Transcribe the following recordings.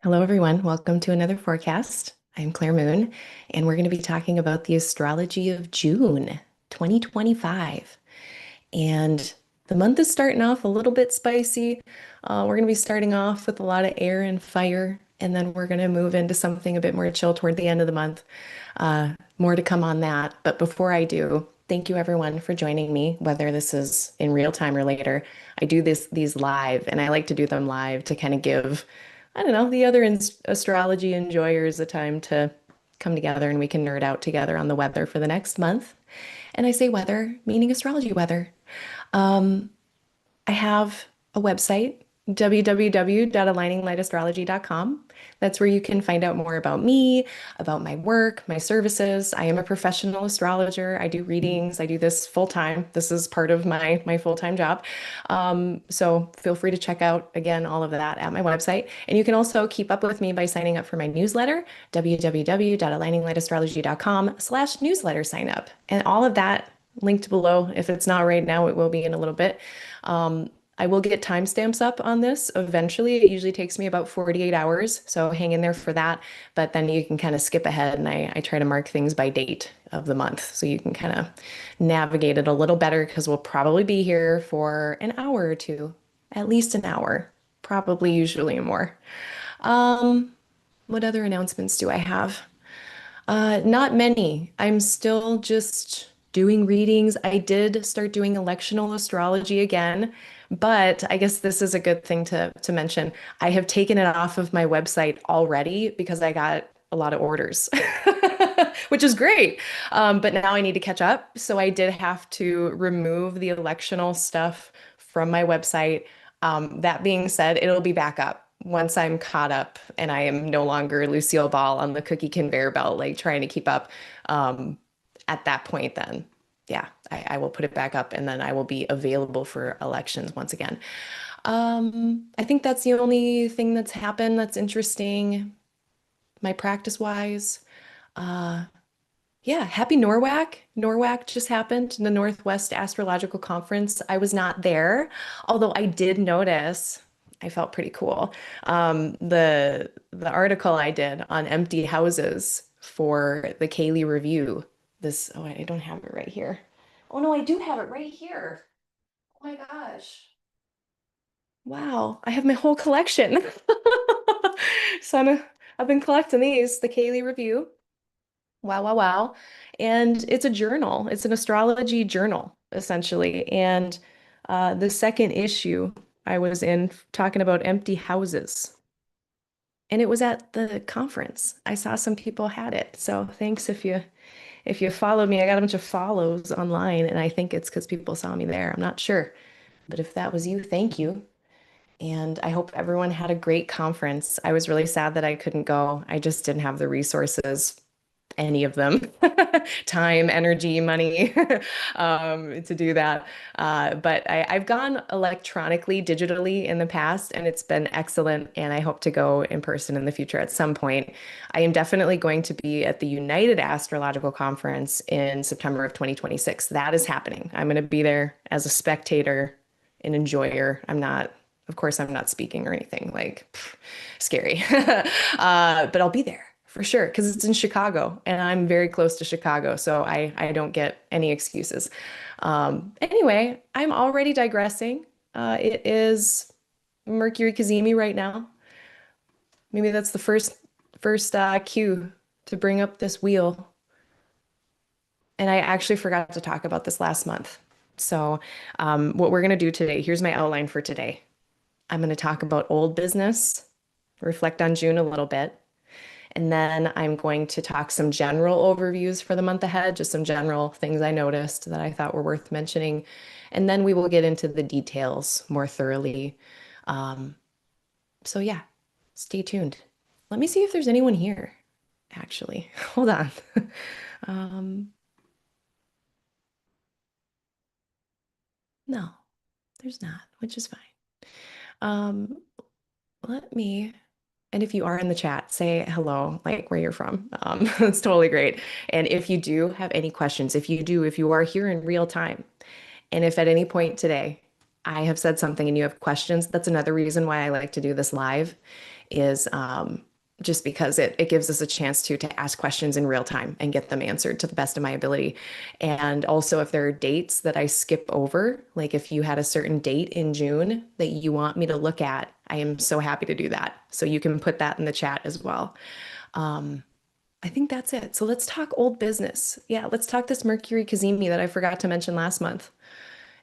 Hello, everyone. Welcome to another forecast. I'm Claire Moon, and we're going to be talking about the astrology of June 2025. And the month is starting off a little bit spicy. We're going to be starting off with a lot of air and fire, and then we're going to move into something a bit more chill toward the end of the month. More to come on that. But before I do, thank you everyone for joining me, whether this is in real time or later. I do these live, and I like to do them live to kind of give, I don't know, the other astrology enjoyers a time to come together and we can nerd out together on the weather for the next month. And I say weather, meaning astrology weather. Um, I have a website, www.aligninglightastrology.com. That's where you can find out more about me, about my work, my services. I am a professional astrologer. I do readings. I do this full time. This is part of my full-time job. So feel free to check out again all of that at my website. And you can also keep up with me by signing up for my newsletter, www.aligninglightastrology.com/newsletter sign up. And all of that linked below. If it's not right now, it will be in a little bit. Um, I will get timestamps up on this eventually. It usually takes me about 48 hours, so hang in there for that. But then you can kind of skip ahead, and I try to mark things by date of the month so you can kind of navigate it a little better because we'll probably be here for an hour or two, at least an hour, probably usually more. Um, what other announcements do I have? Not many. I'm still just doing readings. I did start doing electional astrology again, but I guess this is a good thing to mention. I have taken it off of my website already because I got a lot of orders, which is great. But now I need to catch up. So I did have to remove the electional stuff from my website. That being said, it'll be back up once I'm caught up and I am no longer Lucille Ball on the cookie conveyor belt, like trying to keep up. Um, at that point, then, yeah, I will put it back up and then I will be available for elections once again. I think that's the only thing that's happened that's interesting, my practice wise. Uh, yeah, happy Norwalk. Norwalk just happened, the Northwest Astrological Conference. I was not there, although I did notice, I felt pretty cool. The article I did on empty houses for the Kaylee Review. This, oh, I don't have it right here. Oh no, I do have it right here. Oh my gosh. Wow, I have my whole collection. So I've been collecting these, the Kaylee Review. Wow, wow, wow. And it's a journal. It's an astrology journal, essentially. And the second issue I was in talking about empty houses. And it was at the conference. I saw some people had it. So thanks if you followed me. I got a bunch of follows online, and I think it's because people saw me there. I'm not sure. But if that was you, thank you. And I hope everyone had a great conference. I was really sad that I couldn't go. I just didn't have the resources, any of them, time, energy, money, to do that. But I've gone electronically, digitally in the past, and it's been excellent. And I hope to go in person in the future at some point. I am definitely going to be at the United Astrological Conference in September of 2026. That is happening. I'm going to be there as a spectator, an enjoyer. Of course, I'm not speaking or anything like scary, but I'll be there for sure because it's in Chicago and I'm very close to Chicago, so I don't get any excuses. Anyway, I'm already digressing. It is Mercury Cazimi right now. Maybe that's the first cue to bring up this wheel. And I actually forgot to talk about this last month. So, what we're gonna do today, here's my outline for today. I'm gonna talk about old business, reflect on June a little bit. And then I'm going to talk some general overviews for the month ahead, just some general things I noticed that I thought were worth mentioning. And then we will get into the details more thoroughly. Um, so yeah, stay tuned. Let me see if there's anyone here, actually. Hold on. Um, no, there's not, which is fine. Um, let me And if you are in the chat, say hello, like where you're from. It's totally great. And if you do have any questions, if you are here in real time, and if at any point today I have said something and you have questions, that's another reason why I like to do this live, is just because it gives us a chance to ask questions in real time and get them answered to the best of my ability. And also, if there are dates that I skip over, like if you had a certain date in June that you want me to look at, I am so happy to do that. So you can put that in the chat as well. I think that's it. So let's talk old business. Yeah, let's talk this Mercury Cazimi that I forgot to mention last month.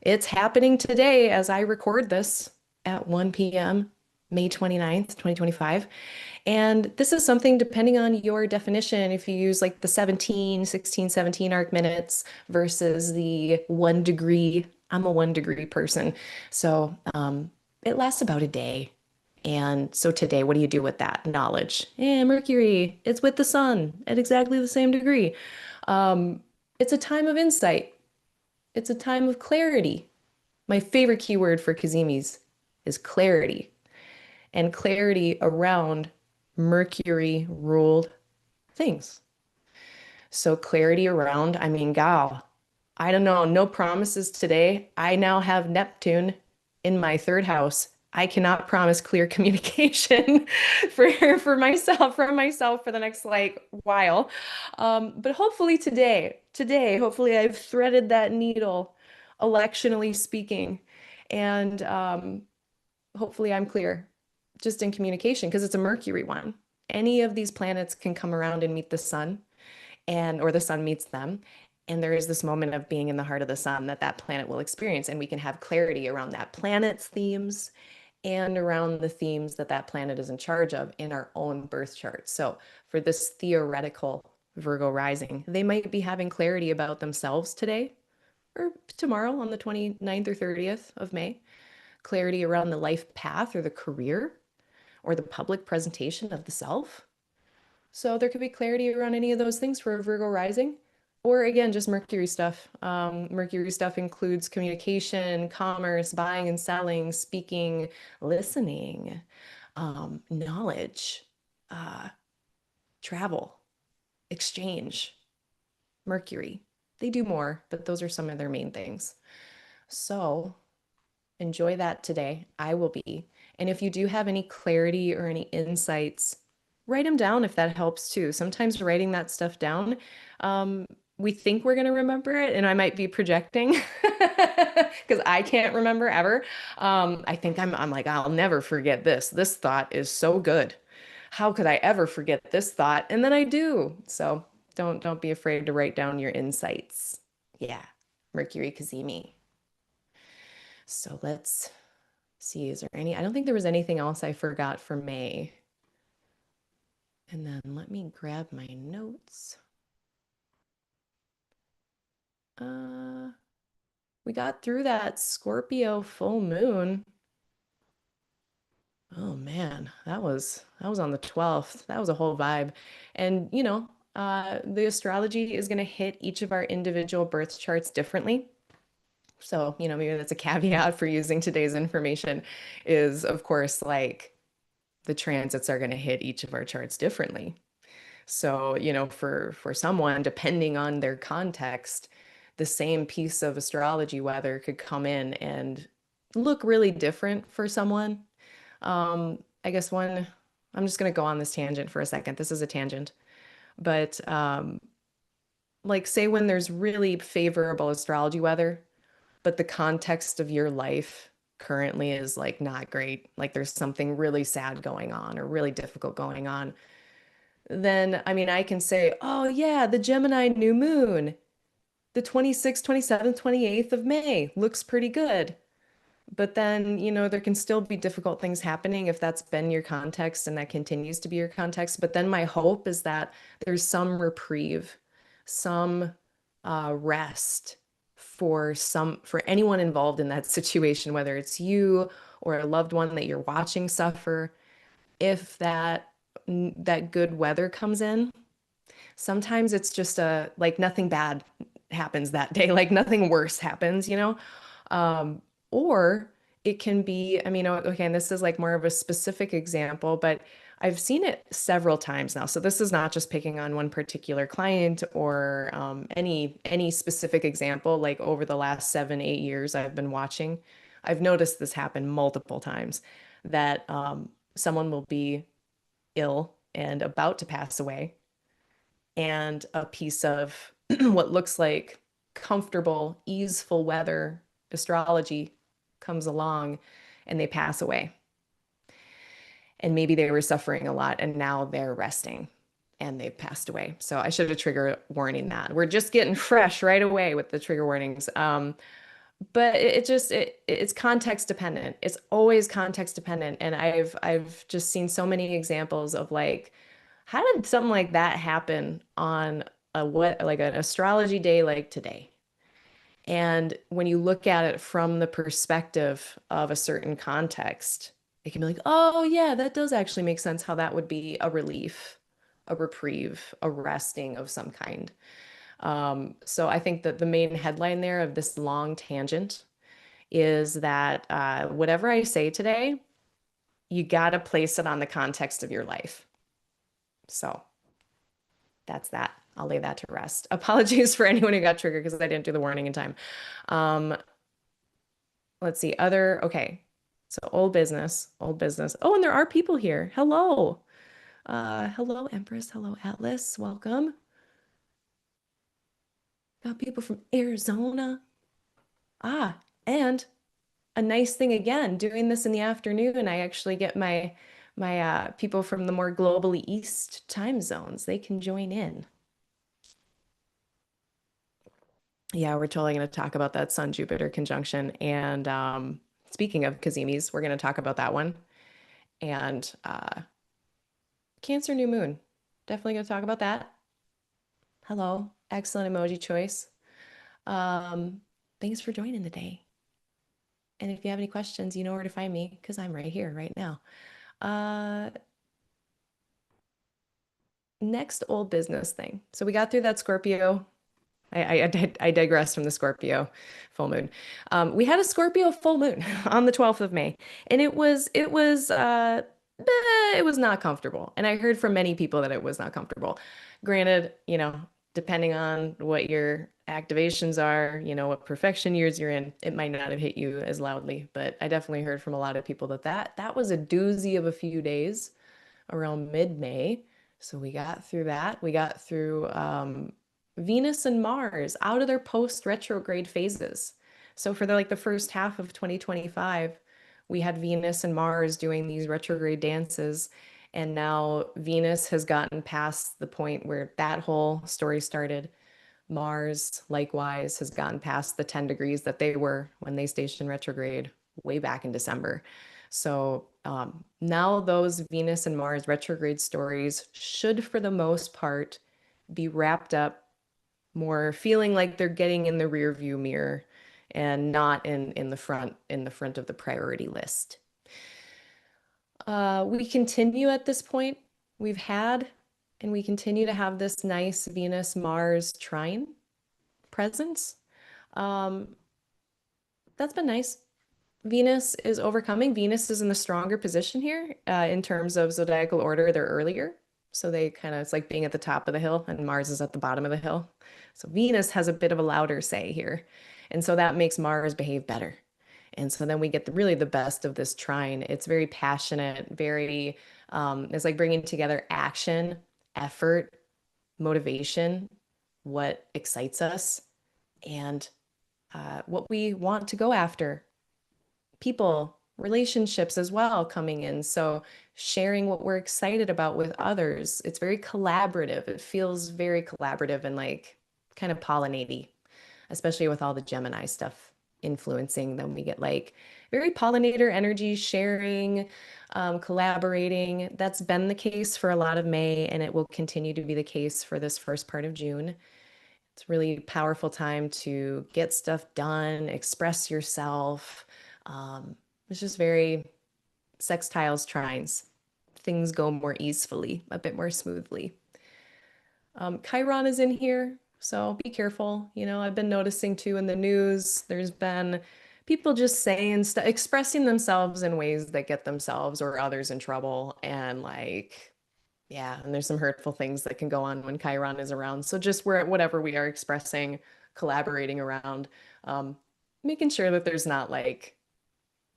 It's happening today as I record this at 1 p.m., May 29th, 2025. And this is something depending on your definition, if you use like the 17, 16, 17 arc minutes versus the 1 degree. I'm a 1 degree person. So it lasts about a day. And so today, what do you do with that knowledge? Mercury, it's with the sun at exactly the same degree. It's a time of insight. It's a time of clarity. My favorite keyword for Cazimis is clarity, and clarity around Mercury ruled things. So clarity around, I mean, gal, I don't know, no promises today. I now have Neptune in my third house. I cannot promise clear communication for myself, from myself for the next like while. But hopefully today, hopefully I've threaded that needle, electionally speaking, and hopefully I'm clear just in communication because it's a Mercury one. Any of these planets can come around and meet the sun, and or the sun meets them. And there is this moment of being in the heart of the sun that that planet will experience, and we can have clarity around that planet's themes and around the themes that that planet is in charge of in our own birth chart. So for this theoretical Virgo rising, they might be having clarity about themselves today or tomorrow on the 29th or 30th of May, clarity around the life path or the career or the public presentation of the self. So there could be clarity around any of those things for a Virgo rising. Or again, just Mercury stuff. Mercury stuff includes communication, commerce, buying and selling, speaking, listening, knowledge, uh, travel, exchange. Mercury. They do more, but those are some of their main things. So enjoy that today. I will be. And if you do have any clarity or any insights, write them down if that helps too. Sometimes writing that stuff down, we think we're going to remember it, and I might be projecting because I can't remember ever. I think I'm like, I'll never forget this. This thought is so good. How could I ever forget this thought? And then I do. So don't be afraid to write down your insights. Yeah, Mercury Cazimi. So let's see, is there any? I don't think there was anything else I forgot for May. And then let me grab my notes. We got through that Scorpio full moon. Oh man, that was on the 12th. That was a whole vibe. And the astrology is going to hit each of our individual birth charts differently. So, maybe that's a caveat for using today's information is, of course, like the transits are going to hit each of our charts differently. So, for someone, depending on their context, the same piece of astrology weather could come in and look really different for someone. I guess I'm just going to go on this tangent for a second. This is a tangent, but like say when there's really favorable astrology weather, but the context of your life currently is like not great, like there's something really sad going on or really difficult going on, then I mean, I can say, oh yeah, the Gemini new moon, the 26th, 27th, 28th of May looks pretty good. But then, there can still be difficult things happening if that's been your context and that continues to be your context. But then my hope is that there's some reprieve, some rest for anyone involved in that situation, whether it's you or a loved one that you're watching suffer. If that good weather comes in, sometimes it's just like nothing bad happens that day, like nothing worse happens. Or it can be, I mean, okay, and this is like more of a specific example, but I've seen it several times now. So this is not just picking on one particular client or any specific example. Like over the last 7, 8 years I've been watching, I've noticed this happen multiple times that someone will be ill and about to pass away, and a piece of what looks like comfortable, easeful weather astrology comes along and they pass away. And maybe they were suffering a lot and now they're resting and they've passed away. So I should have trigger warning that. We're just getting fresh right away with the trigger warnings. But it's context dependent. It's always context dependent. And I've just seen so many examples of like, how did something like that happen on a what like an astrology day like today? And when you look at it from the perspective of a certain context, it can be like, oh, yeah, that does actually make sense how that would be a relief, a reprieve, a resting of some kind. So I think that the main headline there of this long tangent is that whatever I say today, you got to place it on the context of your life. So that's that. I'll lay that to rest. Apologies for anyone who got triggered because I didn't do the warning in time. Um, let's see, okay. So old business, old business. Oh, and there are people here. Hello. Hello, Empress. Hello, Atlas. Welcome. Got people from Arizona. Ah, and a nice thing again, doing this in the afternoon, I actually get my people from the more globally east time zones. They can join in. Yeah, we're totally going to talk about that Sun Jupiter conjunction. And speaking of Cazimis, we're going to talk about that one. And Cancer new moon. Definitely going to talk about that. Hello. Excellent emoji choice. Um, thanks for joining today. And if you have any questions, you know where to find me because I'm right here right now. Uh, next old business thing. So we got through that Scorpio. I digress from the Scorpio full moon. We had a Scorpio full moon on the 12th of May, and it was not comfortable. And I heard from many people that it was not comfortable. Granted, depending on what your activations are, what perfection years you're in, it might not have hit you as loudly, but I definitely heard from a lot of people that was a doozy of a few days around mid-May. So we got through that. We got through Venus and Mars out of their post-retrograde phases. So for the first half of 2025, we had Venus and Mars doing these retrograde dances. And now Venus has gotten past the point where that whole story started. Mars, likewise, has gotten past the 10 degrees that they were when they stationed retrograde way back in December. So now those Venus and Mars retrograde stories should, for the most part, be wrapped up more feeling like they're getting in the rear view mirror and not in the front of the priority list. We continue at this point. We've had and we continue to have this nice Venus-Mars trine presence. That's been nice. Venus is overcoming. Venus is in the stronger position here in terms of zodiacal order. They're earlier. So it's like being at the top of the hill and Mars is at the bottom of the hill. So Venus has a bit of a louder say here. And so that makes Mars behave better. And so then we get really the best of this trine. It's very passionate, it's like bringing together action, effort, motivation, what excites us, and what we want to go after. People, relationships as well coming in. So sharing what we're excited about with others. It's very collaborative. It feels very collaborative and like kind of pollinaty, especially with all the Gemini stuff influencing. Then we get like very pollinator energy, sharing, collaborating. That's been the case for a lot of May, and it will continue to be the case for this first part of June. It's a really powerful time to get stuff done, express yourself. It's just very sextiles, trines. Things go more easily, a bit more smoothly. Chiron is in here, so be careful. I've been noticing too in the news, there's been people just saying stuff, expressing themselves in ways that get themselves or others in trouble. And yeah, and there's some hurtful things that can go on when Chiron is around. So just whatever we are expressing, collaborating around, making sure that there's not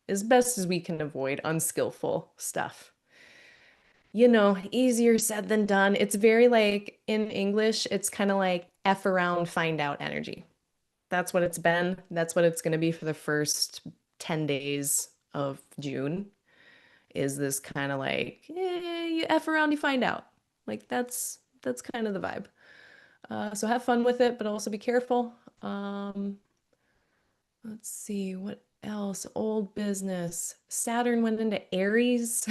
as best as we can avoid unskillful stuff. easier said than done. It's very like in English, it's kind of like F around, find out energy. That's what it's been. That's what it's going to be for the first 10 days of June, is this kind of like, you F around, you find out. Like that's kind of the vibe. So have fun with it, but also be careful. Um, let's see, what else? Old business. Saturn went into Aries.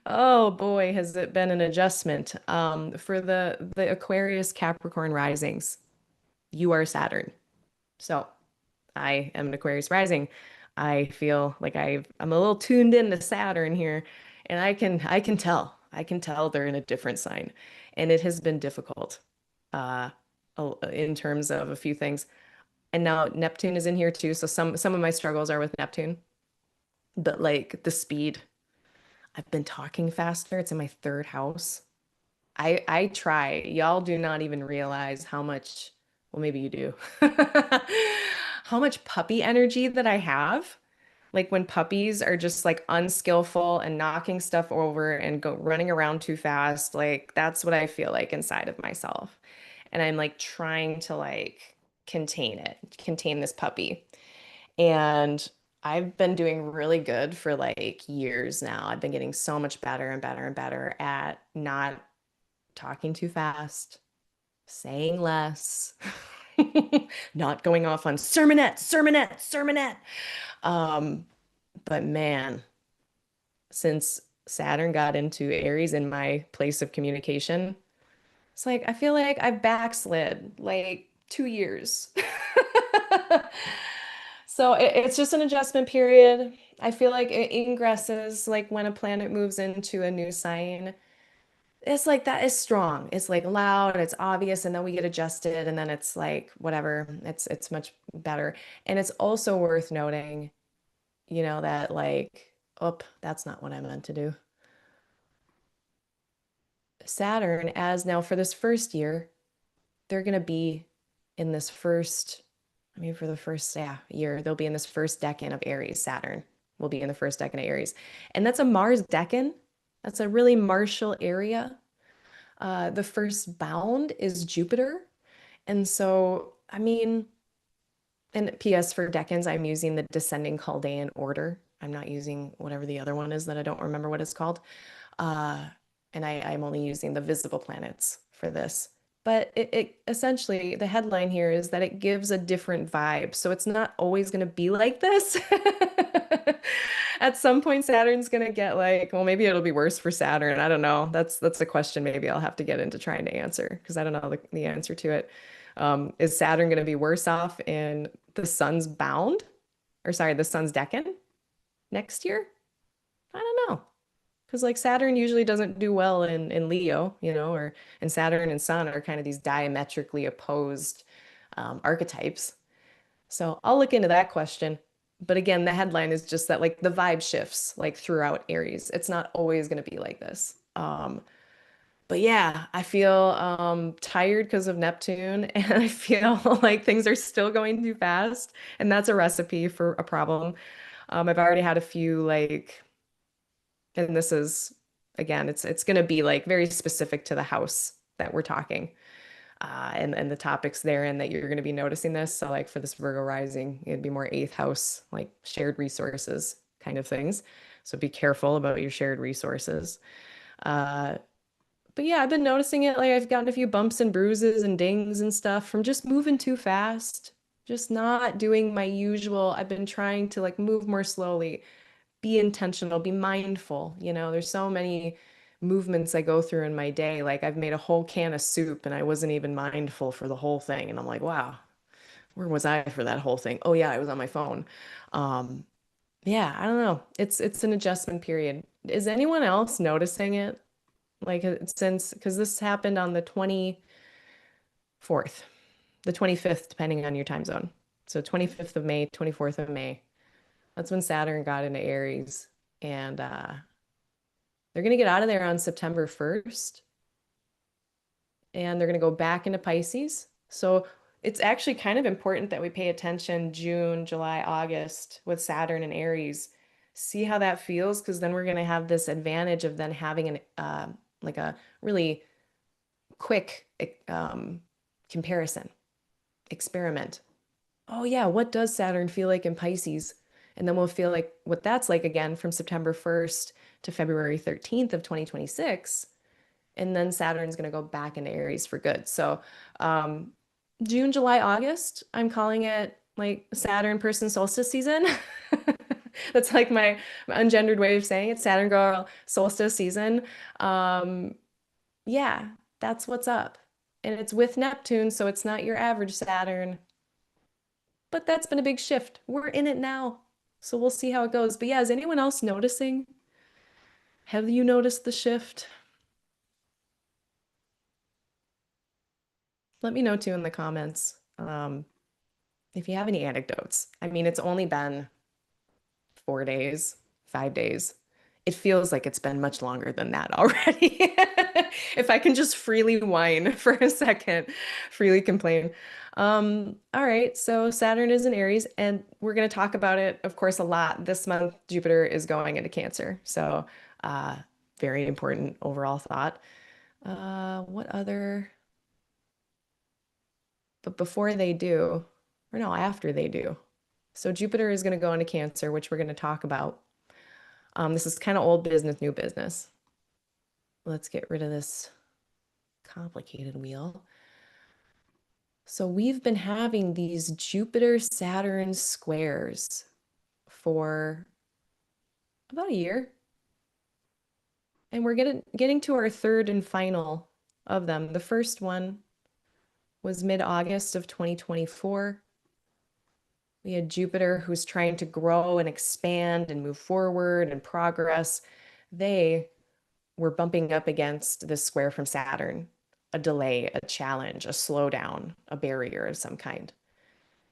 Oh boy, has it been an adjustment. For the Aquarius Capricorn risings, you are Saturn. So I am an Aquarius rising. I feel like I'm a little tuned into Saturn here, and I can tell they're in a different sign, and it has been difficult, uh, in terms of a few things. And now Neptune is in here too, so some of my struggles are with Neptune, but like the speed. I've been talking faster. It's in my third house. I try. Y'all do not even realize how much, well, maybe you do, how much puppy energy that I have. Like when puppies are just like unskillful and knocking stuff over and go running around too fast, like that's what I feel like inside of myself. And I'm like trying to like contain this puppy. And I've been doing really good for like years now. I've been getting so much better and better and better at not talking too fast, saying less, not going off on sermonette. Um, but man, since Saturn got into Aries in my place of communication, it's like I feel like I've backslid like 2 years. So it's just an adjustment period. I feel like it ingresses, like when a planet moves into a new sign, it's like that is strong. It's like loud, it's obvious, and then we get adjusted, and then it's like whatever. It's much better. And it's also worth noting, that like, oh, that's not what I meant to do. Saturn, as now for this first year, they're gonna be in this first, I mean, for the first, yeah, year, they'll be in this first decan of Aries. Saturn will be in the first decan of Aries. And that's a Mars decan. That's a really martial area. The first bound is Jupiter. And so, I mean, and PS for decans, I'm using the descending Chaldean order. I'm not using whatever the other one is that I don't remember what it's called. Uh, and I'm only using the visible planets for this. But it essentially, the headline here is that it gives a different vibe. So it's not always going to be like this. At some point, Saturn's going to get like, well, maybe it'll be worse for Saturn. I don't know. That's a question maybe I'll have to get into trying to answer because I don't know the answer to it. Is Saturn going to be worse off in the sun's bound? Or sorry, the sun's decan next year? I don't know. Because like Saturn usually doesn't do well in Leo, or and Saturn and Sun are kind of these diametrically opposed archetypes. So I'll look into that question. But again, the headline is just that like the vibe shifts like throughout Aries. It's not always going to be like this. But yeah, I feel tired because of Neptune, and I feel like things are still going too fast, and that's a recipe for a problem. I've already had a few like, and this is again, it's going to be like very specific to the house that we're talking, and the topics therein that you're going to be noticing this. So like for this Virgo rising, it'd be more eighth house, like shared resources kind of things. So be careful about your shared resources. Uh, but yeah, I've been noticing it. Like I've gotten a few bumps and bruises and dings and stuff from just moving too fast, just not doing my usual. I've been trying to like move more slowly, be intentional, be mindful. There's so many movements I go through in my day. Like I've made a whole can of soup and I wasn't even mindful for the whole thing. And I'm like, wow, where was I for that whole thing? Oh yeah, I was on my phone. Um, yeah, I don't know. It's an adjustment period. Is anyone else noticing it? Like since, because this happened on the 24th, the 25th, depending on your time zone. So 25th of May, 24th of May. That's when Saturn got into Aries. And they're going to get out of there on September 1st. And they're going to go back into Pisces. So it's actually kind of important that we pay attention June, July, August with Saturn and Aries See how that feels, because then we're going to have this advantage of then having an like a really quick comparison experiment. Oh yeah, what does Saturn feel like in Pisces? And then we'll feel like what that's like again from September 1st to February 13th of 2026. And then Saturn's going to go back into Aries for good. So um, June, July, August, I'm calling it like Saturn person solstice season. That's like my ungendered way of saying it. Saturn girl solstice season. Um, yeah, that's what's up. And it's with Neptune, so it's not your average Saturn. But that's been a big shift. We're in it now. So we'll see how it goes. But yeah, is anyone else noticing? Have you noticed the shift? Let me know too in the comments. If you have any anecdotes. I mean, it's only been 4 days, 5 days. It feels like it's been much longer than that already. If I can just freely whine for a second, freely complain. All right, so Saturn is in Aries, and we're going to talk about it, of course, a lot. This month, Jupiter is going into Cancer. So, uh, very important overall thought. What other? But before they do, or no, after they do. So Jupiter is going to go into Cancer, which we're going to talk about. This is kind of old business, new business. Let's get rid of this complicated wheel. So we've been having these Jupiter-Saturn squares for about a year. And we're getting to our third and final of them. The first one was mid-August of 2024. We had Jupiter, who's trying to grow and expand and move forward and progress. They were bumping up against this square from Saturn, a delay, a challenge, a slowdown, a barrier of some kind.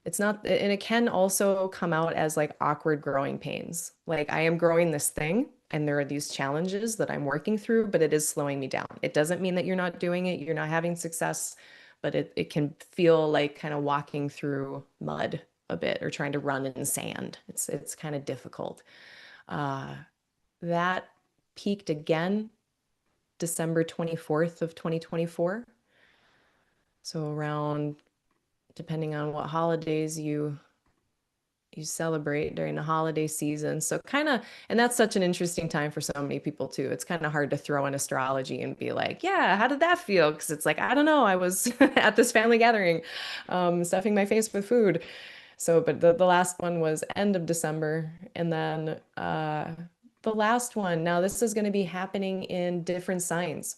It's not, and it can also come out as like awkward growing pains. Like I am growing this thing and there are these challenges that I'm working through, but it is slowing me down. It doesn't mean that you're not doing it, you're not having success, but it can feel like kind of walking through mud a bit or trying to run in sand. It's kind of difficult. Uh, that peaked again December 24th of 2024. So around, depending on what holidays you celebrate during the holiday season. So kind of, and that's such an interesting time for so many people too. It's kind of hard to throw in astrology and be like, yeah, how did that feel? Because it's like, I don't know, I was at this family gathering, stuffing my face with food. So, but the last one was end of December. And then the last one, now this is going to be happening in different signs.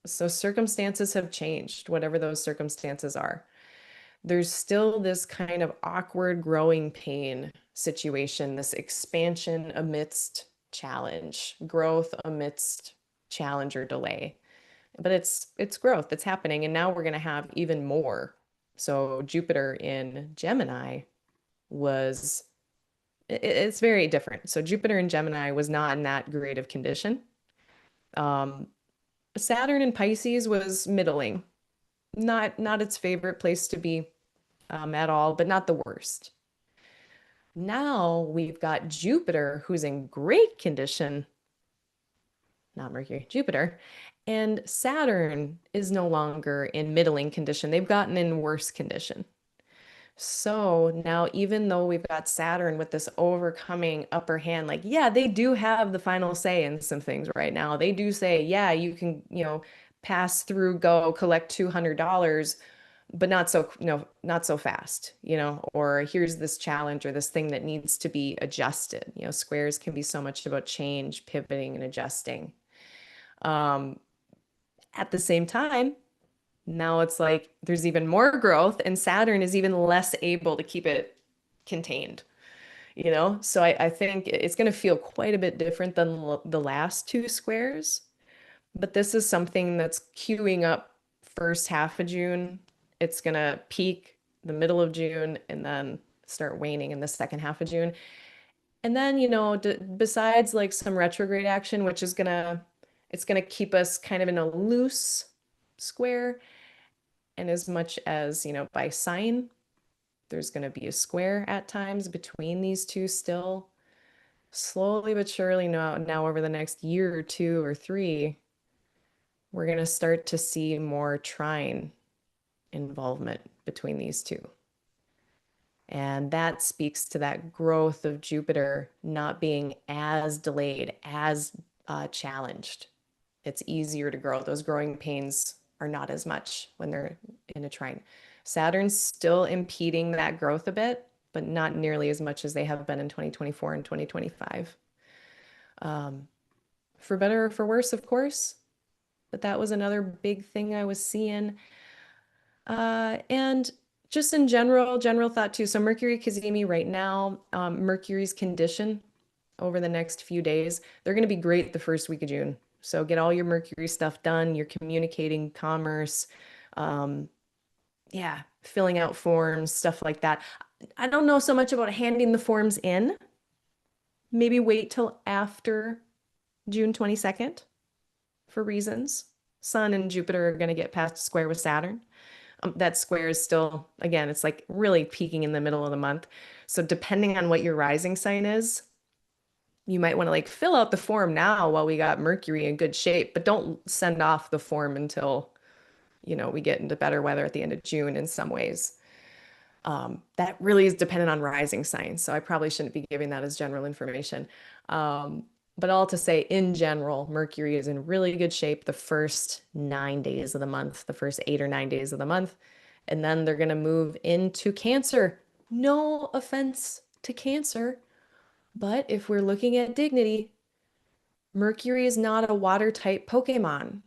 So circumstances have changed, whatever those circumstances are. There's still this kind of awkward growing pain situation, this expansion amidst challenge, growth amidst challenge or delay. But it's growth, it's happening, and now we're going to have even more. So Jupiter in Gemini was it's very different. So Jupiter in Gemini was not in that great of condition. Um, Saturn in Pisces was middling, not its favorite place to be at all, but not the worst. Now we've got Jupiter, who's in great condition, not Mercury, Jupiter, and Saturn is no longer in middling condition. They've gotten in worse condition. So now, even though we've got Saturn with this overcoming upper hand, like, yeah, they do have the final say in some things right now. They do say, yeah, you can, pass through, go collect $200, but not so, not so fast, or here's this challenge or this thing that needs to be adjusted. Squares can be so much about change, pivoting, and adjusting. Um, at the same time, now it's like there's even more growth, and Saturn is even less able to keep it contained, So I think it's going to feel quite a bit different than the last two squares, but this is something that's queuing up first half of June. It's going to peak the middle of June and then start waning in the second half of June. And then, besides like some retrograde action, which is it's going to keep us kind of in a loose square. And as much as, by sign, there's going to be a square at times between these two still. slowly but surely now over the next year or two or three, we're going to start to see more trine involvement between these two. And that speaks to that growth of Jupiter not being as delayed, as challenged. It's easier to grow. Those growing pains are not as much when they're in a trine. Saturn's still impeding that growth a bit, but not nearly as much as they have been in 2024 and 2025. For better or for worse, of course, but that was another big thing I was seeing. And just in general thought too. So Mercury Cazimi right now, Mercury's condition over the next few days, they're going to be great the first week of June. So get all your Mercury stuff done. You're communicating, commerce, yeah, filling out forms, stuff like that. I don't know so much about handing the forms in. Maybe wait till after June 22nd for reasons. Sun and Jupiter are going to get past square with Saturn. That square is still, again, it's like really peaking in the middle of the month. So depending on what your rising sign is, you might want to like fill out the form now while we got Mercury in good shape, but don't send off the form until, we get into better weather at the end of June in some ways. That really is dependent on rising signs. So I probably shouldn't be giving that as general information. But all to say, in general, Mercury is in really good shape the first 9 days of the month, the first 8 or 9 days of the month. And then they're going to move into Cancer. No offense to Cancer, but if we're looking at dignity, Mercury is not a water type Pokemon.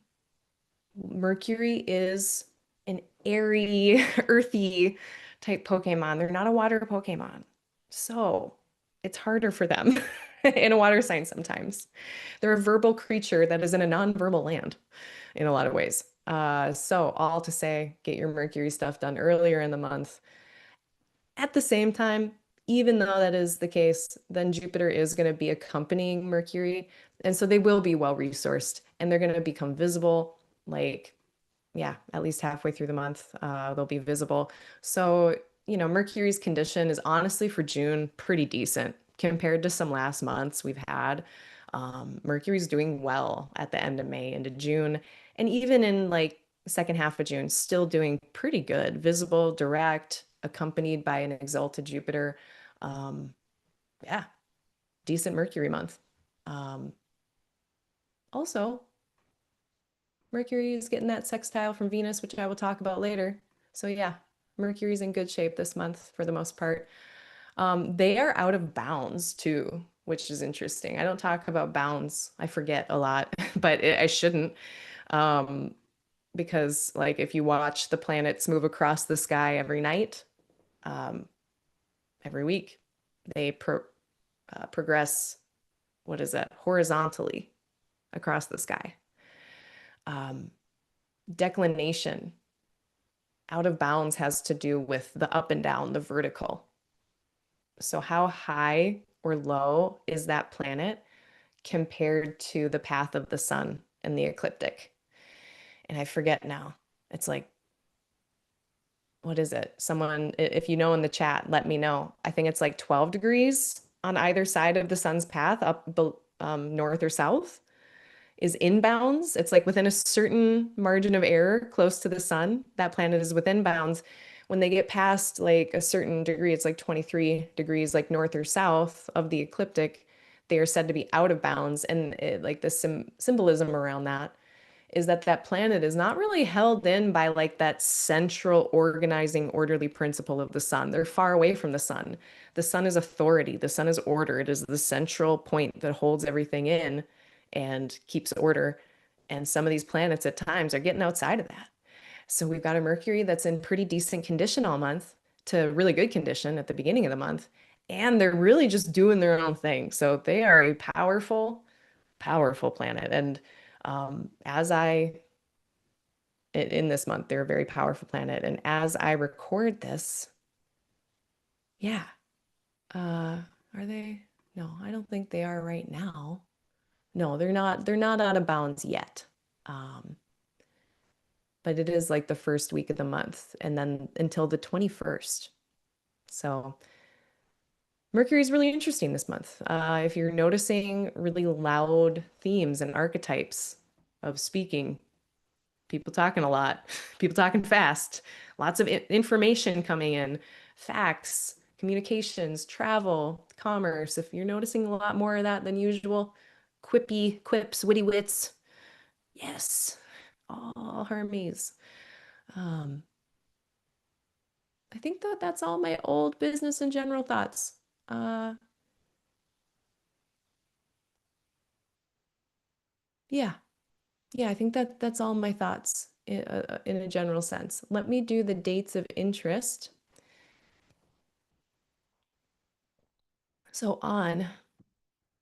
Mercury is an airy, earthy type Pokemon. They're not a water Pokemon. So it's harder for them in a water sign sometimes. They're a verbal creature that is in a non-verbal land in a lot of ways. So all to say, get your Mercury stuff done earlier in the month. At the same time, even though that is the case, then Jupiter is going to be accompanying Mercury. And so they will be well resourced and they're going to become visible, like, yeah, at least halfway through the month, they'll be visible. So, Mercury's condition is honestly for June pretty decent compared to some last months we've had. Mercury's doing well at the end of May into June, and even in like second half of June, still doing pretty good, visible, direct, accompanied by an exalted Jupiter. Um, yeah, decent Mercury month. Um, Also, Mercury is getting that sextile from Venus, which I will talk about later. So yeah, Mercury's in good shape this month for the most part. They are out of bounds too, which is interesting. I don't talk about bounds. I forget a lot, but I shouldn't. Um, because like if you watch the planets move across the sky every night, um, every week, they progress, what is that, horizontally across the sky. Um, Declination out of bounds has to do with the up and down, the vertical. So how high or low is that planet compared to the path of the sun and the ecliptic? And I forget now. It's like, what is it? Someone, if you know in the chat, let me know. I think it's like 12 degrees on either side of the sun's path, up north or south, is in bounds. It's like within a certain margin of error close to the sun, that planet is within bounds. When they get past like a certain degree, it's like 23 degrees, like north or south of the ecliptic, they are said to be out of bounds. And like the symbolism around that is that that planet is not really held in by like that central organizing orderly principle of the sun. They're far away from the sun. The sun is authority. The sun is order. It is the central point that holds everything in and keeps order. And some of these planets at times are getting outside of that. So we've got a Mercury that's in pretty decent condition all month to really good condition at the beginning of the month. And they're really just doing their own thing. So they are a powerful, powerful planet. And as I, in this month, they're a very powerful planet. And as I record this, yeah, are they? No, I don't think they are right now. No, they're not out of bounds yet. Um, but it is like the first week of the month and then until the 21st. So Mercury's really interesting this month. If you're noticing really loud themes and archetypes of speaking, people talking a lot, people talking fast, lots of information coming in, facts, communications, travel, commerce. If you're noticing a lot more of that than usual, quippy quips, witty wits, yes, all Hermes. Um, I think that that's all my old business and general thoughts. Uh, yeah, yeah, I think that that's all my thoughts in a general sense. Let me do the dates of interest. So on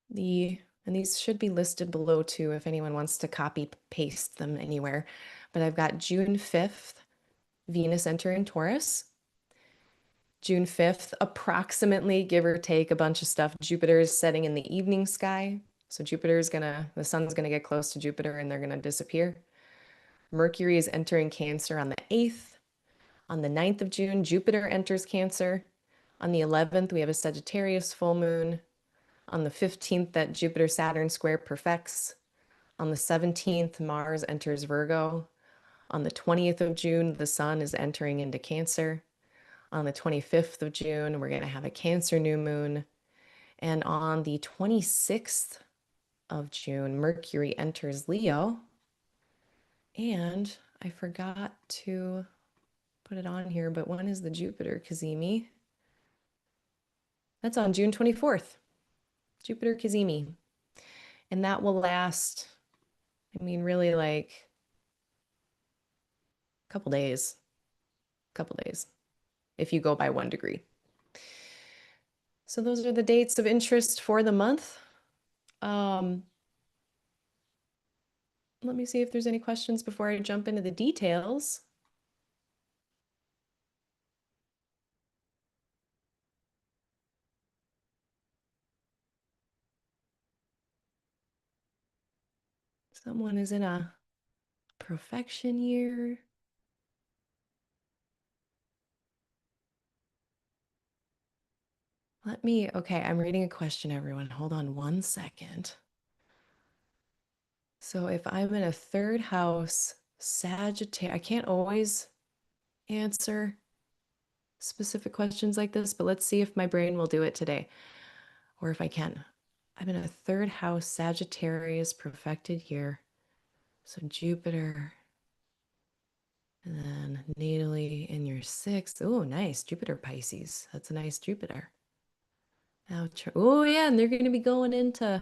the, and these should be listed below too if anyone wants to copy paste them anywhere. But I've got June 5th, Venus entering Taurus. June 5th, approximately, give or take a bunch of stuff. Jupiter is setting in the evening sky. So the sun's gonna get close to Jupiter and they're gonna disappear. Mercury is entering Cancer on the 8th. On the 9th of June, Jupiter enters Cancer. On the 11th, we have a Sagittarius full moon. On the 15th, that Jupiter-Saturn square perfects. On the 17th, Mars enters Virgo. On the 20th of June, the sun is entering into Cancer. On the 25th of June, we're going to have a Cancer new moon. And on the 26th of June, Mercury enters Leo. And I forgot to put it on here, but when is the Jupiter Cazimi? That's on June 24th, Jupiter Cazimi. And that will last, I mean, really like a couple days, if you go by 1 degree. So those are the dates of interest for the month. Let me see if there's any questions before I jump into the details. Someone is in a perfection year. Okay, I'm reading a question, everyone. Hold on 1 second. So if I'm in a third house, Sagittarius, I can't always answer specific questions like this, but let's see if my brain will do it today, or if I can. I'm in a third house, Sagittarius, perfected year. So Jupiter, and then natally in your sixth. Oh, nice. Jupiter Pisces. That's a nice Jupiter. Now, oh yeah, and they're gonna be going into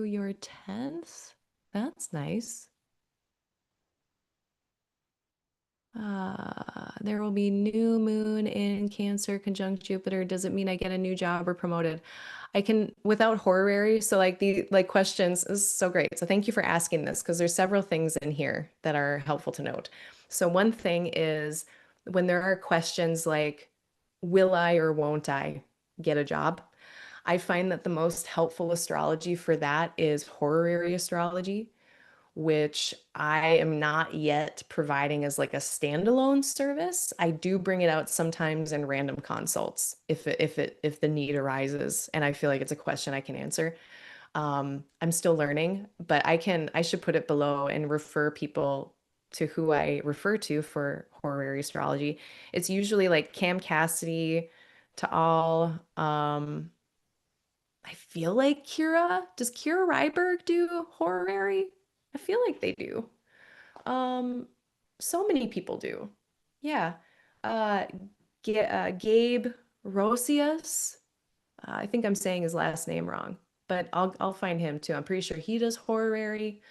your 10th. That's nice. There will be new moon in Cancer conjunct Jupiter. Does it mean I get a new job or promoted? I can, without horary, so like the questions this is so great. So thank you for asking this because there's several things in here that are helpful to note. So one thing is when there are questions like, will I or won't I get a job? I find that the most helpful astrology for that is horary astrology, which I am not yet providing as like a standalone service. I do bring it out sometimes in random consults if the need arises and I feel like it's a question I can answer. I'm still learning, but I should put it below and refer people to who I refer to for horary astrology. It's usually like Cam Cassidy to all. I feel like does Kira Ryberg do horary? I feel like they do. Um, so many people do. Yeah. Uh, Gabe Rosius. I think I'm saying his last name wrong, but I'll find him too. I'm pretty sure he does horary.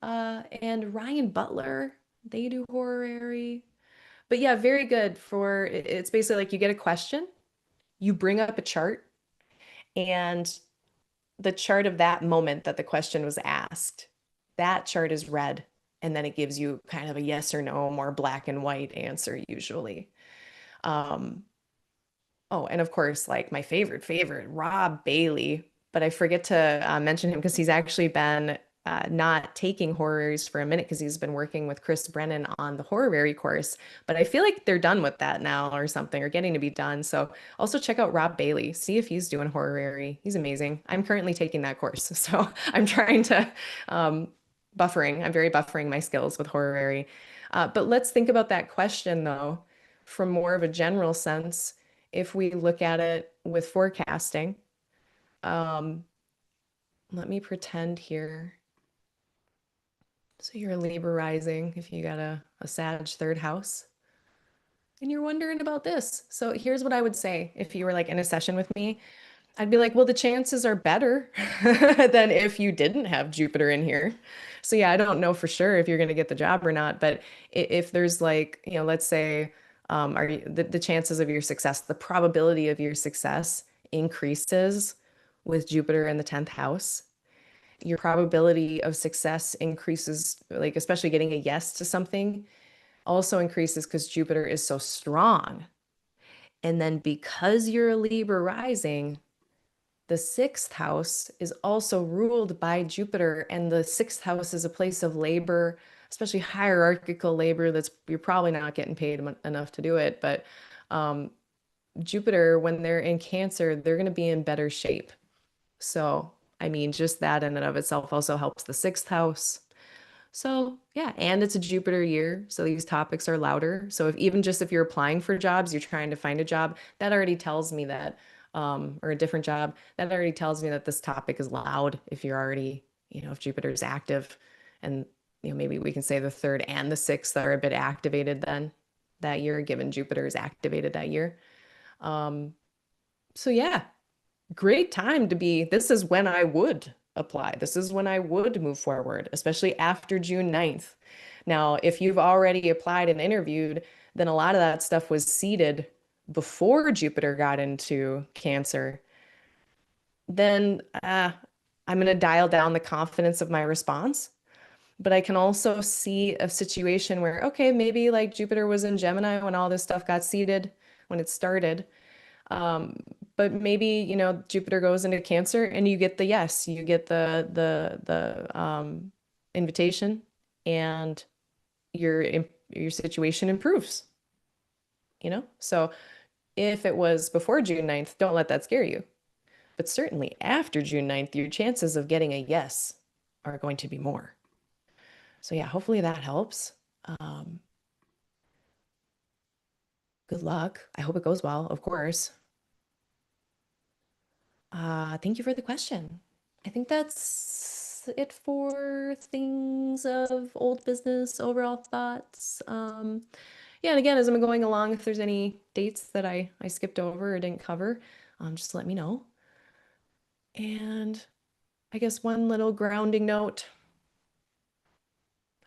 And Ryan Butler, they do horary. But yeah, very good for it's basically like you get a question, you bring up a chart, and the chart of that moment that the question was asked, that chart is red. And then it gives you kind of a yes or no, more black and white answer usually. Um, oh, and of course, like my favorite, Rob Bailey, but I forget to mention him because he's actually been not taking horary for a minute because he's been working with Chris Brennan on the horary course. But I feel like they're done with that now or something, or getting to be done. So also check out Rob Bailey, see if he's doing horary. He's amazing. I'm currently taking that course, so I'm trying to um, buffering. I'm very buffering my skills with horary. But let's think about that question though, from more of a general sense. If we look at it with forecasting, um, let me pretend here. So you're a Libra rising if you got a Sag third house. And you're wondering about this. So here's what I would say if you were like in a session with me. I'd be like, well, the chances are better than if you didn't have Jupiter in here. So yeah, I don't know for sure if you're going to get the job or not, but if there's like, let's say, are you, the chances of your success, the probability of your success increases with Jupiter in the 10th house. Your probability of success increases, like especially getting a yes to something, also increases because Jupiter is so strong. And then because you're a Libra rising, the sixth house is also ruled by Jupiter, and the sixth house is a place of labor, especially hierarchical labor that's you're probably not getting paid enough to do it. But Jupiter, when they're in Cancer, they're going to be in better shape. So, I mean, just that in and of itself also helps the sixth house. So, yeah, and it's a Jupiter year, so these topics are louder. So, if even just if you're applying for jobs, you're trying to find a job, that already tells me that, or a different job, that already tells me that this topic is loud. If you're already, if Jupiter is active, and maybe we can say the third and the sixth are a bit activated then that year, given Jupiter is activated that year. So yeah, great time to be. This is when I would apply. This is when I would move forward, especially after June 9th. Now, if you've already applied and interviewed, then a lot of that stuff was seeded before Jupiter got into Cancer. Then I'm going to dial down the confidence of my response. But I can also see a situation where, okay, maybe like Jupiter was in Gemini when all this stuff got seeded, when it started. Um, but maybe, Jupiter goes into Cancer and you get the yes, you get the invitation, and your situation improves, So if it was before June 9th, don't let that scare you. But certainly after June 9th, your chances of getting a yes are going to be more. So yeah, hopefully that helps. Good luck. I hope it goes well, of course. Thank you for the question. I think that's it for things of old business, overall thoughts. Yeah, and again, as I'm going along, if there's any dates that I skipped over or didn't cover, just let me know. And I guess one little grounding note.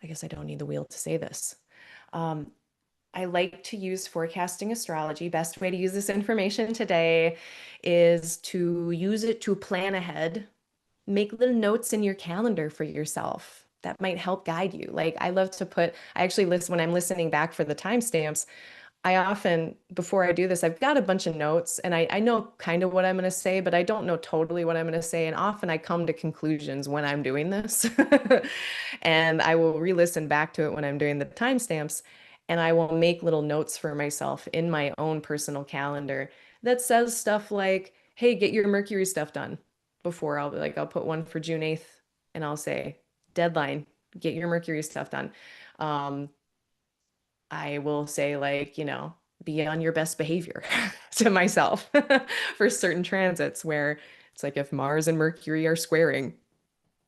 I guess I don't need the wheel to say this. I like to use forecasting astrology. Best way to use this information today is to use it to plan ahead. Make little notes in your calendar for yourself. That might help guide you. Like I love to I actually listen when I'm listening back for the timestamps. I often, before I do this, I've got a bunch of notes and I know kind of what I'm going to say, but I don't know totally what I'm going to say. And often I come to conclusions when I'm doing this. And I will re-listen back to it when I'm doing the timestamps. And I will make little notes for myself in my own personal calendar that says stuff like, hey, get your Mercury stuff done. Before I'll be like, I'll put one for June 8th and I'll say, deadline, get your Mercury stuff done. I will say like, be on your best behavior to myself for certain transits where it's like if Mars and Mercury are squaring,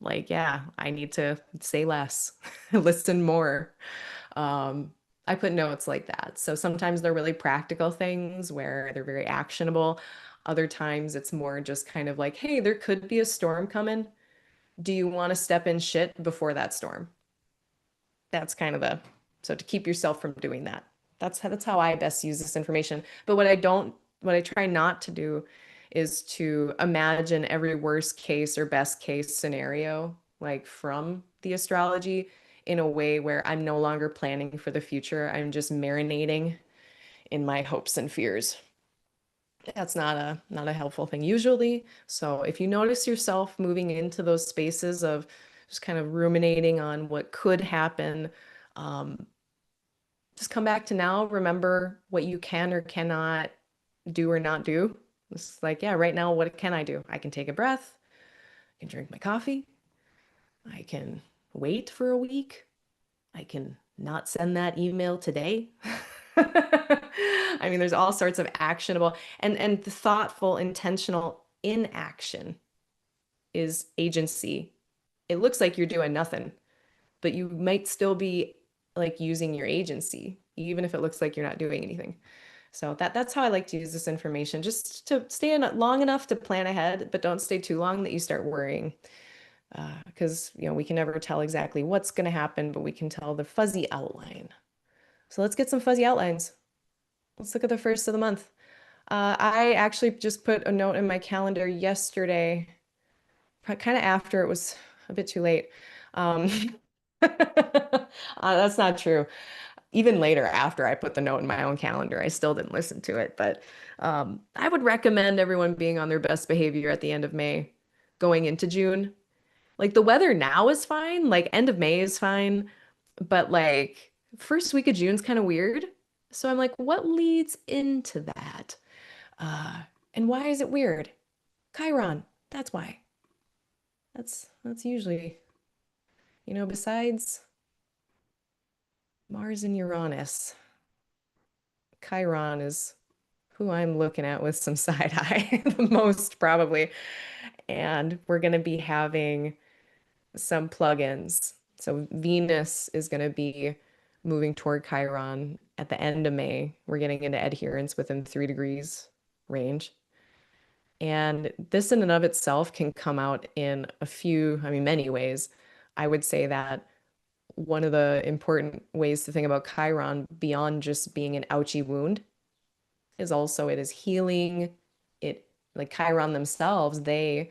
like, yeah, I need to say less, listen more. I put notes like that. So sometimes they're really practical things where they're very actionable. Other times it's more just kind of like, hey, there could be a storm coming. Do you want to step in shit before that storm? That's kind of so to keep yourself from doing that. That's how I best use this information. But what I try not to do is to imagine every worst case or best case scenario, like from the astrology in a way where I'm no longer planning for the future. I'm just marinating in my hopes and fears. That's not a helpful thing usually. So if you notice yourself moving into those spaces of just kind of ruminating on what could happen. Um, just come back to now. Remember what you can or cannot do or not do. It's like, yeah, right now, what can I do? I can take a breath. I can drink my coffee. I can wait for a week. I can not send that email today. I mean, there's all sorts of actionable and the thoughtful, intentional inaction is agency. It looks like you're doing nothing, but you might still be like using your agency, even if it looks like you're not doing anything. So that's how I like to use this information, just to stay in long enough to plan ahead, but don't stay too long that you start worrying. Because we can never tell exactly what's going to happen, but we can tell the fuzzy outline. So let's get some fuzzy outlines. Let's look at the first of the month. I actually just put a note in my calendar yesterday, kind of after it was a bit too late. Um, that's not true. Even later, after I put the note in my own calendar, I still didn't listen to it. But I would recommend everyone being on their best behavior at the end of May, going into June. Like the weather now is fine, like end of May is fine, but like first week of June's kind of weird. So I'm like, what leads into that? Uh, and why is it weird? Chiron, that's why. That's usually, besides Mars and Uranus, Chiron is who I'm looking at with some side eye the most probably. And we're going to be having some plugins. So Venus is going to be moving toward Chiron at the end of May. We're getting into adherence within 3 degrees range. And this in and of itself can come out in many ways. I would say that one of the important ways to think about Chiron beyond just being an ouchy wound is also it is healing. It like Chiron themselves, they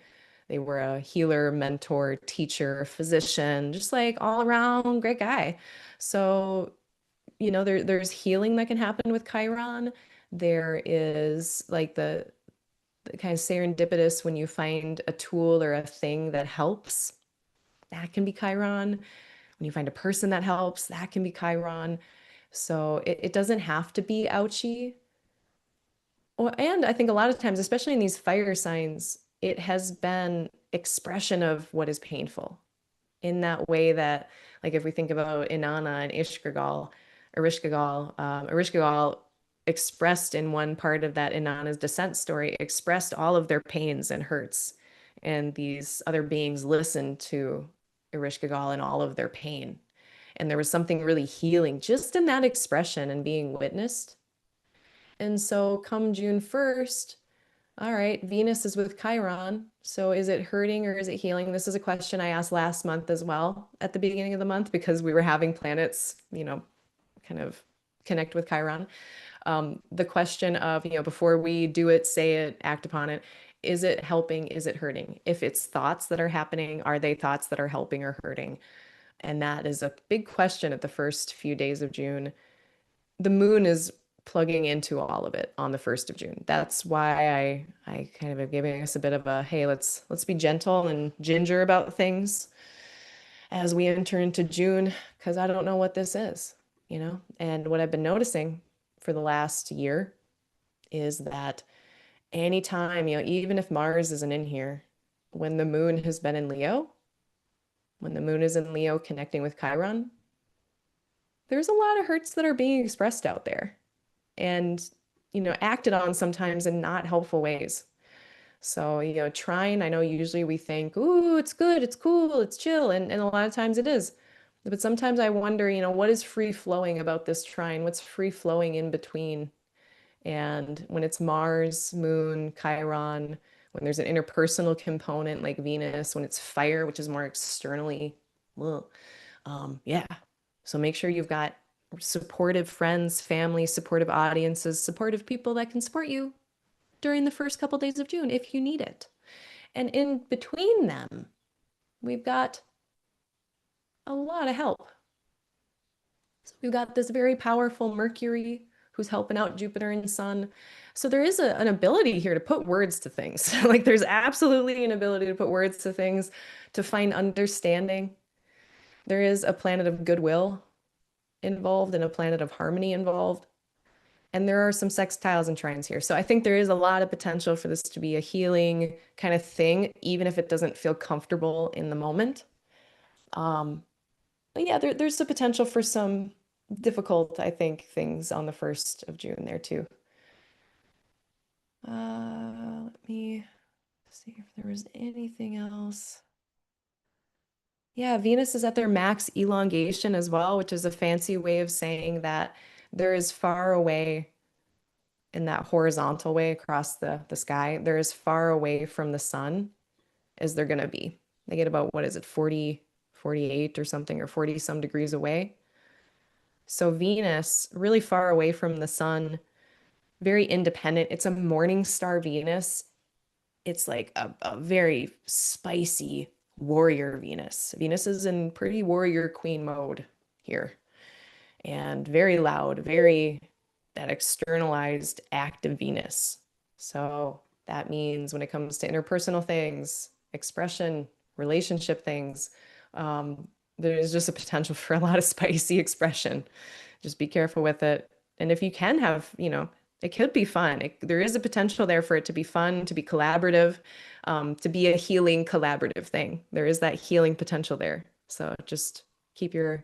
were a healer, mentor, teacher, physician, just like all around great guy. So, there's healing that can happen with Chiron. There is like the kind of serendipitous when you find a tool or a thing that helps. That can be Chiron. When you find a person that helps, that can be Chiron. So it doesn't have to be ouchy. Well, and I think a lot of times, especially in these fire signs, it has been expression of what is painful in that way that, like, if we think about Inanna and Erishkigal expressed in one part of that Inanna's descent story, expressed all of their pains and hurts. And these other beings listened to Erishkigal and all of their pain. And there was something really healing just in that expression and being witnessed. And so come June 1st, all right, Venus is with Chiron. So is it hurting or is it healing? This is a question I asked last month as well at the beginning of the month because we were having planets, kind of connect with Chiron. The question of, before we do it, say it, act upon it, is it helping? Is it hurting? If it's thoughts that are happening, are they thoughts that are helping or hurting? And that is a big question at the first few days of June. The moon is plugging into all of it on the 1st of June. That's why I kind of am giving us a bit of a, hey, let's be gentle and ginger about things as we enter into June, because I don't know what this is, And what I've been noticing for the last year is that anytime, even if Mars isn't in here, when the moon has been in Leo, when the moon is in Leo connecting with Chiron, there's a lot of hurts that are being expressed out there and, acted on sometimes in not helpful ways. So, trine, I know usually we think, ooh, it's good, it's cool, it's chill, and a lot of times it is. But sometimes I wonder, what is free flowing about this trine? What's free flowing in between? And when it's Mars, Moon, Chiron, when there's an interpersonal component like Venus, when it's fire, which is more externally, well, yeah. So make sure you've got supportive friends, family, supportive audiences, supportive people that can support you during the first couple days of June if you need it. And in between them, we've got a lot of help. So we've got this very powerful Mercury who's helping out Jupiter and Sun. So there is an ability here to put words to things. Like there's absolutely an ability to put words to things, to find understanding. There is a planet of goodwill involved and a planet of harmony involved. And there are some sextiles and trines here. So I think there is a lot of potential for this to be a healing kind of thing, even if it doesn't feel comfortable in the moment. Um, but yeah, there's the potential for some difficult, I think, things on the 1st of June there too. Let me see if there was anything else. Yeah, Venus is at their max elongation as well, which is a fancy way of saying that there is far away in that horizontal way across the sky, they're as far away from the sun as they're going to be. They get about, what is it, 40, 48 or something, or 40 some degrees away. So Venus, really far away from the sun, very independent. It's a morning star Venus. It's like a very spicy warrior Venus. Venus is in pretty warrior queen mode here, and very loud, very that externalized active Venus. So that means when it comes to interpersonal things, expression, relationship things, there's just a potential for a lot of spicy expression. Just be careful with it. And if you can have, it could be fun. There is a potential there for it to be fun, to be collaborative, to be a healing collaborative thing. There is that healing potential there. So just keep your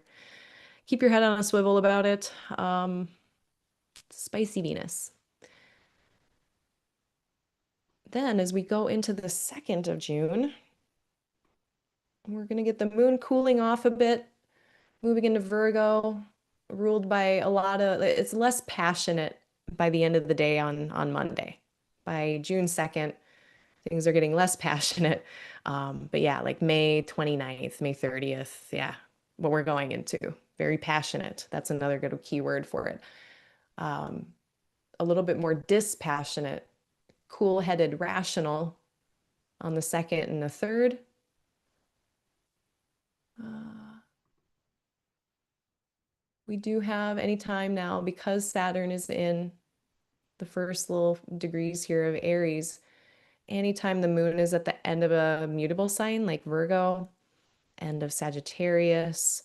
head on a swivel about it. Spicy Venus. Then as we go into the 2nd of June, we're going to get the moon cooling off a bit, moving into Virgo, ruled by a lot of, it's less passionate by the end of the day on Monday. By June 2nd, things are getting less passionate. But yeah, like May 29th, May 30th, yeah, what we're going into. Very passionate. That's another good keyword for it. A little bit more dispassionate, cool-headed, rational on the 2nd and the 3rd. We do have any time now, because Saturn is in the first little degrees here of Aries, anytime the moon is at the end of a mutable sign like Virgo, end of Sagittarius,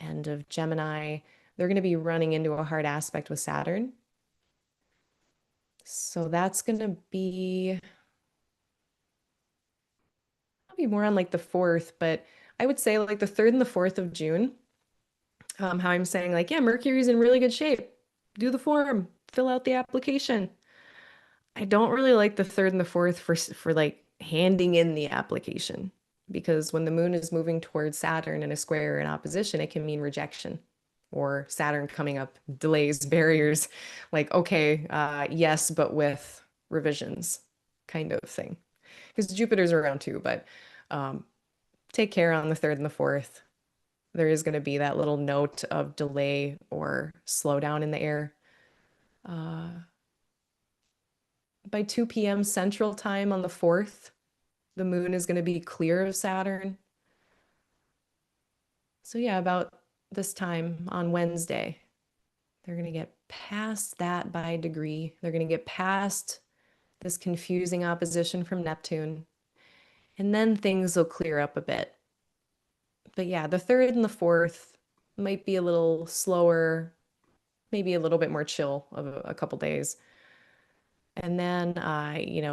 end of Gemini, they're going to be running into a hard aspect with Saturn. So that's going to be probably more on like the 4th, but I would say like the 3rd and the 4th of June. How I'm saying like, yeah, Mercury's in really good shape. Do the form, fill out the application. I don't really like the 3rd and the 4th for like handing in the application, because when the moon is moving towards Saturn in a square in opposition, it can mean rejection, or Saturn coming up, delays, barriers, like, okay, yes, but with revisions kind of thing. Because Jupiter's around too, but take care on the 3rd and the 4th. There is going to be that little note of delay or slowdown in the air. By 2 p.m. Central Time on the 4th, the moon is going to be clear of Saturn. So yeah, about this time on Wednesday, they're going to get past that by a degree. They're going to get past this confusing opposition from Neptune, and then things will clear up a bit. But yeah, the 3rd and the 4th might be a little slower, maybe a little bit more chill of a couple days. And then,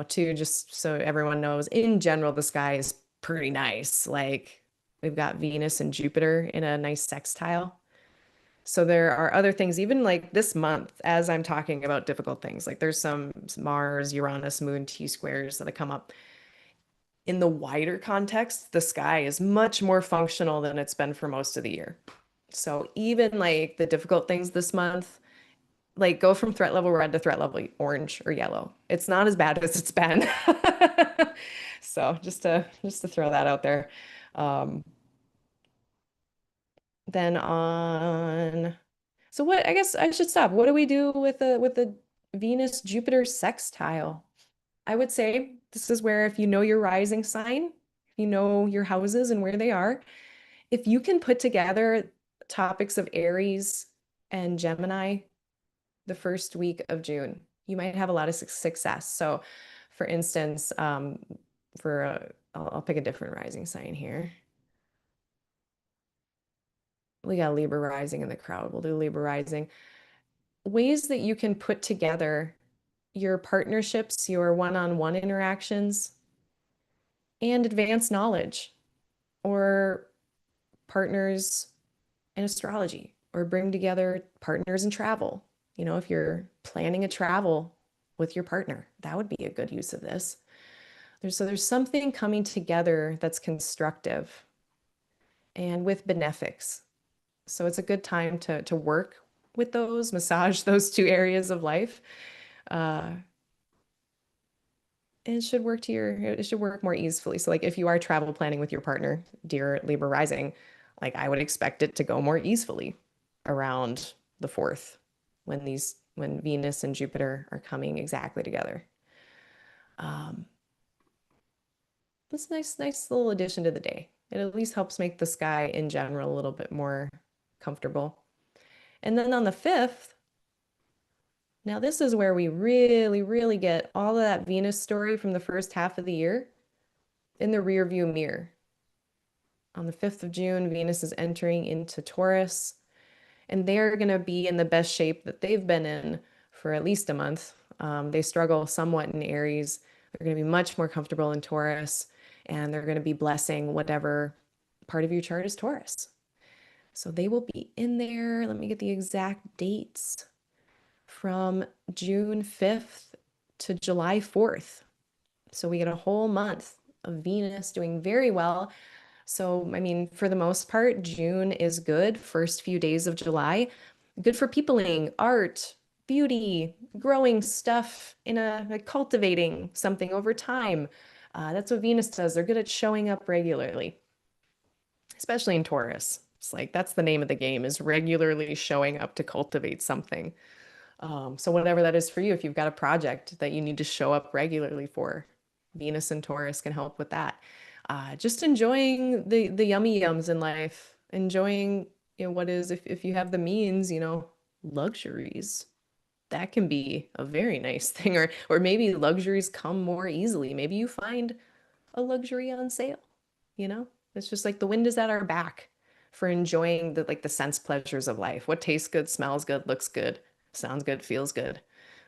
too, just so everyone knows, in general, the sky is pretty nice. Like we've got Venus and Jupiter in a nice sextile. So there are other things, even like this month, as I'm talking about difficult things, like there's some Mars, Uranus, Moon, T-squares that have come up. In the wider context, the sky is much more functional than it's been for most of the year. So even like the difficult things this month, like go from threat level red to threat level orange or yellow. It's not as bad as it's been. So just to throw that out there. Um, then on, so what, I guess I should stop. What do we do with the Venus Jupiter sextile? I would say this is where, if you know your rising sign, if you know your houses and where they are, if you can put together topics of Aries and Gemini the first week of June. You might have a lot of success. So, for instance, I'll pick a different rising sign here. We got Libra rising in the crowd. We'll do Libra rising. Ways that you can put together your partnerships, your one-on-one interactions, and advanced knowledge, or partners in astrology, or bring together partners in travel. You know, if you're planning a travel with your partner, that would be a good use of this. There's something coming together that's constructive and with benefics. So it's a good time to work with those, massage those two areas of life. Uh, and it should work more easily. So like if you are travel planning with your partner, dear Libra rising, like I would expect it to go more easily around the 4th when Venus and Jupiter are coming exactly together. Um, it's a nice little addition to the day. It at least helps make the sky in general a little bit more comfortable. And then on the 5th, now this is where we really get all of that Venus story from the first half of the year in the rear view mirror. On the 5th of June, Venus is entering into Taurus, and they're going to be in the best shape that they've been in for at least a month. They struggle somewhat in Aries. They're going to be much more comfortable in Taurus, and they're going to be blessing whatever part of your chart is Taurus. So they will be in there. Let me get the exact dates. From June 5th to July 4th. So we get a whole month of Venus doing very well. So, I mean, for the most part, June is good. First few days of July, good for peopling, art, beauty, growing stuff like cultivating something over time. That's what Venus does. They're good at showing up regularly, especially in Taurus. It's like that's the name of the game, is regularly showing up to cultivate something. So whatever that is for you, if you've got a project that you need to show up regularly for, Venus and Taurus can help with that. Just enjoying the yummy yums in life, enjoying, you know, what is, if you have the means, you know, luxuries. That can be a very nice thing, or maybe luxuries come more easily. Maybe you find a luxury on sale, you know? It's just like the wind is at our back for enjoying the sense pleasures of life. What tastes good, smells good, looks good, sounds good, feels good.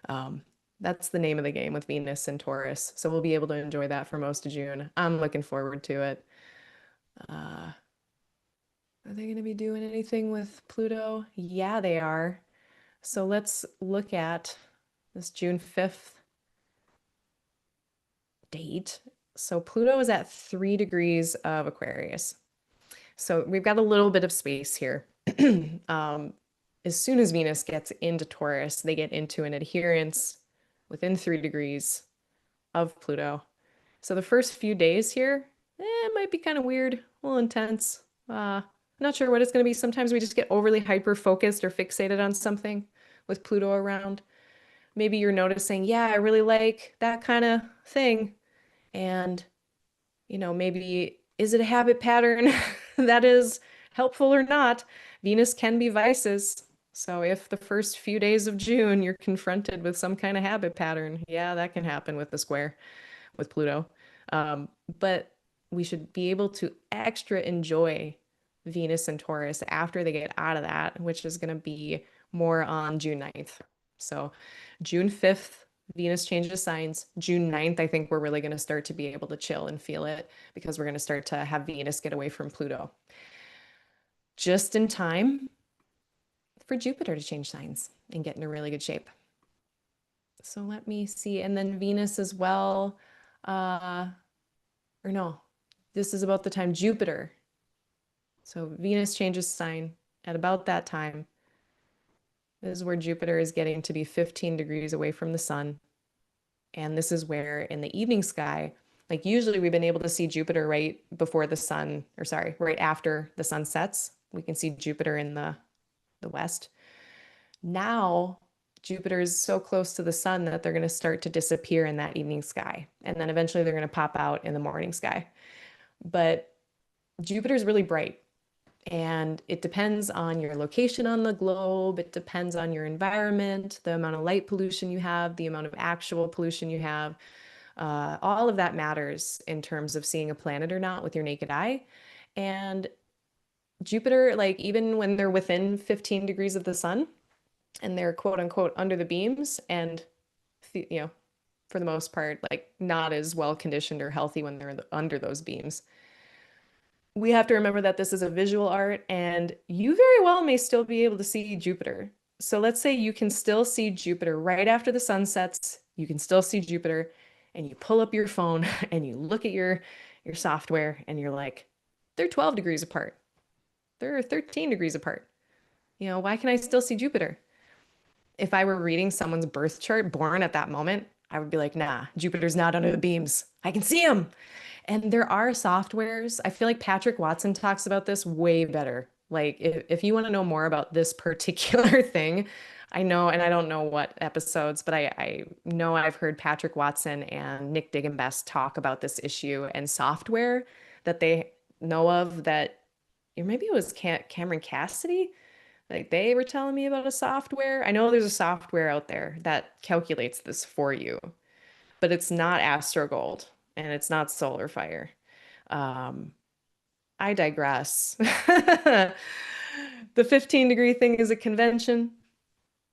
Um, that's the name of the game with Venus and Taurus. So we'll be able to enjoy that for most of June. I'm looking forward to it. Are they going to be doing anything with Pluto? Yeah, they are. So let's look at this June 5th date. So Pluto is at 3 degrees of Aquarius. So we've got a little bit of space here. As soon as Venus gets into Taurus, they get into an adherence within 3 degrees of Pluto. So the first few days here, it might be kind of weird, a little intense. Not sure what it's going to be. Sometimes we just get overly hyper focused or fixated on something with Pluto around. Maybe you're noticing, yeah, I really like that kind of thing. And, you know, maybe is it a habit pattern that is helpful or not? Venus can be vices. So if the first few days of June you're confronted with some kind of habit pattern, yeah, that can happen with the square with Pluto. But we should be able to extra enjoy Venus and Taurus after they get out of that, which is going to be more on June 9th. So June 5th, Venus changes signs. June 9th, I think we're really going to start to be able to chill and feel it because we're going to start to have Venus get away from Pluto. Just in time for Jupiter to change signs and get in a really good shape. So let me see. And then Venus as well. Or no, this is about the time Jupiter. So Venus changes sign at about that time. This is where Jupiter is getting to be 15 degrees away from the sun. And this is where in the evening sky, like usually we've been able to see Jupiter right before the sun, or sorry, right after the sun sets. We can see Jupiter in the west. Now, Jupiter is so close to the sun that they're going to start to disappear in that evening sky. And then eventually they're going to pop out in the morning sky. But Jupiter is really bright. And it depends on your location on the globe. It depends on your environment, the amount of light pollution you have, the amount of actual pollution you have. All of that matters in terms of seeing a planet or not with your naked eye. And Jupiter, like even when they're within 15 degrees of the sun and they're quote unquote under the beams and, you know, for the most part, like not as well conditioned or healthy when they're under those beams. We have to remember that this is a visual art and you very well may still be able to see Jupiter. So let's say you can still see Jupiter right after the sun sets. You can still see Jupiter and you pull up your phone and you look at your software and you're like, they're 12 degrees apart. They're 13 degrees apart. You know, why can I still see Jupiter? If I were reading someone's birth chart born at that moment, I would be like, nah, Jupiter's not under the beams. I can see him. And there are softwares. I feel like Patrick Watson talks about this way better. Like, if you want to know more about this particular thing, I know, and I don't know what episodes, but I know I've heard Patrick Watson and Nick Diggenbest talk about this issue and software that they know of that, or maybe it was Cameron Cassidy. Like they were telling me about a software. I know there's a software out there that calculates this for you, but it's not Astrogold and it's not Solar Fire. Um, I digress. The 15-degree thing is a convention.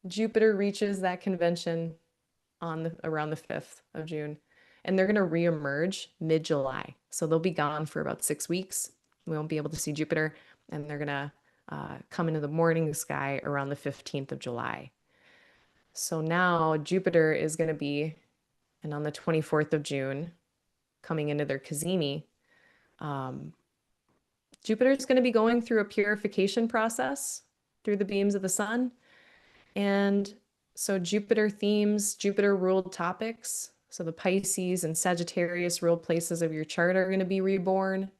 Jupiter reaches that convention on around the 5th of June, and they're going to reemerge mid-July. So they'll be gone for about 6 weeks. We won't be able to see Jupiter, and they're going to come into the morning sky around the 15th of July. So now Jupiter is going to be, and on the 24th of June, coming into their Cazimi, um, Jupiter is going to be going through a purification process through the beams of the sun. And so Jupiter themes, Jupiter ruled topics. So the Pisces and Sagittarius ruled places of your chart are going to be reborn.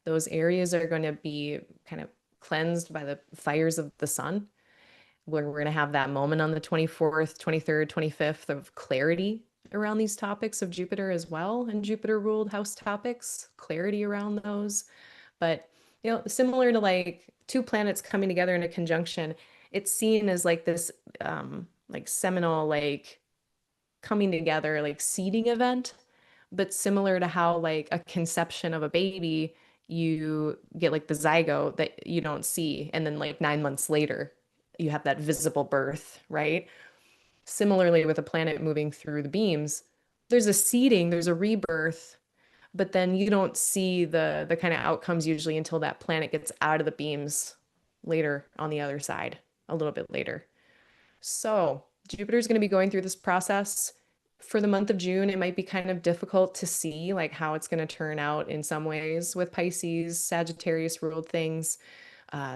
Those areas are going to be kind of cleansed by the fires of the sun. Where we're going to have that moment on the 24th, 23rd, 25th of clarity around these topics of Jupiter as well, and Jupiter ruled house topics, clarity around those. But, you know, similar to like two planets coming together in a conjunction, it's seen as like this like seminal, like coming together, like seeding event, but similar to how like a conception of a baby, you get like the zygote that you don't see, and then like 9 months later, you have that visible birth, right? Similarly, with a planet moving through the beams, there's a seeding, there's a rebirth, but then you don't see the kind of outcomes usually until that planet gets out of the beams later on the other side, a little bit later. So Jupiter's going to be going through this process. For the month of June, it might be kind of difficult to see like how it's going to turn out in some ways with Pisces, Sagittarius ruled things.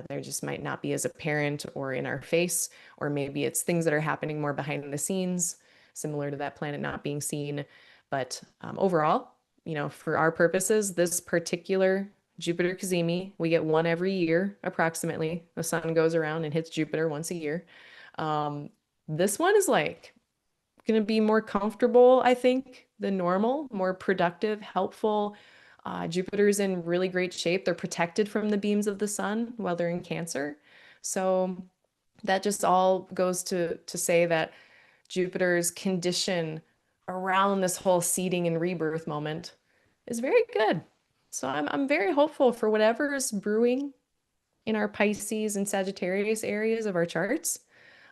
There just might not be as apparent or in our face, or maybe it's things that are happening more behind the scenes, similar to that planet not being seen. But overall, you know, for our purposes, this particular Jupiter Cazimi, we get one every year approximately. The sun goes around and hits Jupiter once a year. Um, this one is like going to be more comfortable, I think, than normal, more productive, helpful. Jupiter's in really great shape. They're protected from the beams of the sun while they're in Cancer. So that just all goes to say that Jupiter's condition around this whole seeding and rebirth moment is very good. So I'm very hopeful for whatever is brewing in our Pisces and Sagittarius areas of our charts.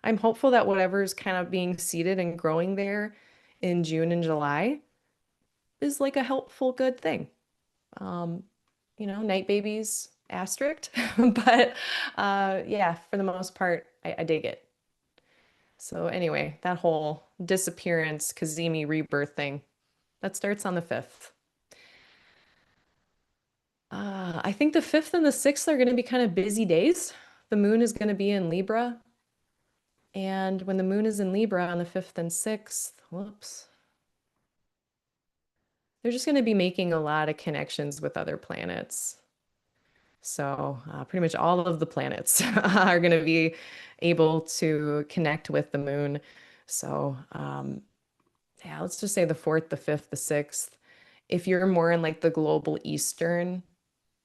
I'm hopeful that whatever's kind of being seeded and growing there in June and July is like a helpful, good thing. Um, you know, night babies, asterisk, but yeah, for the most part, I dig it. So anyway, that whole disappearance, Cazimi rebirth thing, that starts on the 5th. I think the 5th and the 6th are going to be kind of busy days. The moon is going to be in Libra. And when the moon is in Libra on the 5th and 6th, whoops, they're just going to be making a lot of connections with other planets. So pretty much all of the planets are going to be able to connect with the moon. So yeah, let's just say the 4th, the 5th, the 6th. If you're more in like the global Eastern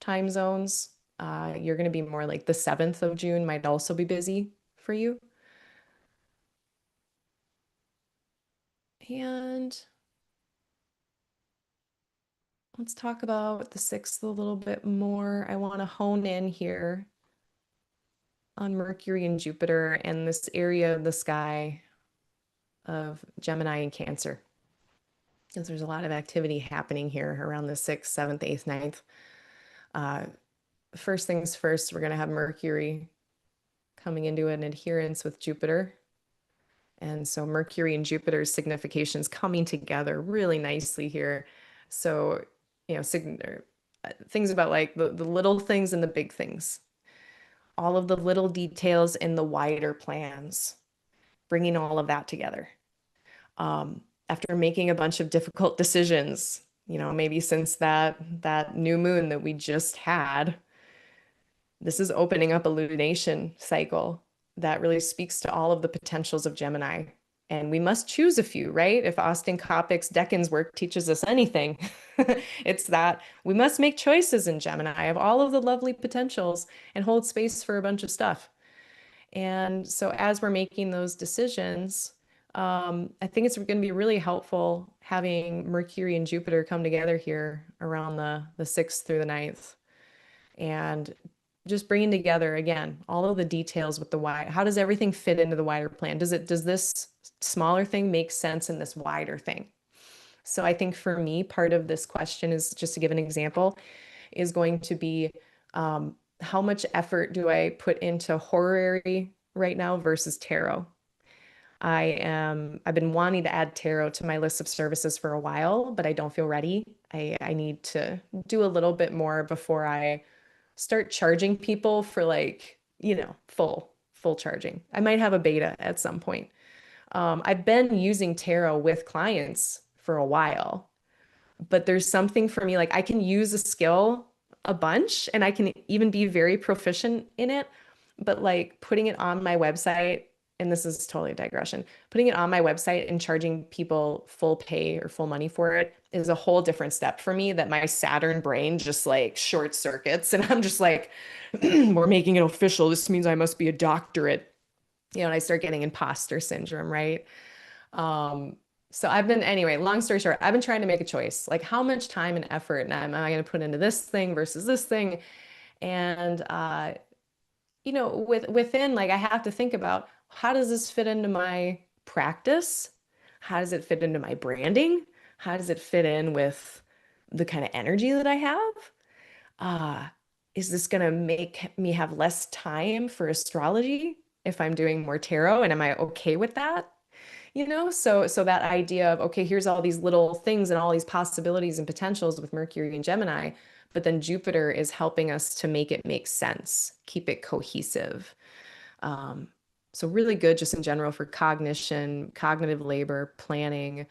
time zones, You're going to be more like the 7th of June might also be busy for you. And let's talk about the 6th a little bit more. I want to hone in here on Mercury and Jupiter and this area of the sky of Gemini and Cancer. Because there's a lot of activity happening here around the 6th, 7th, 8th, 9th. First things first, we're going to have Mercury coming into an adherence with Jupiter. And so Mercury and Jupiter's significations coming together really nicely here. So, things about like the little things and the big things, all of the little details in the wider plans, bringing all of that together. After making a bunch of difficult decisions, maybe since that new moon that we just had, this is opening up a lunation cycle that really speaks to all of the potentials of Gemini. And we must choose a few, right? If Austin Coppock's Decans work teaches us anything, it's that we must make choices in Gemini of all of the lovely potentials and hold space for a bunch of stuff. And so as we're making those decisions, I think it's going to be really helpful having Mercury and Jupiter come together here around the 6th through the 9th. And just bringing together again all of the details with the wide. How does everything fit into the wider plan? Does this smaller thing make sense in this wider thing? So I think for me, part of this question is, just to give an example, is going to be how much effort do I put into horary right now versus tarot? I've been wanting to add tarot to my list of services for a while, but I don't feel ready. I need to do a little bit more before I start charging people for like, full charging. I might have a beta at some point. I've been using tarot with clients for a while, but there's something for me, like I can use a skill a bunch and I can even be very proficient in it, but like putting it on my website, and this is totally a digression, putting it on my website and charging people full pay or full money for it is a whole different step for me that my Saturn brain just like short circuits. And I'm just like, we're making it official. This means I must be a doctorate. And I start getting imposter syndrome, right? Um, so anyway, long story short, I've been trying to make a choice. Like how much time and effort am I going to put into this thing versus this thing? And, within, like I have to think about how does this fit into my practice? How does it fit into my branding? How does it fit in with the kind of energy that I have? Uh, is this going to make me have less time for astrology if I'm doing more tarot? And am I okay with that? So that idea of, okay, here's all these little things and all these possibilities and potentials with Mercury and Gemini, but then Jupiter is helping us to make it make sense, keep it cohesive. Um, so really good just in general for cognition, cognitive labor, planning,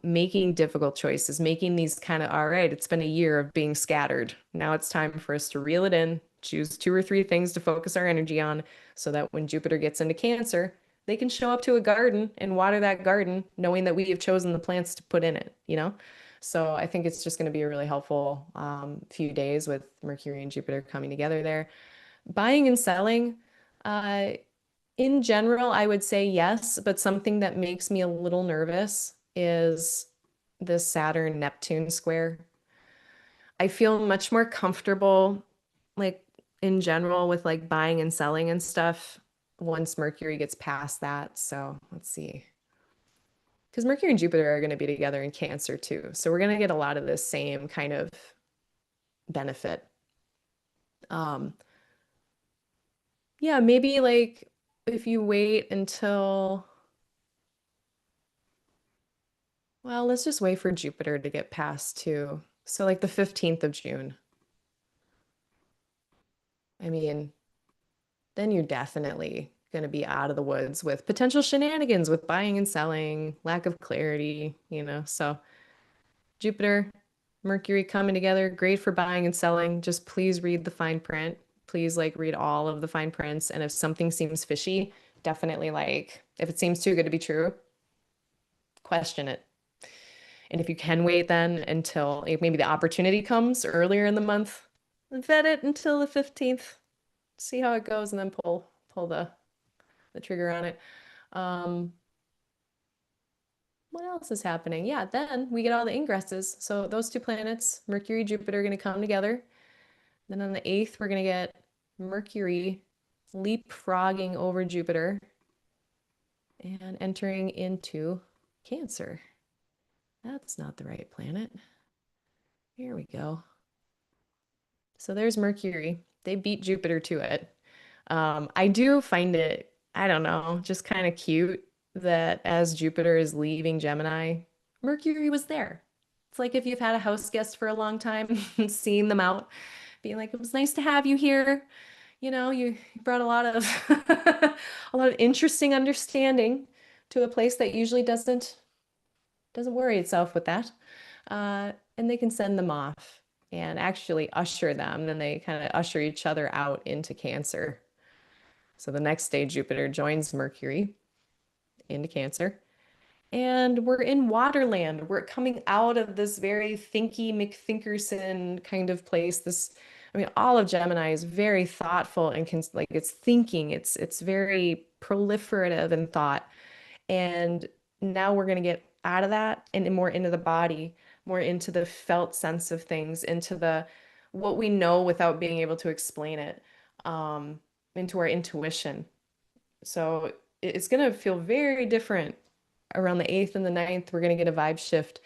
making difficult choices, making these kind of, all right, it's been a year of being scattered. Now it's time for us to reel it in, choose 2 or 3 things to focus our energy on so that when Jupiter gets into Cancer, they can show up to a garden and water that garden, knowing that we have chosen the plants to put in it. So I think it's just going to be a really helpful few days with Mercury and Jupiter coming together there. Buying and selling, uh, in general, I would say yes, but something that makes me a little nervous is the Saturn-Neptune square. I feel much more comfortable, like in general, with like buying and selling and stuff once Mercury gets past that. So let's see. Because Mercury and Jupiter are going to be together in Cancer too. So we're going to get a lot of this same kind of benefit. Um, yeah, maybe like if you wait until, well, let's just wait for Jupiter to get past too. So like the 15th of June. I mean, then you're definitely going to be out of the woods with potential shenanigans with buying and selling, lack of clarity. So Jupiter, Mercury coming together, great for buying and selling. Just please read the fine print. Please like read all of the fine prints. And if something seems fishy, definitely like if it seems too good to be true, question it. And if you can wait then until maybe the opportunity comes earlier in the month, vet it until the 15th, see how it goes, and then pull the trigger on it. What else is happening? Yeah, then we get all the ingresses. So those two planets, Mercury, Jupiter, are going to come together. Then on the 8th, we're going to get Mercury leapfrogging over Jupiter and entering into Cancer. That's not the right planet. Here we go. So there's Mercury. They beat Jupiter to it. I do find it, I don't know, just kind of cute that as Jupiter is leaving Gemini, Mercury was there. It's like if you've had a house guest for a long time, seeing them out, being like, it was nice to have you here. You know, you brought a lot of a lot of interesting understanding to a place that usually doesn't worry itself with that. And they can send them off and actually usher them. Then they kind of usher each other out into Cancer. So the next day, Jupiter joins Mercury into Cancer. And we're in Waterland. We're coming out of this very thinky McThinkerson kind of place. I mean, all of Gemini is very thoughtful and like it's thinking. It's very proliferative in thought. And now we're going to get out of that and more into the body, more into the felt sense of things, into the what we know without being able to explain it, into our intuition. So it's going to feel very different around the 8th and the 9th. We're going to get a vibe shift.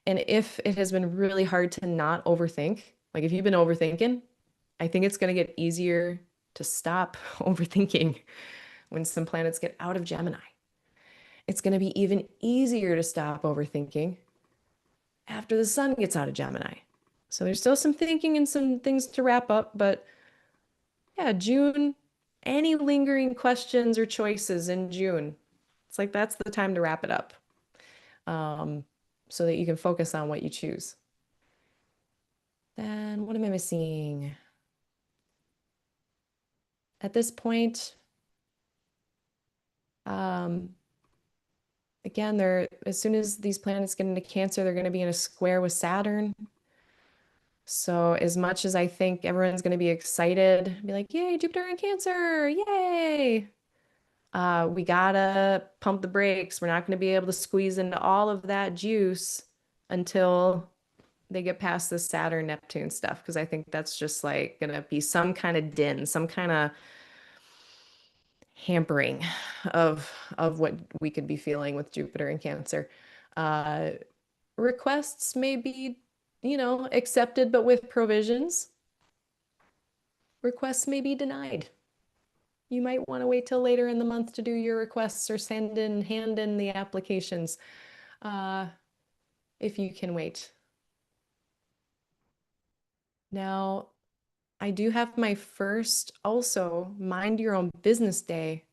And if it has been really hard to not overthink, like if you've been overthinking, I think it's going to get easier to stop overthinking when some planets get out of Gemini. It's going to be even easier to stop overthinking after the sun gets out of Gemini. So there's still some thinking and some things to wrap up, but yeah, June, any lingering questions or choices in June, it's like that's the time to wrap it up, so that you can focus on what you choose. Then what am I missing? At this point, again, as soon as these planets get into Cancer, they're going to be in a square with Saturn. So as much as I think everyone's going to be excited, be like, yay, Jupiter in Cancer, yay. We gotta pump the brakes. We're not going to be able to squeeze into all of that juice until they get past the Saturn-Neptune stuff, because I think that's just like going to be some kind of din, some kind of hampering of what we could be feeling with Jupiter in Cancer. Uh, Requests may be, accepted, but with provisions. Requests may be denied. You might want to wait till later in the month to do your requests or hand in the applications, if you can wait. Now, I do have my first also mind your own business day.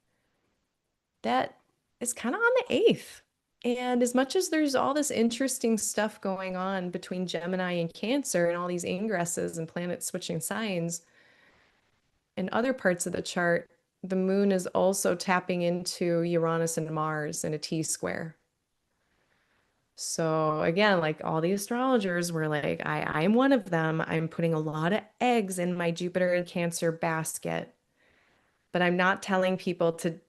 That is kind of on the 8th. And as much as there's all this interesting stuff going on between Gemini and Cancer and all these ingresses and planets switching signs, in other parts of the chart, the moon is also tapping into Uranus and Mars in a T-square. So again, like all the astrologers were like, I'm one of them. I'm putting a lot of eggs in my Jupiter and Cancer basket, but I'm not telling people to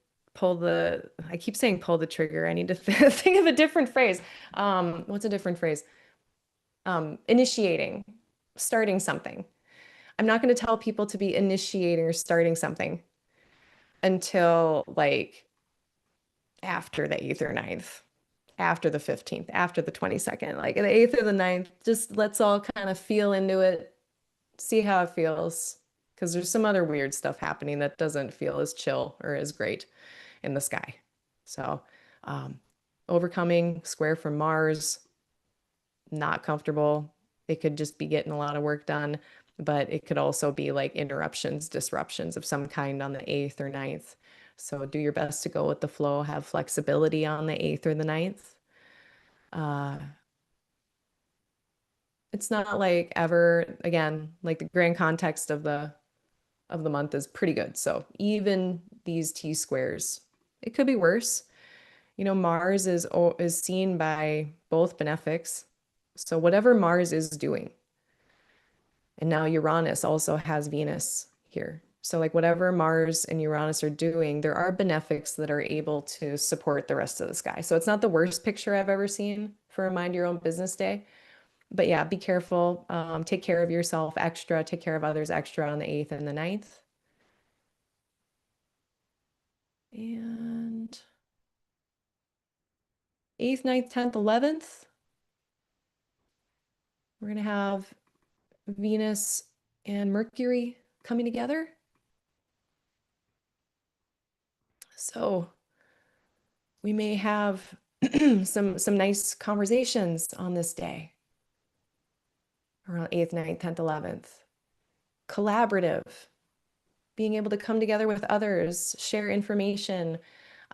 I keep saying pull the trigger. I need to think of a different phrase. What's a different phrase? Initiating, starting something. I'm not going to tell people to be initiating or starting something until like after the 8th or 9th, after the 15th, after the 22nd, like the 8th or the 9th. Just let's all kind of feel into it, see how it feels, because there's some other weird stuff happening that doesn't feel as chill or as great in the sky. So, overcoming square from Mars, not comfortable. It could just be getting a lot of work done, but it could also be like interruptions, disruptions of some kind on the 8th or 9th. So do your best to go with the flow, have flexibility on the 8th or the 9th. It's not like ever, again, like the grand context of the month is pretty good. So even these T squares, it could be worse. Mars is seen by both benefics. So whatever Mars is doing, And now Uranus also has Venus here. So, like, whatever Mars and Uranus are doing, there are benefics that are able to support the rest of the sky. So, it's not the worst picture I've ever seen for a mind your own business day. But yeah, be careful. Take care of yourself extra, take care of others extra on the 8th and the 9th. And 8th, 9th, 10th, 11th, we're going to have Venus and Mercury coming together. So we may have some nice conversations on this day around 8th, 9th, 10th, 11th. Collaborative, being able to come together with others, share information,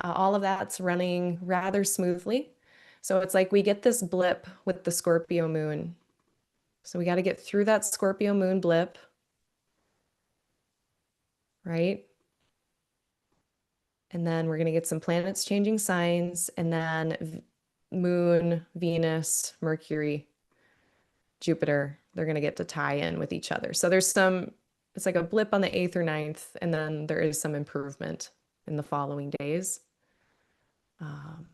all of that's running rather smoothly. So it's like we get this blip with the Scorpio moon. So we got to get through that Scorpio moon blip, right? And then we're going to get some planets changing signs, and then Moon, Venus, Mercury, Jupiter, they're going to get to tie in with each other. So there's some, it's like a blip on the 8th or 9th, and then there is some improvement in the following days. All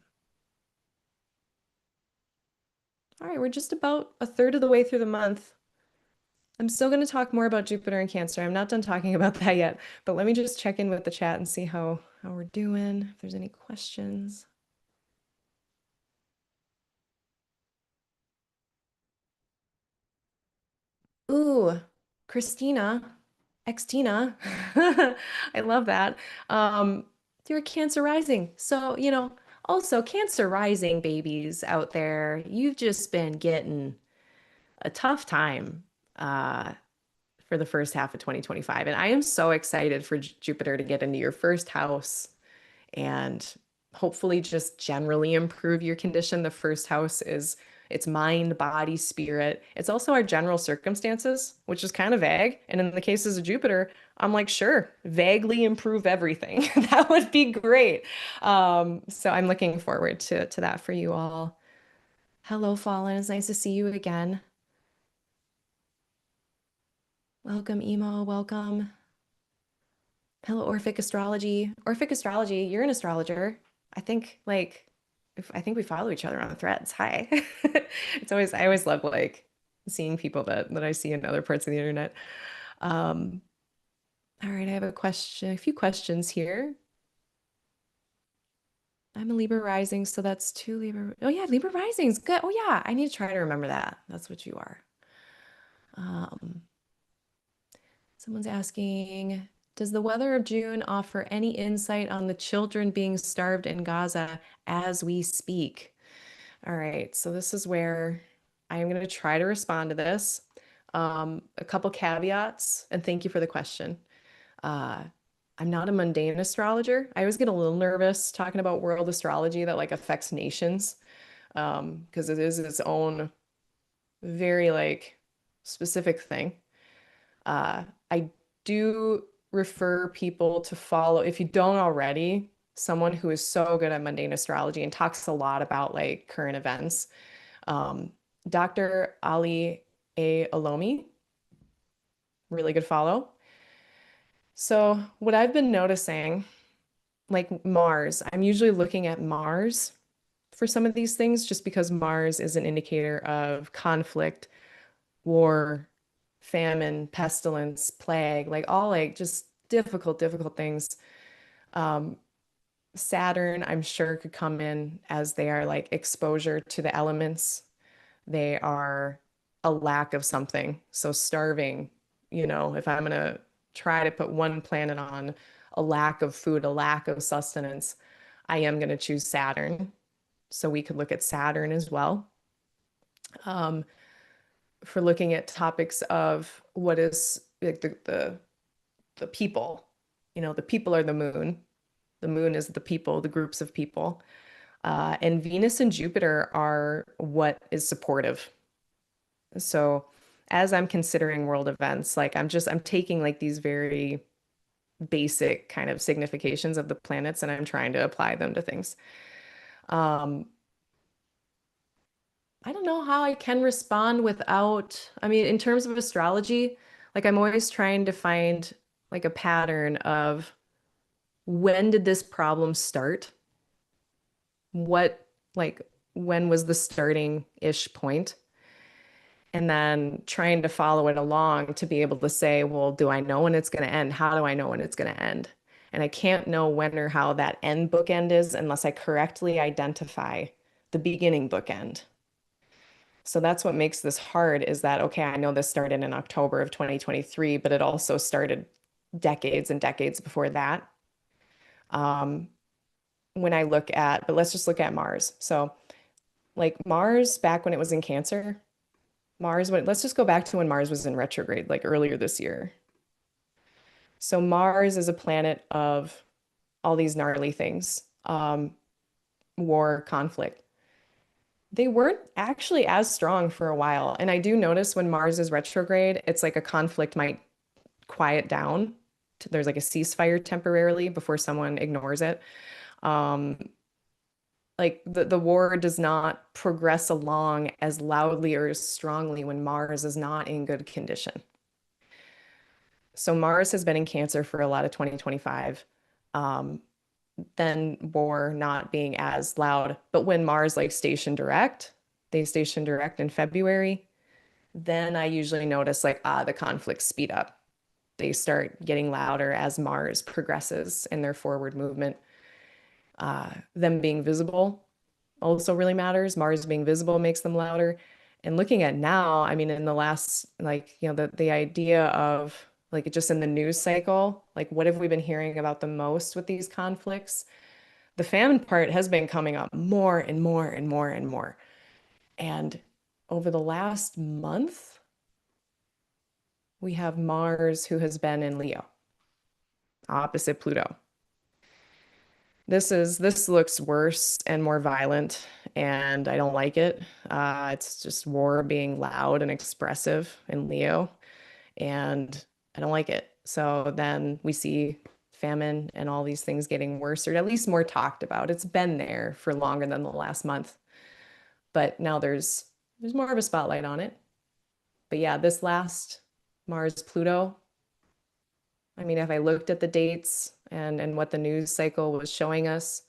right, we're just about a third of the way through the month. I'm still going to talk more about Jupiter and Cancer. I'm not done talking about that yet, but let me just check in with the chat and see how we're doing, if there's any questions. Ooh, Christina, Xtina. I love that. You're a Cancer rising. So, also Cancer rising babies out there, you've just been getting a tough time for the first half of 2025. And I am so excited for Jupiter to get into your first house and hopefully just generally improve your condition. The first house is it's mind, body, spirit. It's also our general circumstances, which is kind of vague. And in the cases of Jupiter, I'm like, sure, vaguely improve everything. That would be great. So I'm looking forward to that for you all. Hello, Fallen. It's nice to see you again. Welcome, Emo. Welcome. Hello, Orphic Astrology. Orphic Astrology, you're an astrologer. I think like if I think we follow each other on threads. Hi. I always love like seeing people that I see in other parts of the internet. Um, all right, I have a few questions here. I'm a Libra rising, so that's two Libra. Oh yeah, Libra risings. Good. Oh yeah, I need to try to remember that. That's what you are. Um, Someone's asking, does the weather of June offer any insight on the children being starved in Gaza as we speak? All right, so this is where I'm going to try to respond to this. A couple caveats, and thank you for the question. Uh, I'm not a mundane astrologer. I always get a little nervous talking about world astrology that like affects nations, because it is its own very like specific thing. I do refer people to follow, if you don't already, someone who is so good at mundane astrology and talks a lot about like current events. Um, Dr. Ali A. Alomi, really good follow. So, what I've been noticing, like Mars, I'm usually looking at Mars for some of these things just because Mars is an indicator of conflict, war, famine, pestilence, plague, like all like just difficult things. Um, Saturn, I'm sure, could come in as they are like exposure to the elements. They are a lack of something. So starving, if I'm gonna try to put one planet on a lack of food, a lack of sustenance, I am gonna choose Saturn. So we could look at Saturn as well. Um, for looking at topics of what is like the people. The people are the moon. The moon is the people, the groups of people. And Venus and Jupiter are what is supportive. So as I'm considering world events, like I'm taking like these very basic kind of significations of the planets and I'm trying to apply them to things. Um, I don't know how I can respond without, I mean, in terms of astrology, like I'm always trying to find like a pattern of when did this problem start? What, like, when was the starting-ish point? And then trying to follow it along to be able to say, well, do I know when it's going to end? How do I know when it's going to end? And I can't know when or how that end bookend is unless I correctly identify the beginning bookend. So that's what makes this hard is that, okay, I know this started in October of 2023, but it also started decades and decades before that. Um, when I look at, but let's just look at Mars. So, like Mars back when it was in Cancer, let's just go back to when Mars was in retrograde, like earlier this year. So, Mars is a planet of all these gnarly things, war, conflict. They weren't actually as strong for a while. And I do notice when Mars is retrograde, it's like a conflict might quiet down. There's like a ceasefire temporarily before someone ignores it. Um, like the war does not progress along as loudly or as strongly when Mars is not in good condition. So Mars has been in Cancer for a lot of 2025. Um, then war not being as loud. But when Mars like they station direct in February, then I usually notice like, the conflicts speed up. They start getting louder as Mars progresses in their forward movement. Them being visible also really matters. Mars being visible makes them louder. And looking at now, I mean, in the last, like, the idea of like just in the news cycle, like what have we been hearing about the most with these conflicts? The famine part has been coming up more and more and more and more. And over the last month, we have Mars who has been in Leo, opposite Pluto. This looks worse and more violent, and I don't like it. It's just war being loud and expressive in Leo, and I don't like it. So then we see famine and all these things getting worse, or at least more talked about. It's been there for longer than the last month, but now there's more of a spotlight on it. But yeah, this last Mars Pluto, I mean, if I looked at the dates and what the news cycle was showing us,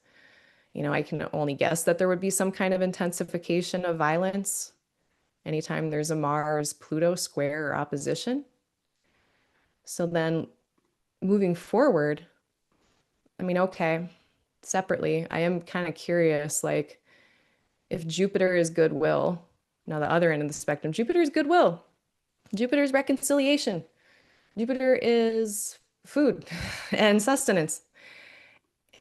I can only guess that there would be some kind of intensification of violence anytime there's a Mars Pluto square or opposition. So then moving forward, I mean, okay, separately, I am kind of curious, like if Jupiter is goodwill, now the other end of the spectrum, Jupiter is goodwill, Jupiter is reconciliation, Jupiter is food and sustenance.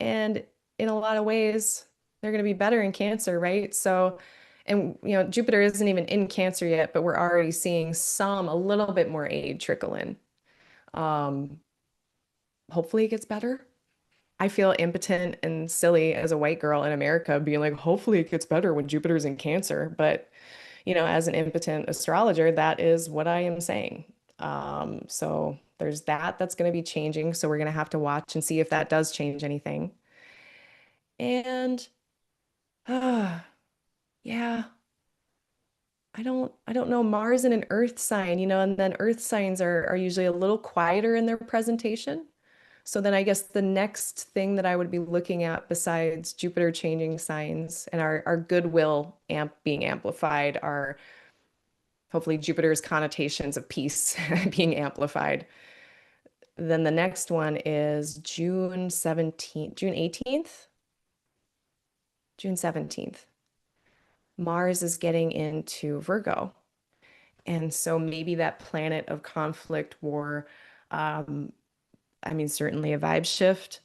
And in a lot of ways, they're going to be better in Cancer, right? So, and Jupiter isn't even in Cancer yet, but we're already seeing a little bit more aid trickle in. Um, hopefully it gets better. I feel impotent and silly as a white girl in America being like, hopefully it gets better when Jupiter's in Cancer. But, as an impotent astrologer, that is what I am saying. So there's that's going to be changing. So we're going to have to watch and see if that does change anything. And yeah, I don't know. Mars in an earth sign, and then earth signs are usually a little quieter in their presentation. So then I guess the next thing that I would be looking at besides Jupiter changing signs and our goodwill being amplified are hopefully Jupiter's connotations of peace being amplified. Then the next one is June 17th, June 18th, June 17th. Mars is getting into Virgo. And so maybe that planet of conflict, war, um, I mean, certainly a vibe shift.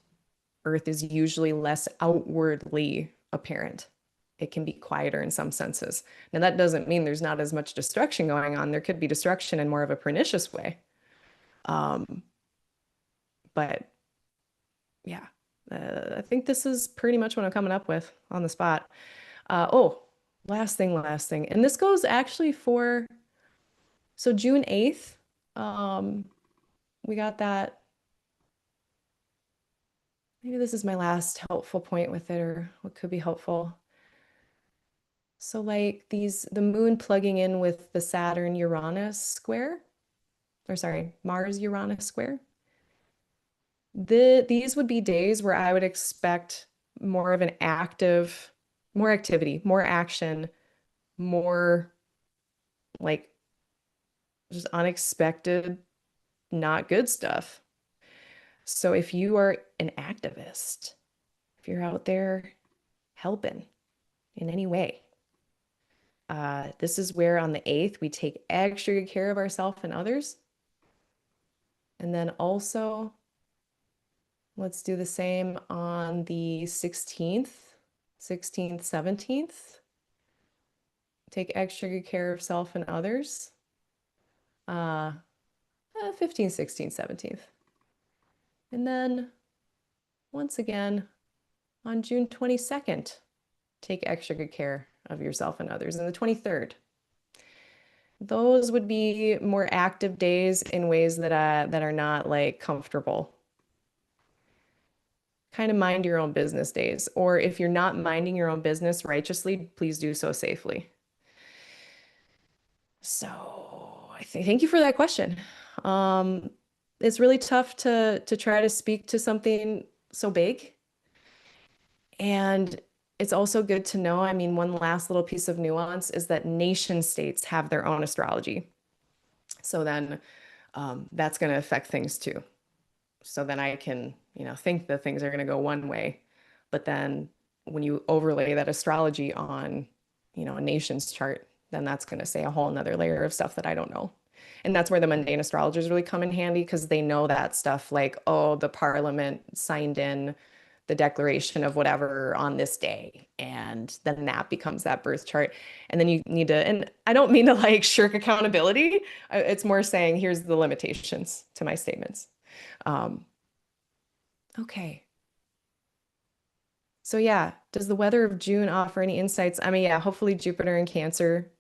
Earth is usually less outwardly apparent. It can be quieter in some senses. Now, that doesn't mean there's not as much destruction going on. There could be destruction in more of a pernicious way. Um, but yeah, I think this is pretty much what I'm coming up with on the spot. Oh, last thing. And this goes actually so June 8th, we got that. Maybe this is my last helpful point with it, or what could be helpful. So like the moon plugging in with the Saturn-Uranus square, or sorry, Mars-Uranus square. These would be days where I would expect more of an active, more activity, more action, more like just unexpected, not good stuff. So if you are an activist, if you're out there helping in any way, this is where on the 8th we take extra good care of ourselves and others. And then also, let's do the same on the 16th, 17th. Take extra good care of self and others. Uh, 15th, 16th, 17th. And then once again on June 22nd, take extra good care of yourself and others. And the 23rd. Those would be more active days in ways that are not like comfortable. Kind of mind your own business days. Or if you're not minding your own business righteously, please do so safely. So thank you for that question. Um, it's really tough to try to speak to something so big. And it's also good to know, I mean, one last little piece of nuance is that nation states have their own astrology. So then that's going to affect things too. So then I can, think that things are going to go one way. But then when you overlay that astrology on, a nation's chart, then that's going to say a whole nother layer of stuff that I don't know. And that's where the mundane astrologers really come in handy because they know that stuff like, oh, the parliament signed in the declaration of whatever on this day. And then that becomes that birth chart. And then you need to, and I don't mean to like shirk accountability. It's more saying, here's the limitations to my statements. Um, okay. So yeah, does the weather of June offer any insights? I mean, yeah, hopefully Jupiter in Cancer,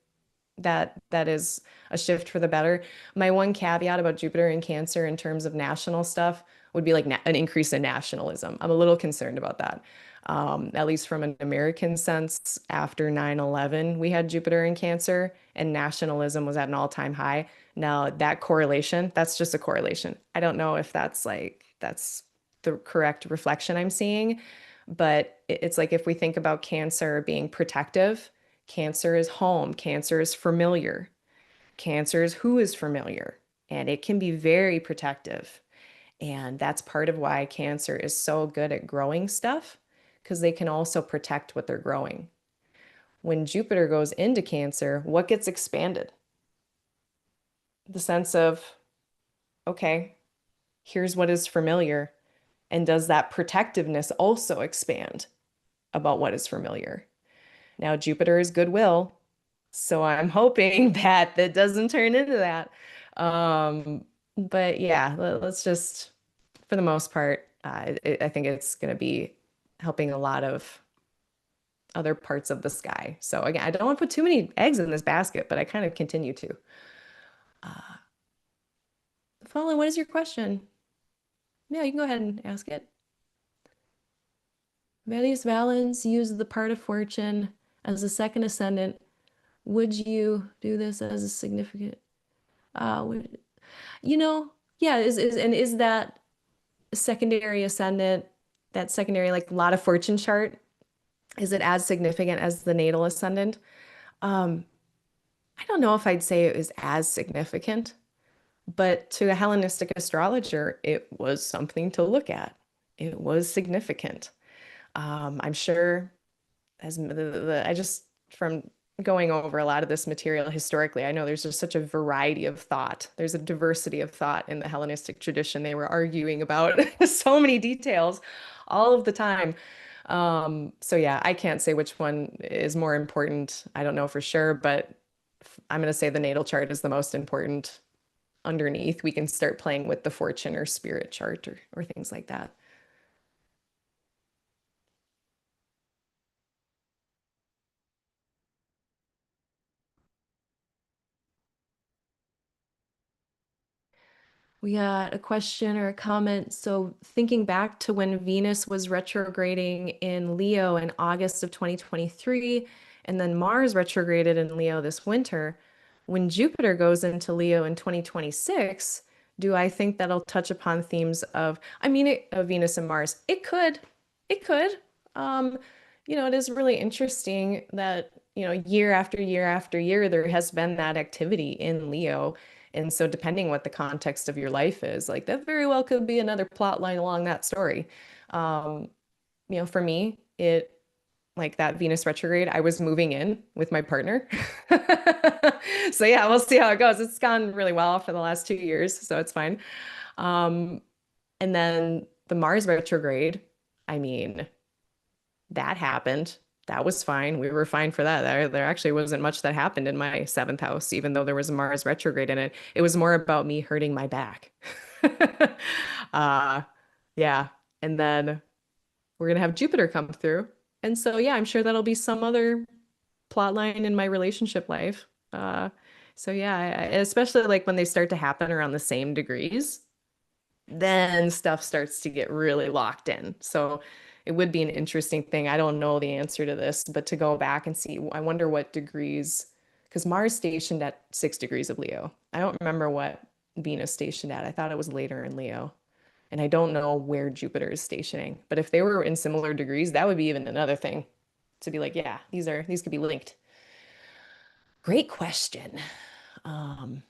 that is a shift for the better. My one caveat about Jupiter in Cancer in terms of national stuff would be like an increase in nationalism. I'm a little concerned about that. At least from an American sense, after 9/11, we had Jupiter in Cancer and nationalism was at an all-time high. Now, that correlation, that's just a correlation. I don't know if that's the correct reflection I'm seeing, but it's like if we think about Cancer being protective, Cancer is home, Cancer is familiar, Cancer is who is familiar, and it can be very protective. And that's part of why Cancer is so good at growing stuff, because they can also protect what they're growing. When Jupiter goes into Cancer, what gets expanded? The sense of, okay, here's what is familiar. And does that protectiveness also expand about what is familiar? Now, Jupiter is goodwill, so I'm hoping that that doesn't turn into that. But yeah, let's just, for the most part, I think it's going to be helping a lot of other parts of the sky. So again, I don't want to put too many eggs in this basket, but I kind of continue to. Uh, Fallen, what is your question? Yeah, you can go ahead and ask it. Various Valens use the part of fortune as a second ascendant. Would you do this as a significant? Would, you know, yeah, is that secondary ascendant, that secondary like lot of fortune chart, is it as significant as the natal ascendant? Um, I don't know if I'd say it was as significant, but to a Hellenistic astrologer, it was something to look at. It was significant. I'm sure as I just from going over a lot of this material historically, I know there's just such a variety of thought. There's a diversity of thought in the Hellenistic tradition. They were arguing about so many details all of the time. So yeah, I can't say which one is more important. I don't know for sure, but I'm going to say the natal chart is the most important. Underneath, we can start playing with the fortune or spirit chart or things like that. We got a question or a comment. So thinking back to when Venus was retrograding in Leo in August of 2023 And then Mars retrograded in Leo this winter. When Jupiter goes into Leo in 2026, do I think that'll touch upon themes of, of Venus and Mars? It could. It could. Um, it is really interesting that, year after year after year, there has been that activity in Leo. And so, depending what the context of your life is, like that very well could be another plot line along that story. Um, for me, it like that Venus retrograde, I was moving in with my partner. So yeah, we'll see how it goes. It's gone really well for the last 2 years, so it's fine. Um, and then the Mars retrograde, I mean, that happened. That was fine. We were fine for that. There actually wasn't much that happened in my seventh house, even though there was a Mars retrograde in it. It was more about me hurting my back. Uh, yeah. And then we're gonna have Jupiter come through. And so yeah, I'm sure that'll be some other plot line in my relationship life. So yeah, especially like when they start to happen around the same degrees, then stuff starts to get really locked in. So it would be an interesting thing. I don't know the answer to this, but to go back and see, I wonder what degrees, because Mars stationed at 6 degrees of Leo. I don't remember what Venus stationed at. I thought it was later in Leo. And I don't know where Jupiter is stationing. But if they were in similar degrees, that would be even another thing to be like, yeah, these could be linked. Great question. Um,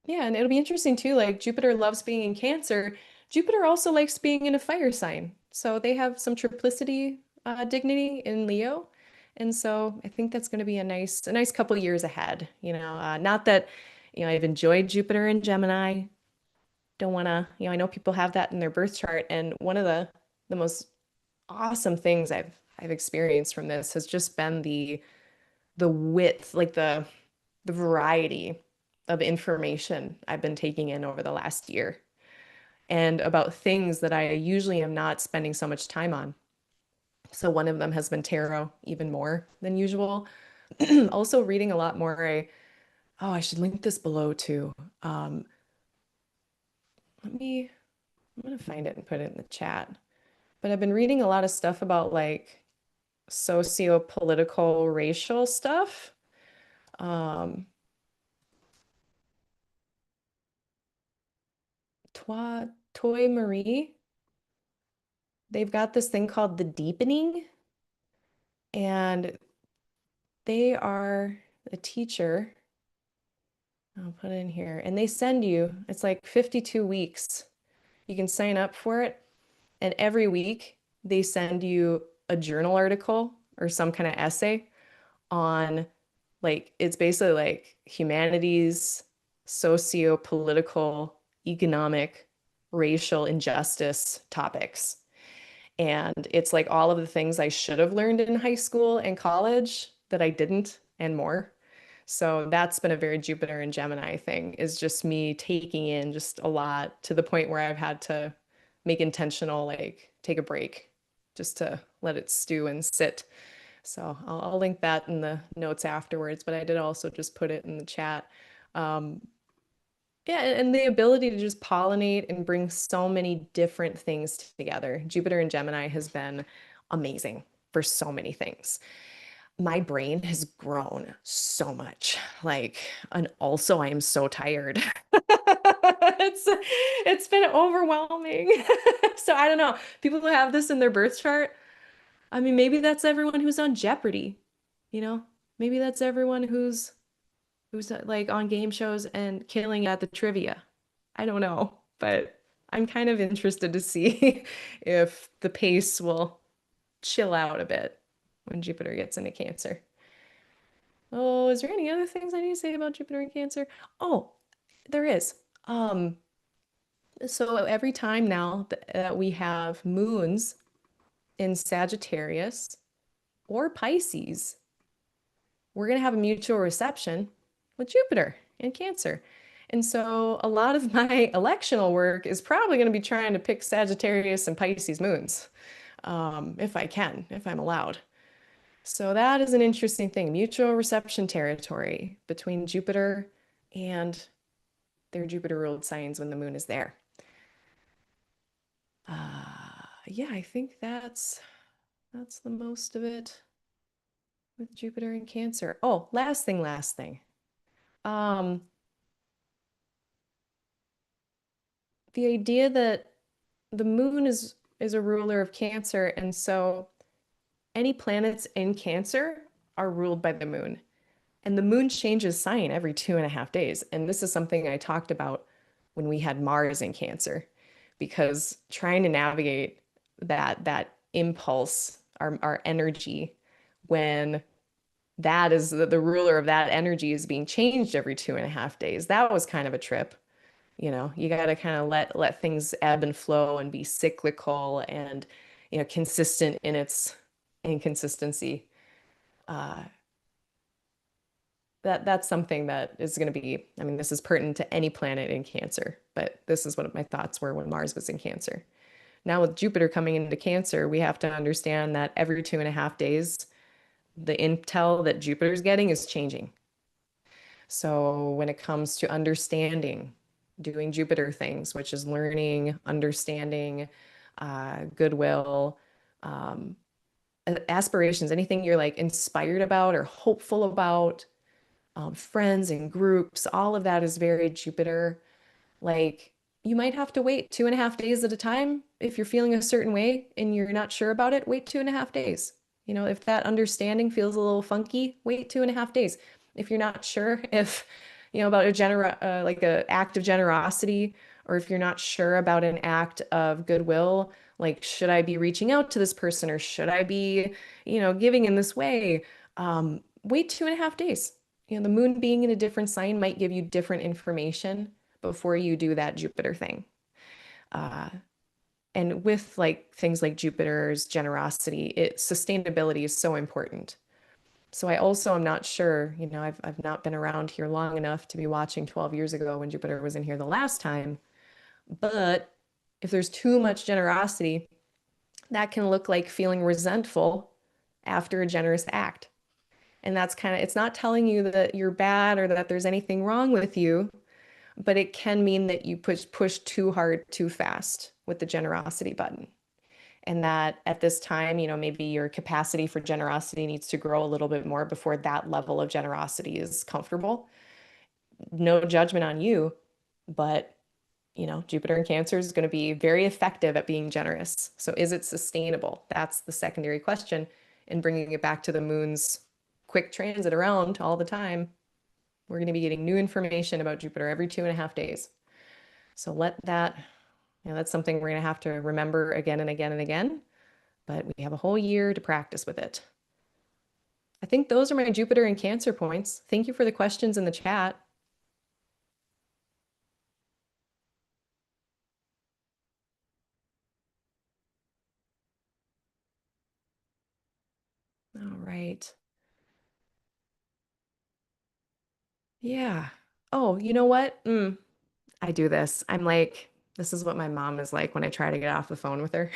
yeah, and it'll be interesting too. Like Jupiter loves being in Cancer. Jupiter also likes being in a fire sign. So they have some triplicity dignity in Leo. And so I think that's going to be a nice couple years ahead. Not that, I've enjoyed Jupiter in Gemini. Don't want to, I know people have that in their birth chart. And one of the most awesome things I've experienced from this has just been the width, like the variety of information I've been taking in over the last year and about things that I usually am not spending so much time on. So one of them has been tarot even more than usual. Also reading a lot more. I should link this below too. Let me, I'm gonna find it and put it in the chat. But I've been reading a lot of stuff about like socio-political racial stuff. Um, Toy Marie, they've got this thing called the Deepening, and they are a teacher. I'll put it in here, and they send you, it's like 52 weeks. You can sign up for it, and every week they send you a journal article or some kind of essay on like it's basically like humanities, socio-political, economic, racial injustice topics. And it's like all of the things I should have learned in high school and college that I didn't and more. So that's been a very Jupiter and Gemini thing, is just me taking in just a lot to the point where I've had to make intentional, like take a break just to let it stew and sit. So I'll link that in the notes afterwards, but I did also just put it in the chat. Um, yeah, and the ability to just pollinate and bring so many different things together. Jupiter and Gemini has been amazing for so many things. My brain has grown so much. Like, and also I am so tired. It's been overwhelming. So I don't know. People who have this in their birth chart, I mean, maybe that's everyone who's on Jeopardy, you know? Maybe that's everyone who's like on game shows and killing at the trivia. I don't know, but I'm kind of interested to see if the pace will chill out a bit when Jupiter gets into Cancer. Oh, is there any other things I need to say about Jupiter and Cancer? Oh, there is. Um, so every time now that we have moons in Sagittarius or Pisces, we're going to have a mutual reception with Jupiter in Cancer. And so a lot of my electional work is probably going to be trying to pick Sagittarius and Pisces moons, if I can, if I'm allowed. So that is an interesting thing, mutual reception territory between Jupiter and their Jupiter ruled signs when the moon is there. Yeah, I think that's the most of it with Jupiter and Cancer. Oh, last thing, last thing. Um, the idea that the moon is a ruler of Cancer, and so any planets in Cancer are ruled by the moon. And the moon changes sign every 2.5 days. And this is something I talked about when we had Mars in Cancer, because trying to navigate that impulse, our energy, when that is the ruler of that energy is being changed every 2.5 days. That was kind of a trip. You got to kind of let things ebb and flow and be cyclical and consistent in its inconsistency. Uh, that's something that is going to be, I mean, this is pertinent to any planet in Cancer, but this is what my thoughts were when Mars was in Cancer. Now with Jupiter coming into Cancer, we have to understand that every 2.5 days, the intel that Jupiter's getting is changing. So when it comes to understanding, doing Jupiter things, which is learning, understanding, goodwill, um, aspirations, anything you're like inspired about or hopeful about, friends and groups, all of that is very Jupiter. Like you might have to wait 2.5 days at a time. If you're feeling a certain way and you're not sure about it, wait 2.5 days. If that understanding feels a little funky, wait 2.5 days. If you're not sure if, about like a act of generosity, or if you're not sure about an act of goodwill, like should I be reaching out to this person or should I be, giving in this way? Wait 2.5 days. The moon being in a different sign might give you different information before you do that Jupiter thing. Uh, and with like things like Jupiter's generosity, sustainability is so important. So I also am not sure, I've not been around here long enough to be watching 12 years ago when Jupiter was in here the last time. But if there's too much generosity, that can look like feeling resentful after a generous act. And that's kind of, it's not telling you that you're bad or that there's anything wrong with you, but it can mean that you push too hard too fast with the generosity button. And that at this time, maybe your capacity for generosity needs to grow a little bit more before that level of generosity is comfortable. No judgment on you, but Jupiter in Cancer is going to be very effective at being generous. So is it sustainable? That's the secondary question. And bringing it back to the moon's quick transit around all the time, we're going to be getting new information about Jupiter every 2.5 days. So that's something we're going to have to remember again and again and again. But we have a whole year to practice with it. I think those are my Jupiter and Cancer points. Thank you for the questions in the chat. All right. Yeah. Oh, you know what? I do this. I'm like, this is what my mom is like when I try to get off the phone with her.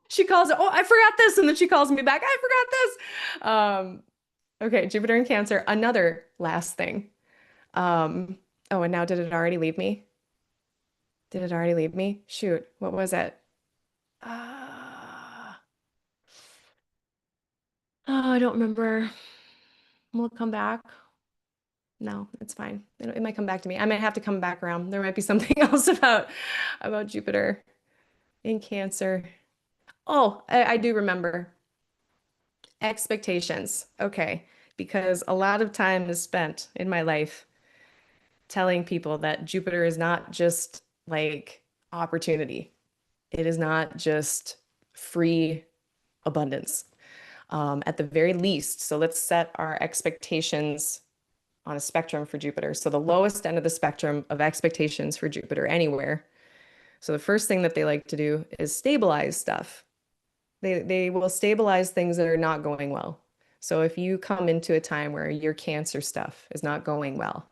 She calls it, oh, I forgot this. And then she calls me back, I forgot this. Okay, Jupiter and Cancer. Another last thing. Oh, and now did it already leave me? Did it already leave me? Shoot, what was it? Uh, oh, I don't remember. Will it come back? No, it's fine. It might come back to me. I might have to come back around. There might be something else about Jupiter in Cancer. Oh, I do remember. Expectations. Okay, because a lot of time is spent in my life telling people that Jupiter is not just like opportunity. It is not just free abundance. At the very least, so let's set our expectations on a spectrum for Jupiter. So the lowest end of the spectrum of expectations for Jupiter anywhere. So the first thing that they like to do is stabilize stuff. They will stabilize things that are not going well. So if you come into a time where your Cancer stuff is not going well,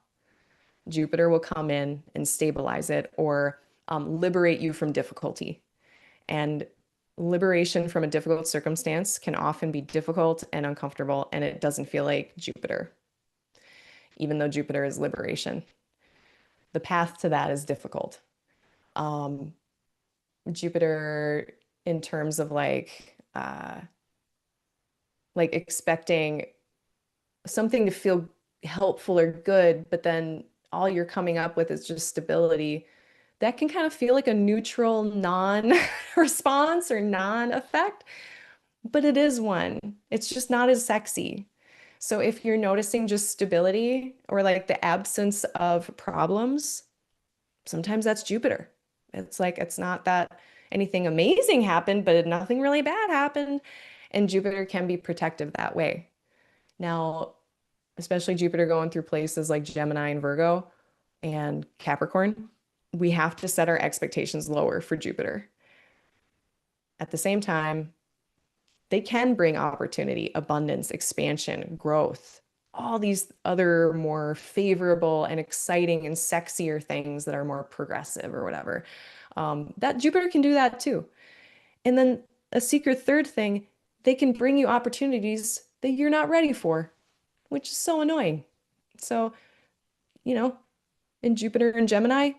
Jupiter will come in and stabilize it, or liberate you from difficulty. And liberation from a difficult circumstance can often be difficult and uncomfortable, and it doesn't feel like Jupiter, even though Jupiter is liberation. The path to that is difficult. Um, Jupiter in terms of like expecting something to feel helpful or good, but then all you're coming up with is just stability. That can kind of feel like a neutral non-response or non-effect, but it is one. It's just not as sexy. So if you're noticing just stability or like the absence of problems, sometimes that's Jupiter. It's like it's not that anything amazing happened, but nothing really bad happened. And Jupiter can be protective that way. Now, especially Jupiter going through places like Gemini and Virgo and Capricorn, we have to set our expectations lower for Jupiter. At the same time, they can bring opportunity, abundance, expansion, growth, all these other more favorable and exciting and sexier things that are more progressive or whatever. That Jupiter can do that too. And then a secret third thing, they can bring you opportunities that you're not ready for, which is so annoying. So, you know, in Jupiter and Gemini,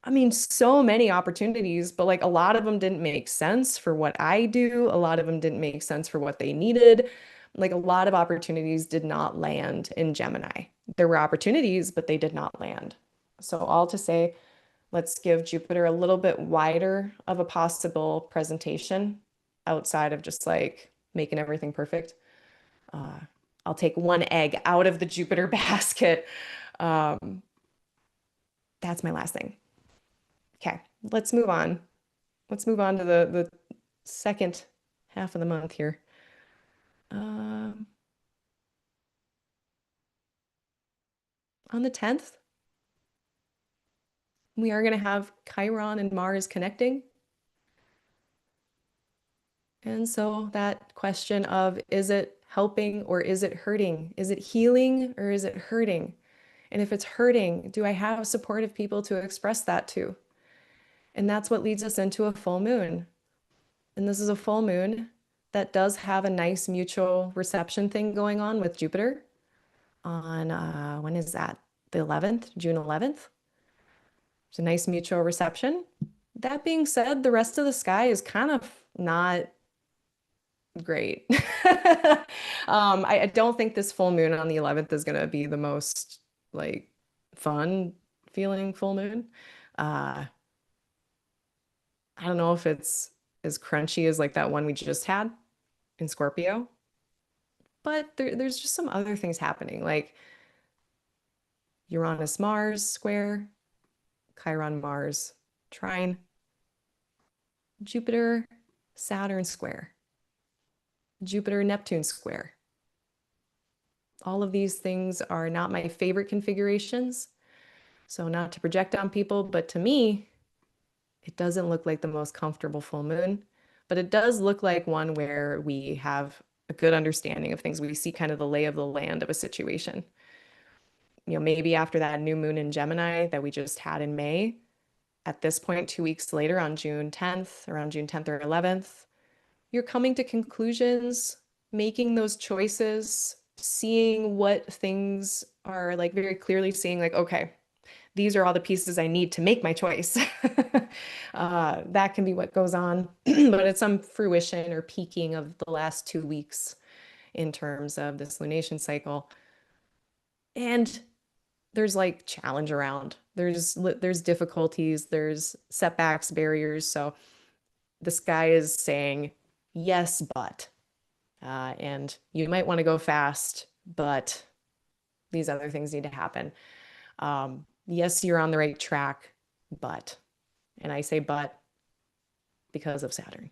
I mean, so many opportunities, but like a lot of them didn't make sense for what I do. A lot of them didn't make sense for what they needed. Like a lot of opportunities did not land in Gemini. There were opportunities, but they did not land. So, all to say, let's give Jupiter a little bit wider of a possible presentation outside of just like making everything perfect. Uh, I'll take one egg out of the Jupiter basket. Um, that's my last thing. Okay, let's move on. Let's move on to the second half of the month here. Um, on the 10th, we are going to have Chiron and Mars connecting. And so that question of is it helping or is it hurting? Is it healing or is it hurting? And if it's hurting, do I have supportive people to express that to? And that's what leads us into a full moon. And this is a full moon that does have a nice mutual reception thing going on with Jupiter on, when is that? The 11th, June 11th. It's a nice mutual reception. That being said, the rest of the sky is kind of not great. I don't think this full moon on the 11th is going to be the most like fun feeling full moon. Uh, I don't know if it's as crunchy as like that one we just had in Scorpio, but there's just some other things happening, like Uranus Mars square, Chiron Mars trine, Jupiter Saturn square, Jupiter-Neptune square. All of these things are not my favorite configurations. So not to project on people, but to me, it doesn't look like the most comfortable full moon, but it does look like one where we have a good understanding of things. We see kind of the lay of the land of a situation. You know, maybe after that new moon in Gemini that we just had in May, at this point, 2 weeks later on June 10th, around June 10th or 11th, you're coming to conclusions, making those choices, seeing what things are like very clearly seeing like, okay, these are all the pieces I need to make my choice. That can be what goes on, but it's some fruition or peaking of the last 2 weeks in terms of this lunation cycle. And there's like challenge around. There's difficulties, there's setbacks, barriers. So the sky is saying, yes, but. And you might want to go fast, but these other things need to happen. Yes, you're on the right track, but, and I say but because of Saturn.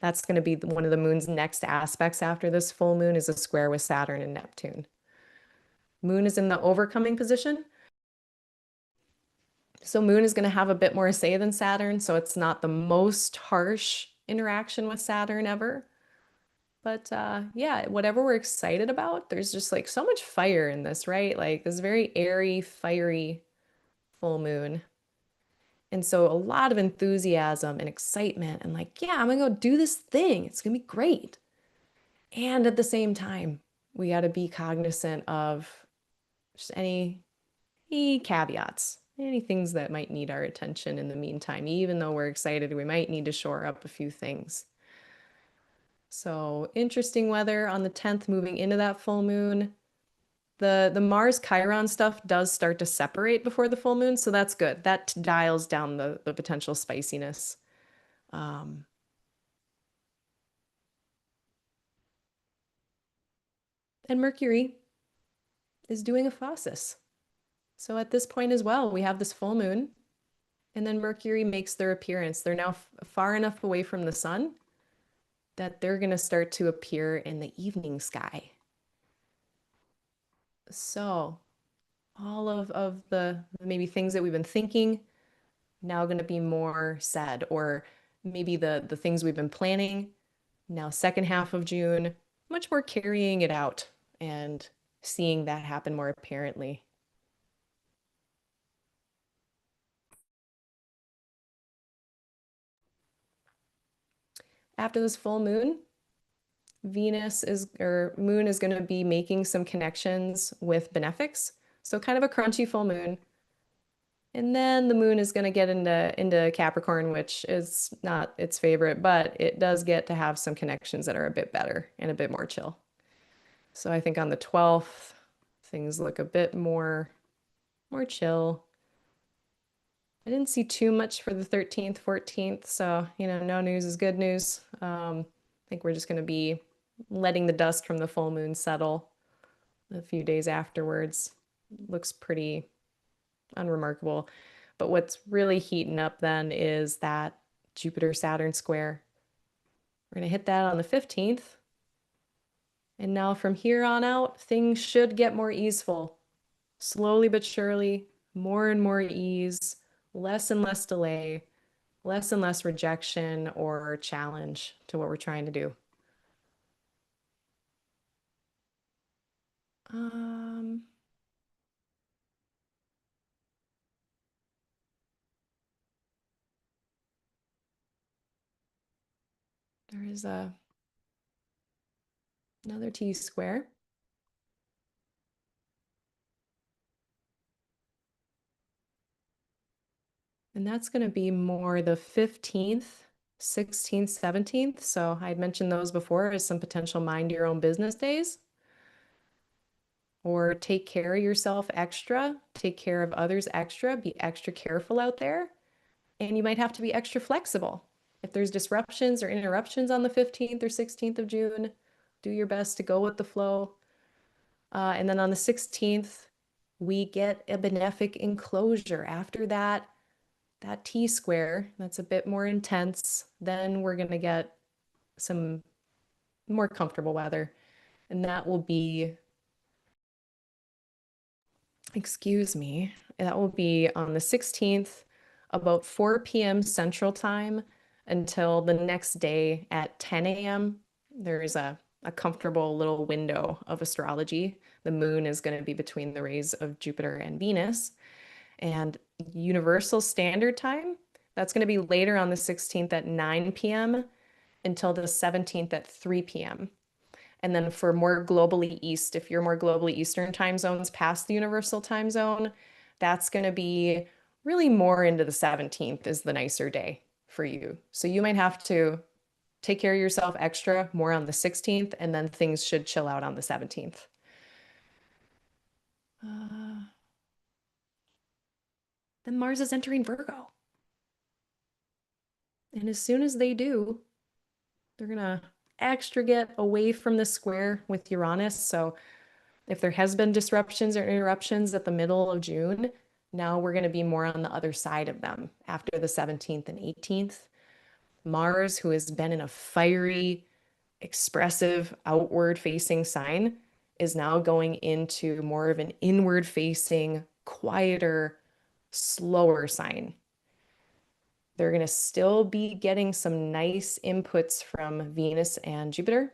That's going to be one of the moon's next aspects after this full moon is a square with Saturn and Neptune. Moon is in the overcoming position. So moon is going to have a bit more say than Saturn. So it's not the most harsh interaction with Saturn ever. But yeah, whatever we're excited about, there's just like so much fire in this, right? Like this very airy, fiery full moon. And so a lot of enthusiasm and excitement and like, yeah, I'm gonna go do this thing. It's gonna be great. And at the same time, we got to be cognizant of just any caveats. any things that might need our attention in the meantime. Even though we're excited, we might need to shore up a few things. So interesting weather on the 10th moving into that full moon. The Mars Chiron stuff does start to separate before the full moon, so that's good. That dials down the potential spiciness. Um, and Mercury is doing a phasis. So at this point as well, we have this full moon, and then Mercury makes their appearance. They're now far enough away from the sun that they're going to start to appear in the evening sky. So all of the maybe things that we've been thinking now going to be more said, or maybe the things we've been planning now second half of June, much more carrying it out and seeing that happen more apparently. After this full moon, Venus is, or Moon is going to be making some connections with benefics. So kind of a crunchy full moon. And then the moon is going to get into Capricorn, which is not its favorite, but it does get to have some connections that are a bit better and a bit more chill. So I think on the 12th, things look a bit more chill. I didn't see too much for the 13th, 14th, so no news is good news. I think we're just going to be letting the dust from the full moon settle a few days afterwards. Looks pretty unremarkable. But what's really heating up then is that Jupiter-Saturn square. We're going to hit that on the 15th. And now from here on out, things should get more easeful. Slowly but surely, more and more ease, less and less delay, less and less rejection or challenge to what we're trying to do. Um, there is another T square. And that's going to be more the 15th, 16th, 17th. So I had mentioned those before as some potential mind your own business days. Or take care of yourself extra, take care of others extra, be extra careful out there. And you might have to be extra flexible. If there's disruptions or interruptions on the 15th or 16th of June, do your best to go with the flow. And then on the 16th, we get a benefic enclosure. After that, that T square, that's a bit more intense. Then we're going to get some more comfortable weather. And that will be, excuse me, that will be on the 16th, about 4 p.m. Central Time until the next day at 10 a.m. There's a comfortable little window of astrology. The moon is going to be between the rays of Jupiter and Venus. And Universal Standard Time, that's going to be later on the 16th at 9 p.m. until the 17th at 3 p.m. And then for more globally east, if you're more globally eastern time zones past the universal time zone, that's going to be really more into the 17th is the nicer day for you. So you might have to take care of yourself extra more on the 16th, and then things should chill out on the 17th. Then Mars is entering Virgo. And as soon as they do, they're going to extra get away from the square with Uranus. So if there has been disruptions or interruptions at the middle of June, now we're going to be more on the other side of them after the 17th and 18th. Mars, who has been in a fiery, expressive, outward facing sign, is now going into more of an inward facing, quieter, slower sign. They're going to still be getting some nice inputs from Venus and Jupiter.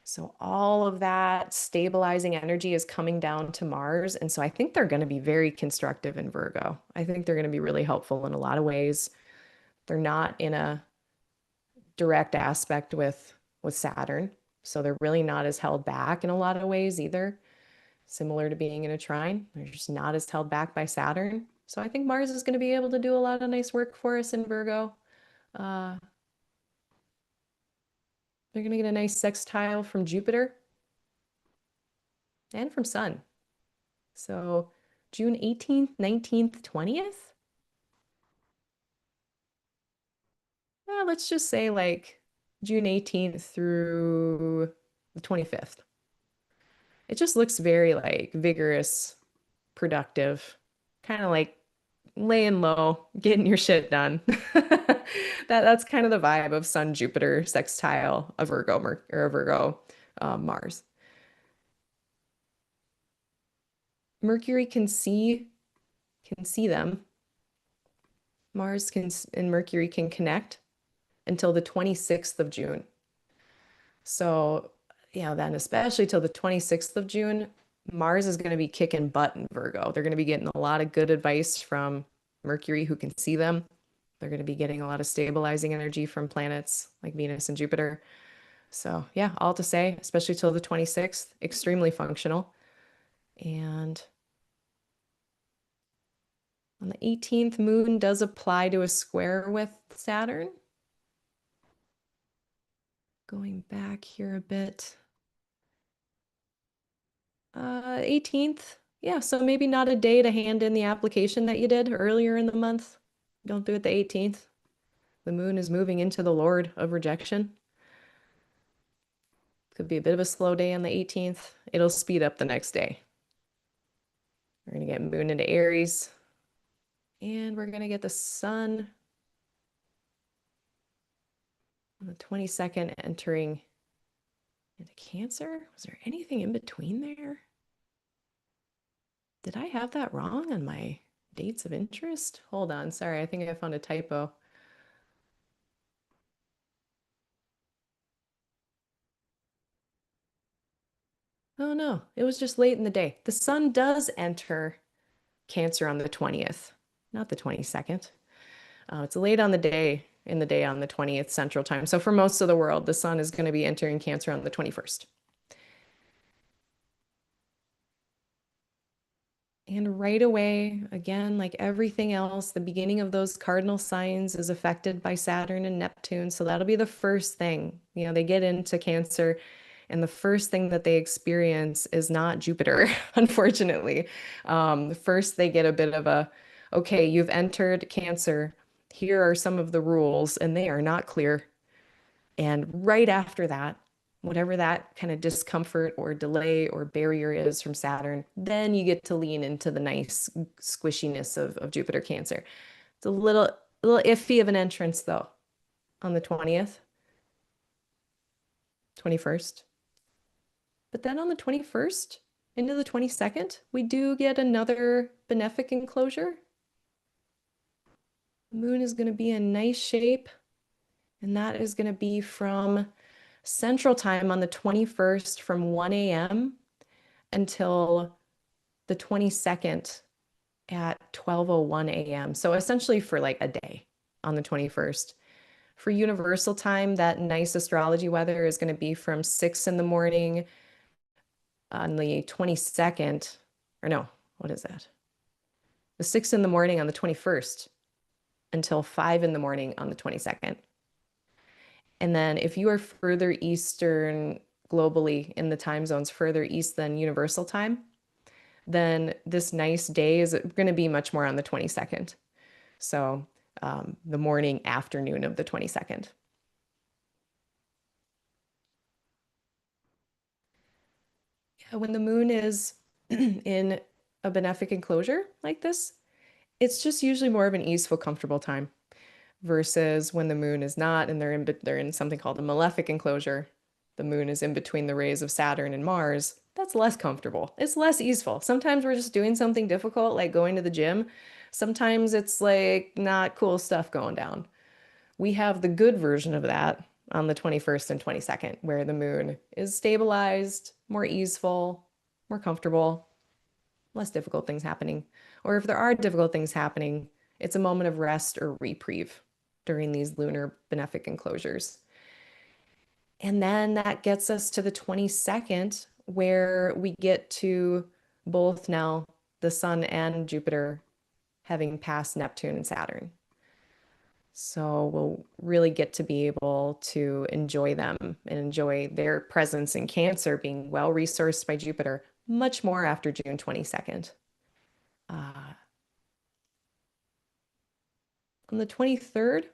So all of that stabilizing energy is coming down to Mars. And so I think they're going to be very constructive in Virgo. I think they're going to be really helpful in a lot of ways. They're not in a direct aspect with Saturn. So they're really not as held back in a lot of ways either. similar to being in a trine. They're just not as held back by Saturn. So I think Mars is going to be able to do a lot of nice work for us in Virgo. Uh, they're going to get a nice sextile from Jupiter and from Sun. So June 18th, 19th, 20th. Let's just say like June 18th through the 25th. It just looks very like vigorous, productive, kind of like laying low, getting your shit done. That's kind of the vibe of Sun Jupiter sextile a Virgo or a Virgo Mars. Mercury can see them. Mars can and Mercury can connect until the 26th of June. So, then especially till the 26th of June, Mars is going to be kicking butt in Virgo. They're going to be getting a lot of good advice from Mercury, who can see them. They're going to be getting a lot of stabilizing energy from planets like Venus and Jupiter. So, yeah, all to say, especially till the 26th, extremely functional. And on the 18th, Moon does apply to a square with Saturn. Going back here a bit. 18th. Yeah, so maybe not a day to hand in the application that you did earlier in the month. Don't do it the 18th. The moon is moving into the Lord of rejection. Could be a bit of a slow day on the 18th. It'll speed up the next day. We're going to get moon into Aries. And we're going to get the sun on the 22nd entering into Cancer. Was there anything in between there? Did I have that wrong on my dates of interest? Hold on. Sorry, I think I found a typo. Oh no, it was just late in the day. The sun does enter Cancer on the 20th, not the 22nd. It's late on the day, in the day on the 20th Central Time. So for most of the world, the sun is going to be entering Cancer on the 21st. And right away, again, like everything else, the beginning of those cardinal signs is affected by Saturn and Neptune. So that'll be the first thing. They get into Cancer, and the first thing that they experience is not Jupiter, unfortunately. First, they get a bit of okay, you've entered Cancer. Here are some of the rules, and they are not clear. And right after that, whatever that kind of discomfort or delay or barrier is from Saturn, then you get to lean into the nice squishiness of Jupiter Cancer. It's a little iffy of an entrance though on the 20th, 21st. But then on the 21st into the 22nd, we do get another benefic enclosure. The moon is going to be in nice shape, and that is going to be from Central Time on the 21st from 1 a.m. until the 22nd at 12:01 a.m. So essentially for like a day on the 21st. For Universal Time, that nice astrology weather is going to be from 6 in the morning on the 22nd, or no, what is that? The 6 in the morning on the 21st until 5 in the morning on the 22nd. And then if you are further eastern globally in the time zones, further east than Universal Time, then this nice day is going to be much more on the 22nd. So the morning, afternoon of the 22nd. Yeah, when the moon is in a benefic enclosure like this, it's just usually more of an easeful, comfortable time versus when the moon is not and they're in something called a malefic enclosure. The moon is in between the rays of Saturn and Mars. That's less comfortable. It's less easeful. Sometimes we're just doing something difficult, like going to the gym. Sometimes it's like not cool stuff going down. We have the good version of that on the 21st and 22nd, where the moon is stabilized, more easeful, more comfortable, less difficult things happening. Or if there are difficult things happening, it's a moment of rest or reprieve during these lunar benefic enclosures. And then that gets us to the 22nd, where we get to both now the Sun and Jupiter having passed Neptune and Saturn. So we'll really get to be able to enjoy them and enjoy their presence in Cancer being well resourced by Jupiter much more after June 22nd. On the 23rd,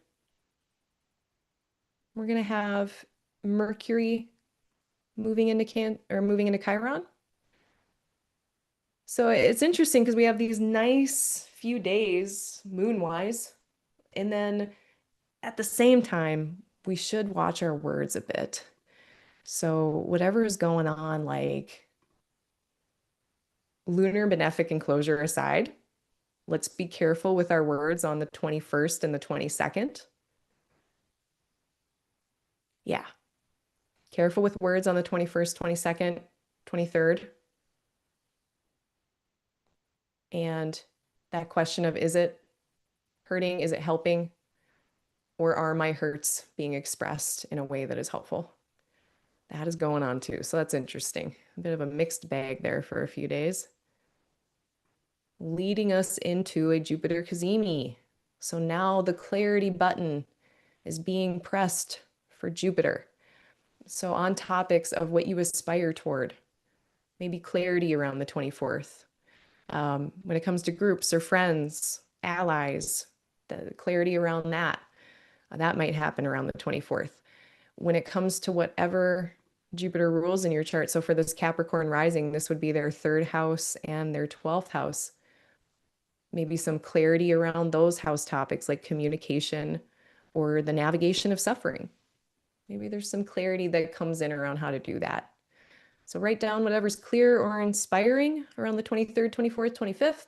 we're going to have Mercury moving into Chiron. So it's interesting because we have these nice few days moon-wise, and then at the same time, we should watch our words a bit. So whatever is going on, like lunar benefic enclosure aside, let's be careful with our words on the 21st and the 22nd. Yeah. Careful with words on the 21st, 22nd, 23rd. And that question of, is it hurting? Is it helping? Or are my hurts being expressed in a way that is helpful? That is going on too. So that's interesting. A bit of a mixed bag there for a few days. Leading us into a Jupiter Cazimi. So now the clarity button is being pressed for Jupiter. So on topics of what you aspire toward, maybe clarity around the 24th. When it comes to groups or friends, allies, the clarity around that, that might happen around the 24th. When it comes to whatever Jupiter rules in your chart, so for this Capricorn rising, this would be their 3rd house and their 12th house. Maybe some clarity around those house topics like communication or the navigation of suffering. Maybe there's some clarity that comes in around how to do that. So write down whatever's clear or inspiring around the 23rd, 24th,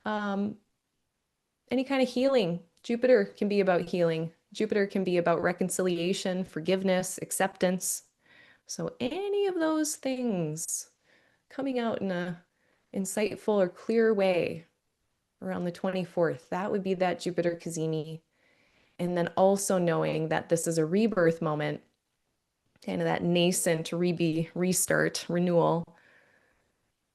25th. Any kind of healing. Jupiter can be about healing. Jupiter can be about reconciliation, forgiveness, acceptance. So any of those things coming out in a insightful or clear way around the 24th, that would be that Jupiter Cazimi. And then also knowing that this is a rebirth moment, kind of that nascent restart, renewal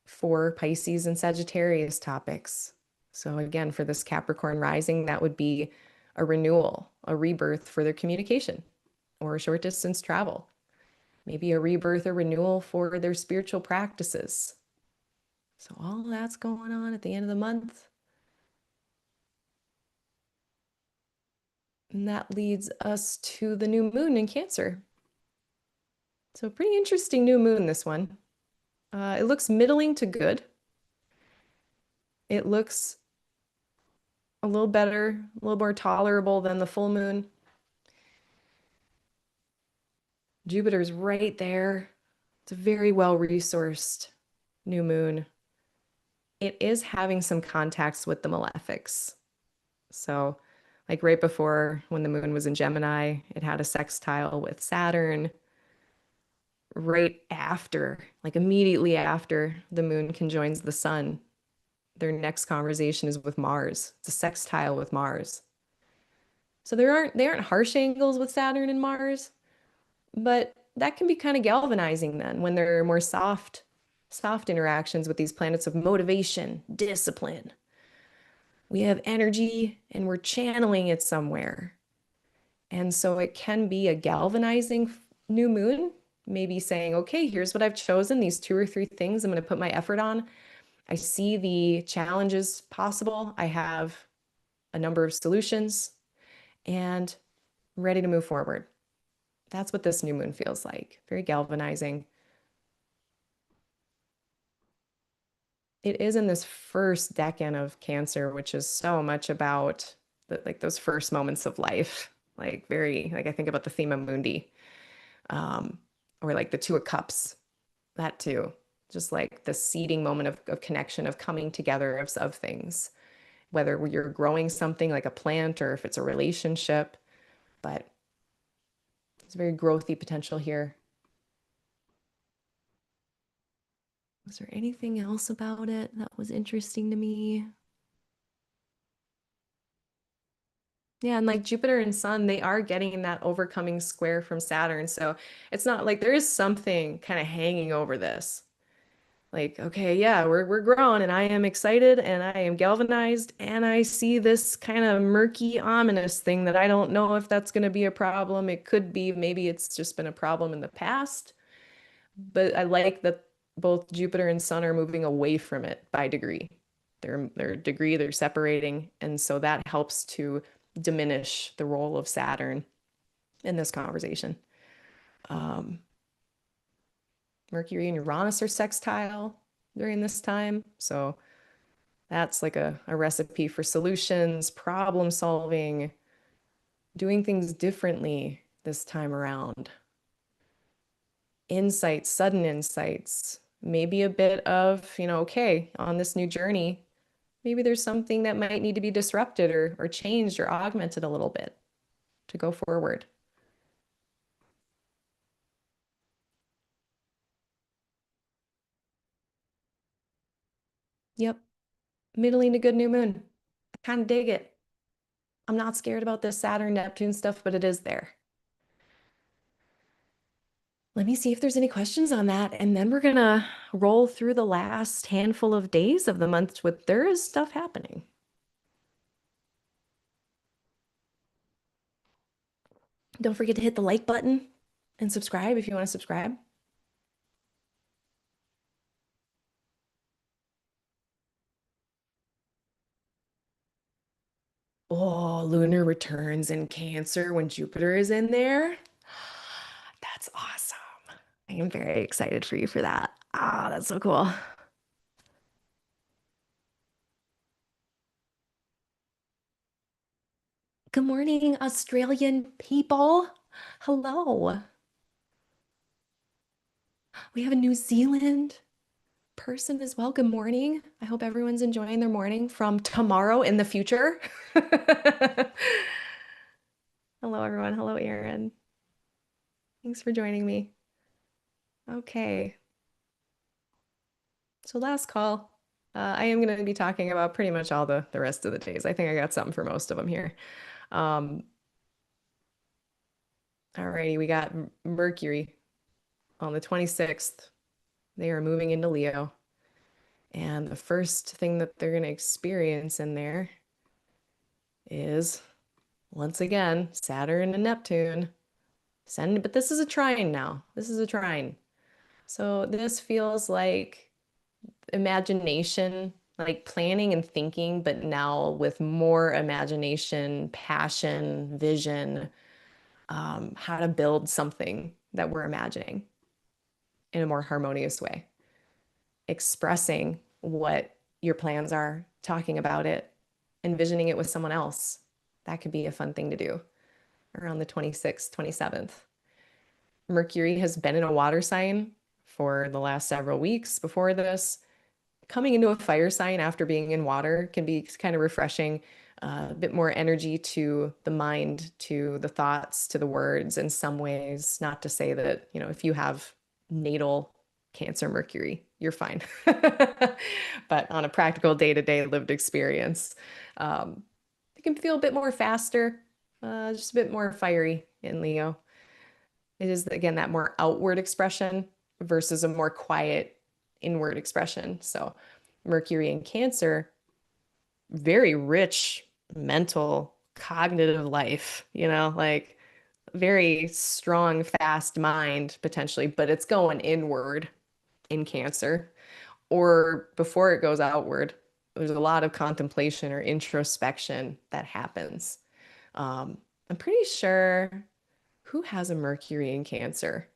for Pisces and Sagittarius topics. So again, for this Capricorn rising, that would be a renewal, a rebirth for their communication or short distance travel. Maybe a rebirth or renewal for their spiritual practices. So all that's going on at the end of the month. And that leads us to the new moon in Cancer. So pretty interesting new moon, this one. It looks middling to good. It looks a little better, a little more tolerable than the full moon. Jupiter's right there. It's a very well-resourced new moon. It is having some contacts with the malefics. So like right before when the moon was in Gemini, it had a sextile with Saturn. Right after, like immediately after the moon conjoins the sun, their next conversation is with Mars. It's a sextile with Mars. So they aren't harsh angles with Saturn and Mars, but that can be kind of galvanizing then when there are more soft interactions with these planets of motivation, discipline. We have energy and we're channeling it somewhere. And so it can be a galvanizing new moon, maybe saying, okay, here's what I've chosen, these 2 or 3 things I'm going to put my effort on. I see the challenges possible. I have a number of solutions and I'm ready to move forward. That's what this new moon feels like. Very galvanizing. It is in this first decan of Cancer, which is so much about like those first moments of life. Like I think about the theme of Mundi, or like the 2 of Cups, that too. Just like the seeding moment of connection, of coming together of things, whether you're growing something like a plant or if it's a relationship, but it's very growthy potential here. Was there anything else about it that was interesting to me? Yeah, and like Jupiter and Sun, they are getting that overcoming square from Saturn. So it's not like there is something kind of hanging over this. Like, okay, yeah, we're growing and I am excited and I am galvanized and I see this kind of murky, ominous thing that I don't know if that's going to be a problem. It could be, maybe it's just been a problem in the past, but I like that both Jupiter and Sun are moving away from it by degree. They're degree, they're separating, and so that helps to diminish the role of Saturn in this conversation. Um, Mercury and Uranus are sextile during this time, so that's like a recipe for solutions, problem solving, doing things differently this time around. Insights, sudden insights, maybe a bit of, okay, on this new journey, maybe there's something that might need to be disrupted or changed or augmented a little bit to go forward. Yep, middling to good new moon. I kind of dig it. I'm not scared about this Saturn-Neptune stuff, but it is there. Let me see if there's any questions on that, and then we're gonna roll through the last handful of days of the month with there is stuff happening. Don't forget to hit the like button and subscribe if you want to subscribe. Oh, lunar returns in Cancer when Jupiter is in there. That's awesome. I am very excited for you for that. Ah, that's so cool. Good morning, Australian people. Hello. We have a New Zealand person as well. Good morning. I hope everyone's enjoying their morning from tomorrow in the future. Hello, everyone. Hello, Aaron. Thanks for joining me. Okay. So last call. I am going to be talking about pretty much all the rest of the days. I think I got something for most of them here. Um, Alrighty, we got Mercury on the 26th. They are moving into Leo. And the first thing that they're going to experience in there is, once again, Saturn and Neptune. But this is a trine now. This is a trine. So this feels like imagination, like planning and thinking, but now with more imagination, passion, vision, how to build something that we're imagining in a more harmonious way, expressing what your plans are, talking about it, envisioning it with someone else. That could be a fun thing to do around the 26th, 27th. Mercury has been in a water sign for the last several weeks before this. Coming into a fire sign after being in water can be kind of refreshing, a bit more energy to the mind, to the thoughts, to the words in some ways. Not to say that, if you have natal Cancer Mercury, you're fine. But on a practical day-to-day lived experience, it can feel a bit more faster, just a bit more fiery in Leo. It is, again, that more outward expression versus a more quiet inward expression. So Mercury in Cancer, very rich mental, cognitive life, like very strong, fast mind potentially, but it's going inward in Cancer. Or before it goes outward, there's a lot of contemplation or introspection that happens. I'm pretty sure who has a Mercury in Cancer?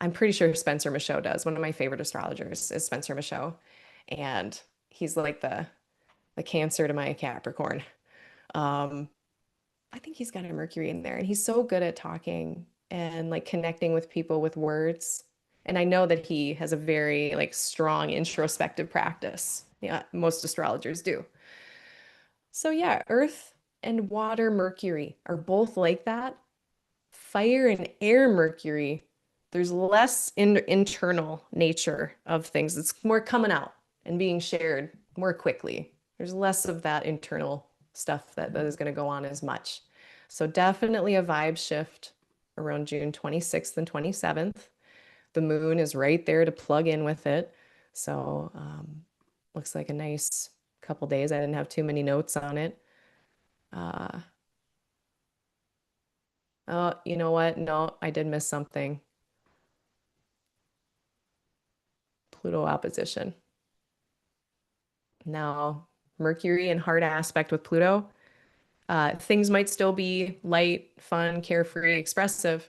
I'm pretty sure Spencer Michaud does. One of my favorite astrologers is Spencer Michaud. And he's like the Cancer to my Capricorn. Um, I think he's got a Mercury in there, and he's so good at talking and like connecting with people with words. And I know that he has a very like strong introspective practice. Yeah, most astrologers do. So yeah, Earth and water Mercury are both like that. Fire and air Mercury, there's less internal nature of things. It's more coming out and being shared more quickly. There's less of that internal stuff that is going to go on as much. So definitely a vibe shift around June 26th and 27th. The moon is right there to plug in with it. So, looks like a nice couple days. I didn't have too many notes on it. Uh, oh, you know what? No, I did miss something. Pluto opposition. Now, Mercury in hard aspect with Pluto. Things might still be light, fun, carefree, expressive,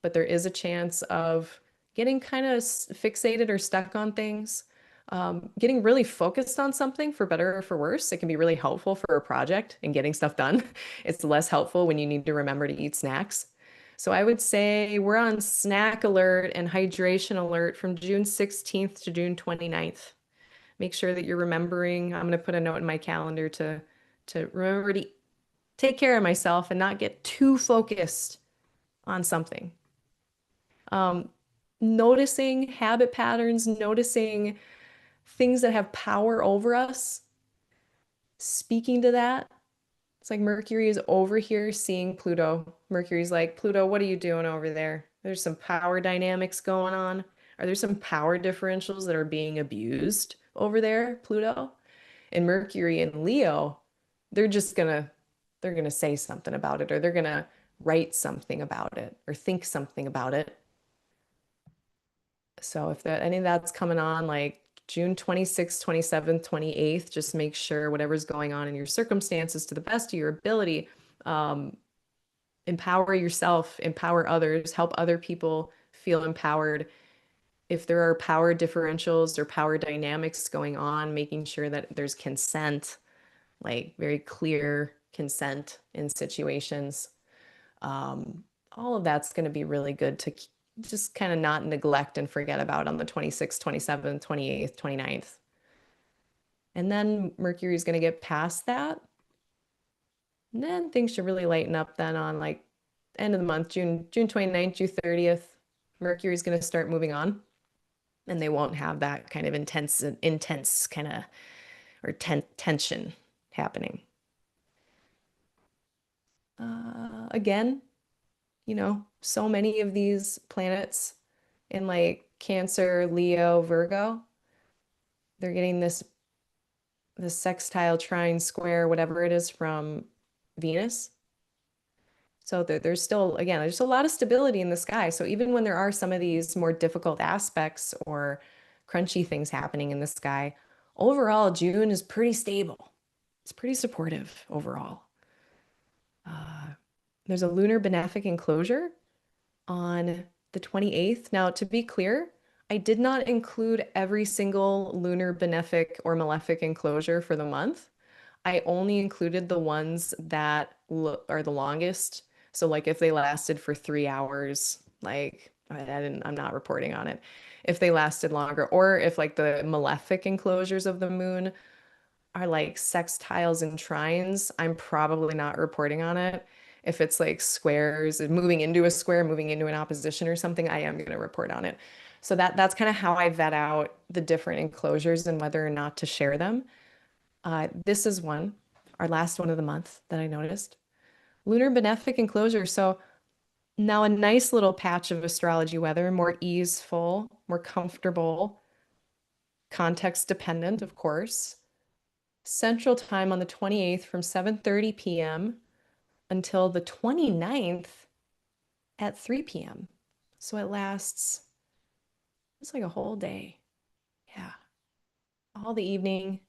but there is a chance of getting kind of fixated or stuck on things. Getting really focused on something for better or for worse. It can be really helpful for a project and getting stuff done. It's less helpful when you need to remember to eat snacks. So I would say we're on snack alert and hydration alert from June 16th to June 29th. Make sure that you're remembering. I'm going to put a note in my calendar to remember to take care of myself and not get too focused on something. Um, Noticing habit patterns, noticing things that have power over us, speaking to that. It's like Mercury is over here seeing Pluto. Mercury's like, Pluto, what are you doing over there? There's some power dynamics going on. Are there some power differentials that are being abused over there, Pluto? And Mercury and Leo, they're just they're gonna say something about it, or they're gonna write something about it, or think something about it. So if any of that's coming on, like June 26th, 27th, 28th, just make sure whatever's going on in your circumstances to the best of your ability, um, empower yourself, empower others, help other people feel empowered. If there are power differentials or power dynamics going on, making sure that there's consent, like very clear consent in situations. All of that's going to be really good to just kind of not neglect and forget about on the 26th, 27th, 28th, 29th. And then Mercury is going to get past that. And then things should really lighten up then on like end of the month, June 29th, June 30th. Mercury is going to start moving on and they won't have that kind of intense kind of or tension happening. Again, so many of these planets in like Cancer, Leo, Virgo, they're getting this sextile trine square, whatever it is from Venus. So there's still, again, there's a lot of stability in the sky. So even when there are some of these more difficult aspects or crunchy things happening in the sky, overall, June is pretty stable. It's pretty supportive overall. There's a lunar benefic enclosure on the 28th. Now, to be clear, I did not include every single lunar benefic or malefic enclosure for the month. I only included the ones that are the longest. So like if they lasted for 3 hours, like I'm not reporting on it. If they lasted longer, or if like the malefic enclosures of the moon are like sextiles and trines, I'm probably not reporting on it. If it's like squares, moving into a square, moving into an opposition or something, I am going to report on it. So that's kind of how I vet out the different enclosures and whether or not to share them. This is one, our last one of the month that I noticed. Lunar benefic enclosure. So now a nice little patch of astrology weather, more easeful, more comfortable, context dependent, of course. Central Time on the 28th from 7:30 p.m. until the 29th at 3 p.m. So it lasts, it's like a whole day. Yeah. All the evening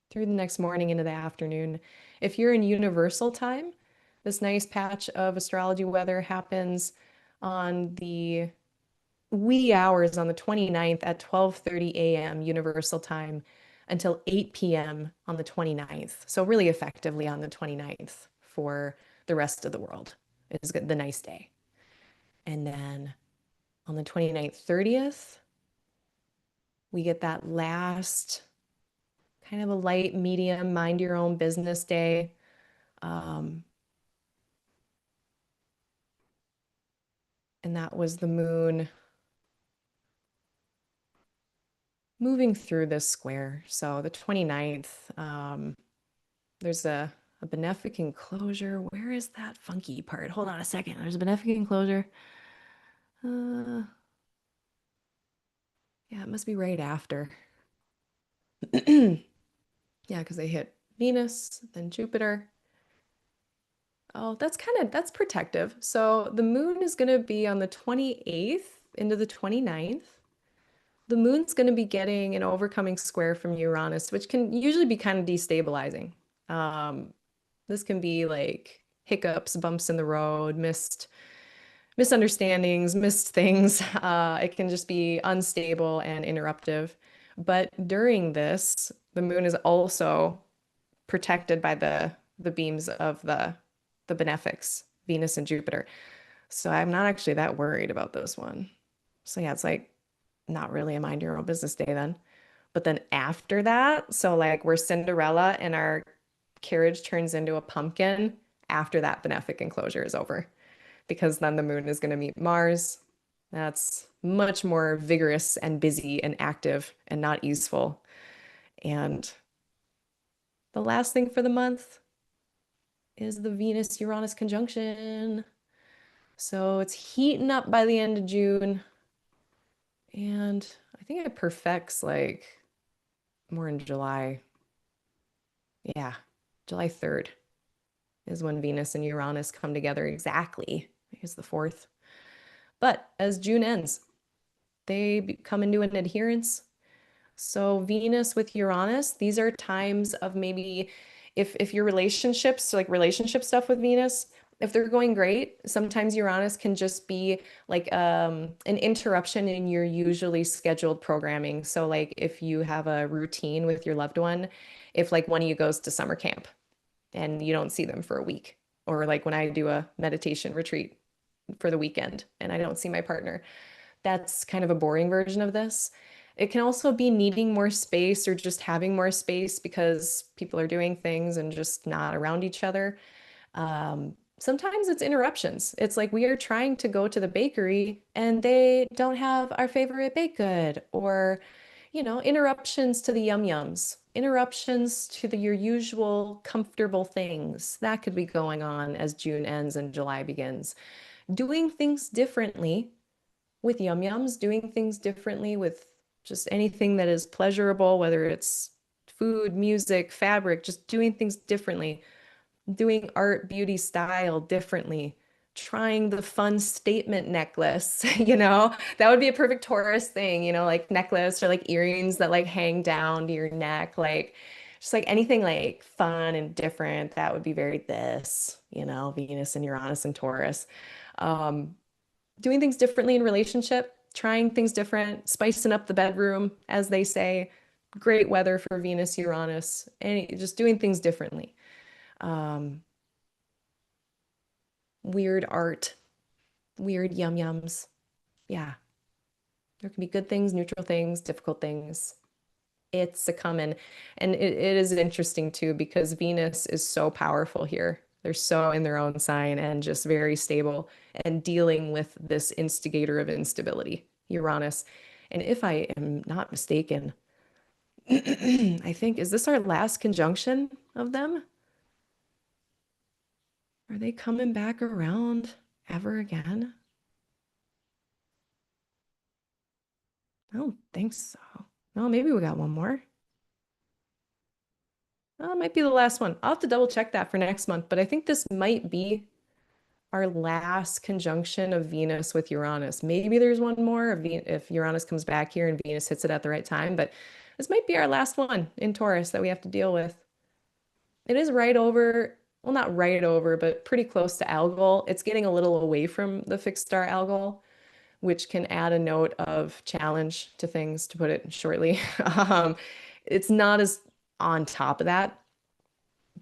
through the next morning into the afternoon. If you're in universal time, this nice patch of astrology weather happens on the wee hours on the 29th at 12:30 a.m. universal time until 8 p.m. on the 29th. So really effectively on the 29th for the rest of the world is the nice day. And then on the 29th, 30th, we get that last kind of a light, medium, mind your own business day. Um, and that was the moon moving through this square. So the 29th, there's a benefic enclosure. Where is that funky part? Hold on a second. There's a benefic enclosure. Yeah, it must be right after. Yeah, because they hit Venus, then Jupiter. Oh, that's protective. So the moon is going to be on the 28th into the 29th. The moon's going to be getting an overcoming square from Uranus, which can usually be kind of destabilizing. Um, this can be like hiccups, bumps in the road, misunderstandings, missed things. It can just be unstable and interruptive. But during this, the moon is also protected by the beams of the benefics, Venus and Jupiter. So I'm not actually that worried about this one. So yeah, it's like not really a mind your own business day then. But then after that, so like we're Cinderella and our carriage turns into a pumpkin after that benefic enclosure is over, because then the moon is going to meet Mars. That's much more vigorous and busy and active and not easeful. And the last thing for the month is the Venus-Uranus conjunction. So it's heating up by the end of June. And I think it perfects like more in July. Yeah, July 3rd is when Venus and Uranus come together exactly. I think it's the 4th. But as June ends, they come into an adherence. So Venus with Uranus, these are times of maybe if your relationships, so like relationship stuff with Venus, if they're going great, sometimes Uranus can just be like an interruption in your usually scheduled programming. So like if you have a routine with your loved one, if like one of you goes to summer camp and you don't see them for a week, or like when I do a meditation retreat for the weekend and I don't see my partner, that's kind of a boring version of this. It can also be needing more space or just having more space because people are doing things and just not around each other. Sometimes it's interruptions. It's like we are trying to go to the bakery and they don't have our favorite baked good, or, interruptions to the yum yums, interruptions to your usual comfortable things. That could be going on as June ends and July begins. Doing things differently with yum yums, doing things differently with just anything that is pleasurable, whether it's food, music, fabric, just doing things differently, doing art, beauty, style differently, trying the fun statement necklace, that would be a perfect Taurus thing, like necklace or like earrings that like hang down to your neck, like just like anything like fun and different. That would be very this, Venus and Uranus and Taurus. Um, Doing things differently in relationship, trying things different, spicing up the bedroom, as they say. Great weather for Venus, Uranus, and just doing things differently. Um, Weird art, weird yum yums. Yeah, there can be good things, neutral things, difficult things. It's a common, and it is interesting too because Venus is so powerful here. They're so in their own sign and just very stable and dealing with this instigator of instability, Uranus. And if I am not mistaken, I think, is this our last conjunction of them? Are they coming back around ever again? I don't think so. Oh, maybe we got one more. Oh, it might be the last one. I'll have to double check that for next month, but I think this might be our last conjunction of Venus with Uranus. Maybe there's one more if Uranus comes back here and Venus hits it at the right time, but this might be our last one in Taurus that we have to deal with. It is right over, well, not right over, but pretty close to Algol. It's getting a little away from the fixed star Algol, which can add a note of challenge to things, to put it shortly. Um, it's not as on top of that,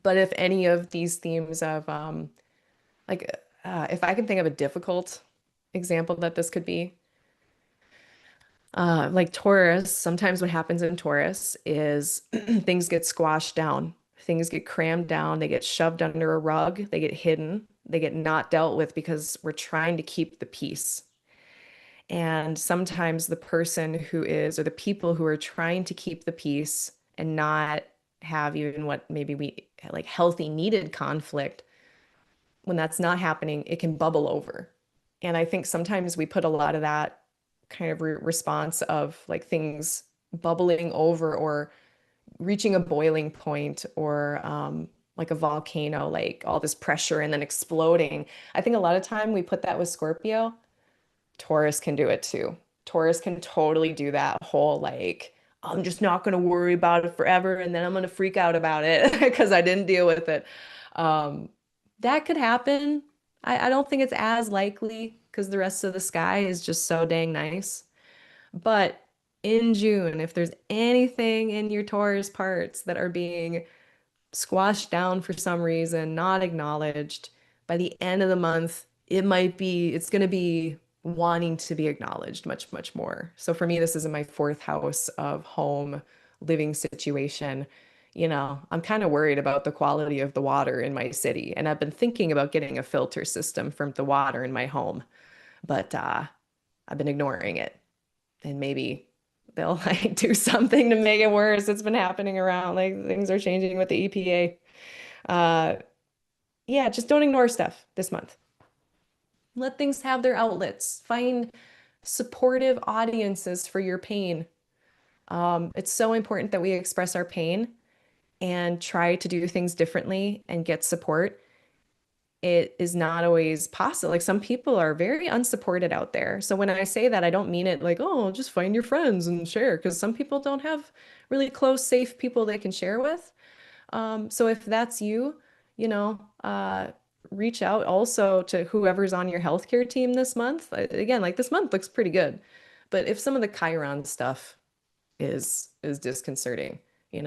but if any of these themes of like if I can think of a difficult example that this could be, like Taurus, sometimes what happens in Taurus is things get squashed down, things get crammed down, they get shoved under a rug, they get hidden, they get not dealt with because we're trying to keep the peace. And sometimes the person who is, or the people who are trying to keep the peace and not have even what maybe we like healthy needed conflict, when that's not happening, it can bubble over. And I think sometimes we put a lot of that kind of response of like things bubbling over or reaching a boiling point or like a volcano, like all this pressure and then exploding. I think a lot of time we put that with Scorpio. Taurus can do it too. Taurus can totally do that whole like, I'm just not going to worry about it forever and then I'm going to freak out about it because I didn't deal with it. Um, that could happen. I don't think it's as likely because the rest of the sky is just so dang nice. But in June, if there's anything in your Taurus parts that are being squashed down for some reason, not acknowledged, by the end of the month, it's going to be wanting to be acknowledged much, much more. So for me, this is in my fourth house of home living situation. I'm kind of worried about the quality of the water in my city. And I've been thinking about getting a filter system from the water in my home, but I've been ignoring it. And maybe they'll like do something to make it worse. It's been happening around, like things are changing with the EPA. Uh, yeah, just don't ignore stuff this month. Let things have their outlets. Find supportive audiences for your pain. It's so important that we express our pain and try to do things differently and get support. It is not always possible. Like some people are very unsupported out there. So when I say that, I don't mean it like, oh, just find your friends and share, because some people don't have really close, safe people they can share with. So if that's you, you know, uh, reach out also to whoever's on your healthcare team this month. Again, like this month looks pretty good, but if some of the Chiron stuff is disconcerting,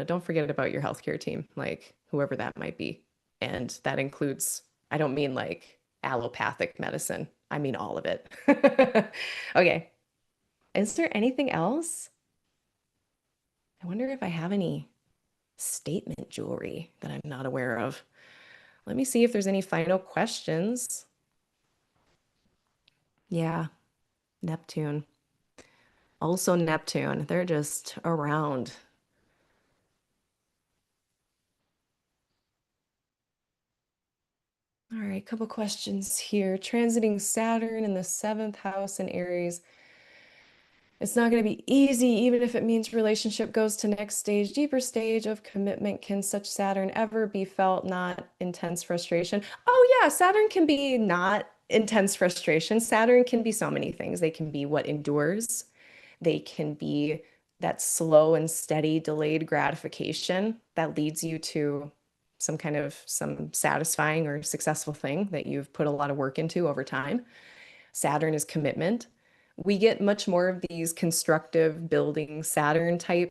don't forget about your healthcare team, like whoever that might be. And that includes, I don't mean like allopathic medicine. I mean all of it. Okay. Is there anything else? I wonder if I have any statement jewelry that I'm not aware of. Let me see if there's any final questions. Yeah, Neptune. Also Neptune. They're just around. All right, couple questions here. Transiting Saturn in the seventh house in Aries. It's not going to be easy, even if it means relationship goes to next stage, deeper stage of commitment. Can such Saturn ever be felt not intense frustration? Oh yeah, Saturn can be not intense frustration. Saturn can be so many things. They can be what endures. They can be that slow and steady delayed gratification that leads you to some satisfying or successful thing that you've put a lot of work into over time. Saturn is commitment. We get much more of these constructive building Saturn type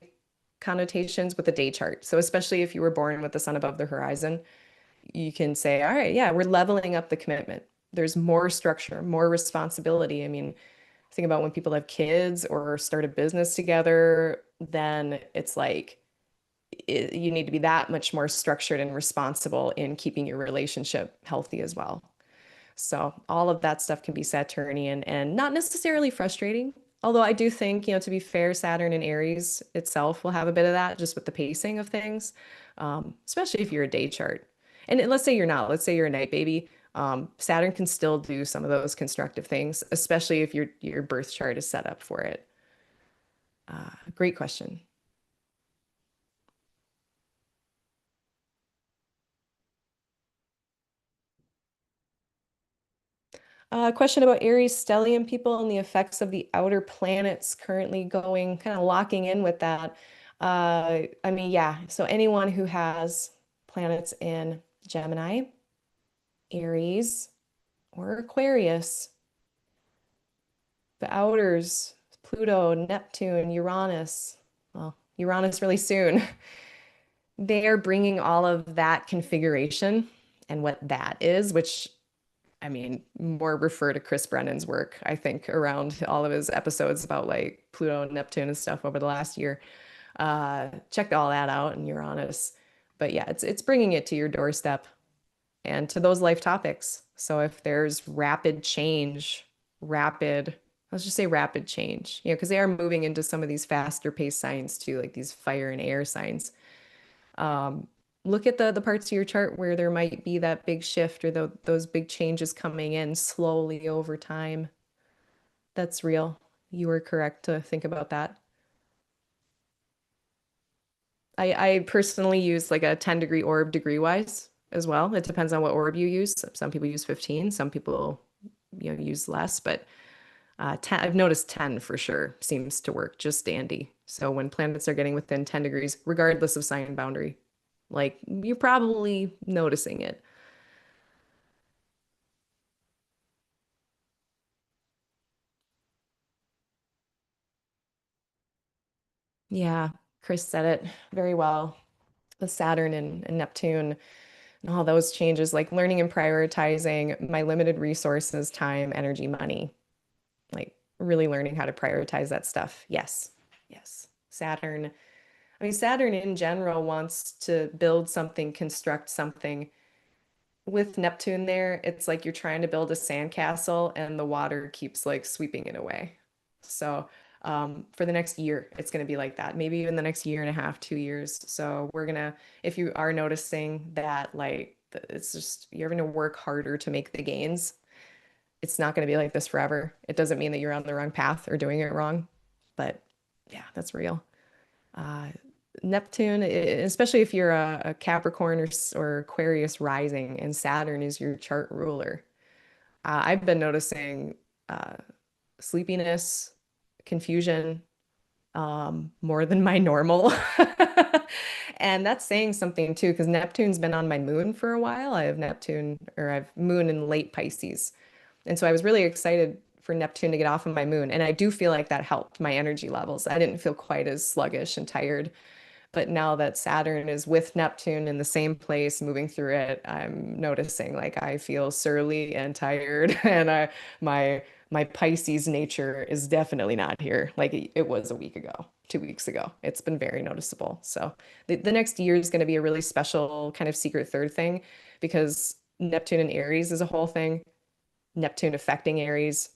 connotations with the day chart. So especially if you were born with the sun above the horizon, you can say, all right, yeah, we're leveling up the commitment. There's more structure, more responsibility. I mean, think about when people have kids or start a business together, then it's like you need to be that much more structured and responsible in keeping your relationship healthy as well. So all of that stuff can be Saturnian and not necessarily frustrating. Although I do think, to be fair, Saturn and Aries itself will have a bit of that just with the pacing of things, especially if you're a day chart. And let's say you're not, let's say you're a night baby. Saturn can still do some of those constructive things, especially if your birth chart is set up for it. Great question. Question about Aries stellium people and the effects of the outer planets currently going, kind of locking in with that. I mean, yeah, so anyone who has planets in Gemini, Aries, or Aquarius, the outers, Pluto, Neptune, Uranus, well, Uranus really soon, they are bringing all of that configuration and what that is, which I mean, more refer to Chris Brennan's work, I think, around all of his episodes about like Pluto and Neptune and stuff over the last year. Check all that out in Uranus. But yeah, it's bringing it to your doorstep and to those life topics. So if there's rapid change, let's just say rapid change, because they are moving into some of these faster paced signs too, like these fire and air signs. Um, Look at the parts of your chart where there might be that big shift or those big changes coming in slowly over time. That's real. You were correct to think about that. I personally use like a 10-degree orb degree wise as well. It depends on what orb you use. Some people use 15, some people use less, but 10, I've noticed 10 for sure seems to work just dandy. So when planets are getting within 10 degrees, regardless of sign boundary, like you're probably noticing it. Yeah, Chris said it very well. The Saturn and Neptune and all those changes, like learning and prioritizing my limited resources, time, energy, money, like really learning how to prioritize that stuff. Yes, yes. Saturn, I mean, Saturn in general wants to build something, construct something. With Neptune there, it's like you're trying to build a sandcastle and the water keeps like sweeping it away. So, for the next year, it's going to be like that. Maybe even the next year and a half, 2 years. So we're gonna, if you are noticing that, like, it's just you're going to work harder to make the gains. It's not going to be like this forever. It doesn't mean that you're on the wrong path or doing it wrong, but yeah, that's real. Uh, Neptune, especially if you're a Capricorn or Aquarius rising, and Saturn is your chart ruler. I've been noticing uh, sleepiness, confusion, more than my normal. And that's saying something too, because Neptune's been on my moon for a while. I have Neptune, or I have moon in late Pisces. And so I was really excited for Neptune to get off of my moon. And I do feel like that helped my energy levels. I didn't feel quite as sluggish and tired. But now that Saturn is with Neptune in the same place, moving through it, I'm noticing like I feel surly and tired, and my Pisces nature is definitely not here like it was a week ago, 2 weeks ago. It's been very noticeable. So the next year is going to be a really special kind of secret third thing because Neptune and Aries is a whole thing. Neptune affecting Aries,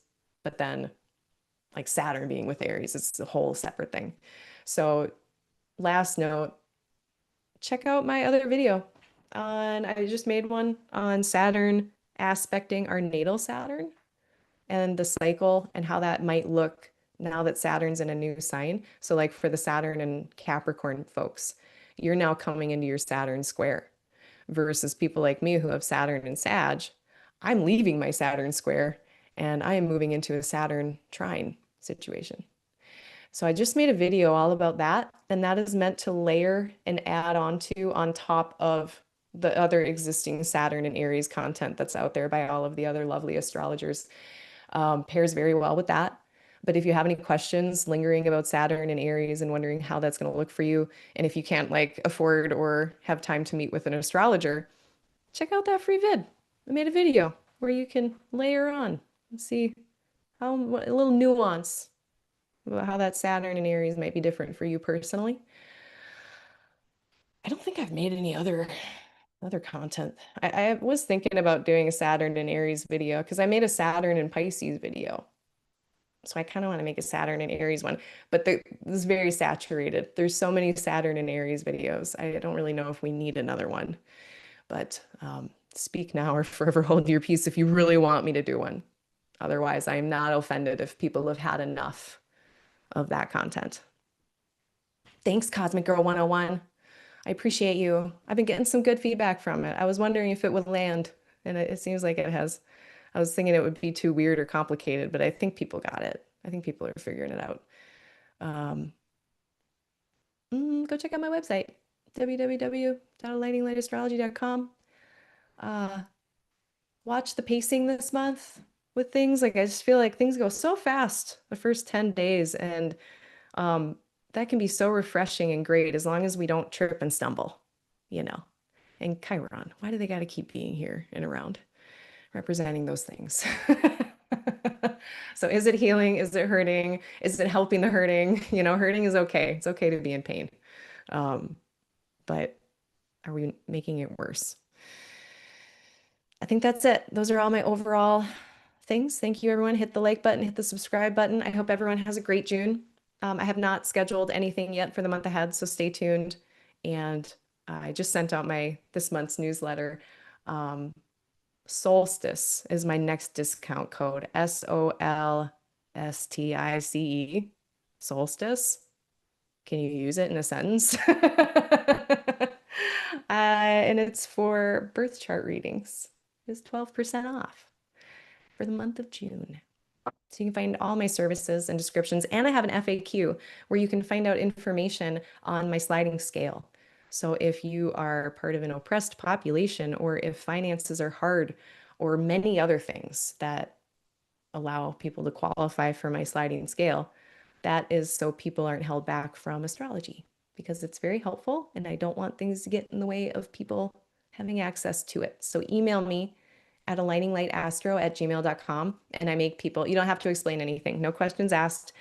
but then like Saturn being with Aries, it's a whole separate thing. So last note, check out my other video on, I just made one on Saturn aspecting our natal Saturn and the cycle and how that might look now that Saturn's in a new sign. So like for the Saturn and Capricorn folks, you're now coming into your Saturn square versus people like me who have Saturn and Sag. I'm leaving my Saturn square and I am moving into a Saturn trine situation. So I just made a video all about that, and that is meant to layer and add on to on top of the other existing Saturn and Aries content that's out there by all of the other lovely astrologers. Pairs very well with that. But if you have any questions lingering about Saturn and Aries and wondering how that's going to look for you, and if you can't like afford or have time to meet with an astrologer, check out that free vid. I made a video where you can layer on and see how a little nuance about how that Saturn and Aries might be different for you personally. I don't think I've made any other content. I was thinking about doing a Saturn and Aries video because I made a Saturn and Pisces video. So I kind of want to make a Saturn and Aries one, but this is very saturated. There's so many Saturn and Aries videos. I don't really know if we need another one, but speak now or forever hold your peace if you really want me to do one. Otherwise, I am not offended if people have had enough of that content. Thanks, Cosmic Girl 101. I appreciate you. I've been getting some good feedback from it. I was wondering if it would land, and it seems like it has. I was thinking it would be too weird or complicated, but I think people got it. I think people are figuring it out. Um, Go check out my website, www.lightinglightastrology.com. Uh, Watch the pacing this month with things. Like I just feel like things go so fast the first 10 days, and um, that can be so refreshing and great as long as we don't trip and stumble, you know. And Chiron, why do they got to keep being here and around, representing those things? So is it healing? Is it hurting? Is it helping the hurting? You know, hurting is okay. It's okay to be in pain. Um, but are we making it worse? I think that's it. Those are all my overall things. Thank you, everyone. Hit the like button, hit the subscribe button. I hope everyone has a great June. I have not scheduled anything yet for the month ahead, so stay tuned. And I just sent out my this month's newsletter. Solstice is my next discount code, Solstice. Solstice. Can you use it in a sentence? And it's for birth chart readings. It's 12% off for the month of June. So you can find all my services and descriptions. And I have an FAQ where you can find out information on my sliding scale. So if you are part of an oppressed population, or if finances are hard, or many other things that allow people to qualify for my sliding scale, that is so people aren't held back from astrology, because it's very helpful and I don't want things to get in the way of people having access to it. So email me at aligninglight@gmail.com, and I make people, you don't have to explain anything, no questions asked.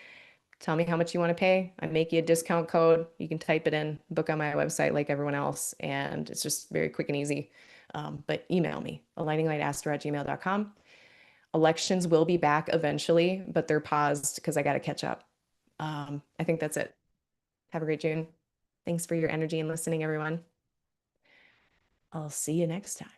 Tell me how much you want to pay. I make you a discount code. You can type it in, book on my website like everyone else, and it's just very quick and easy. But email me, aligninglight@gmail.com. Elections will be back eventually, but they're paused because I got to catch up. I think that's it. Have a great June. Thanks for your energy and listening, everyone. I'll see you next time.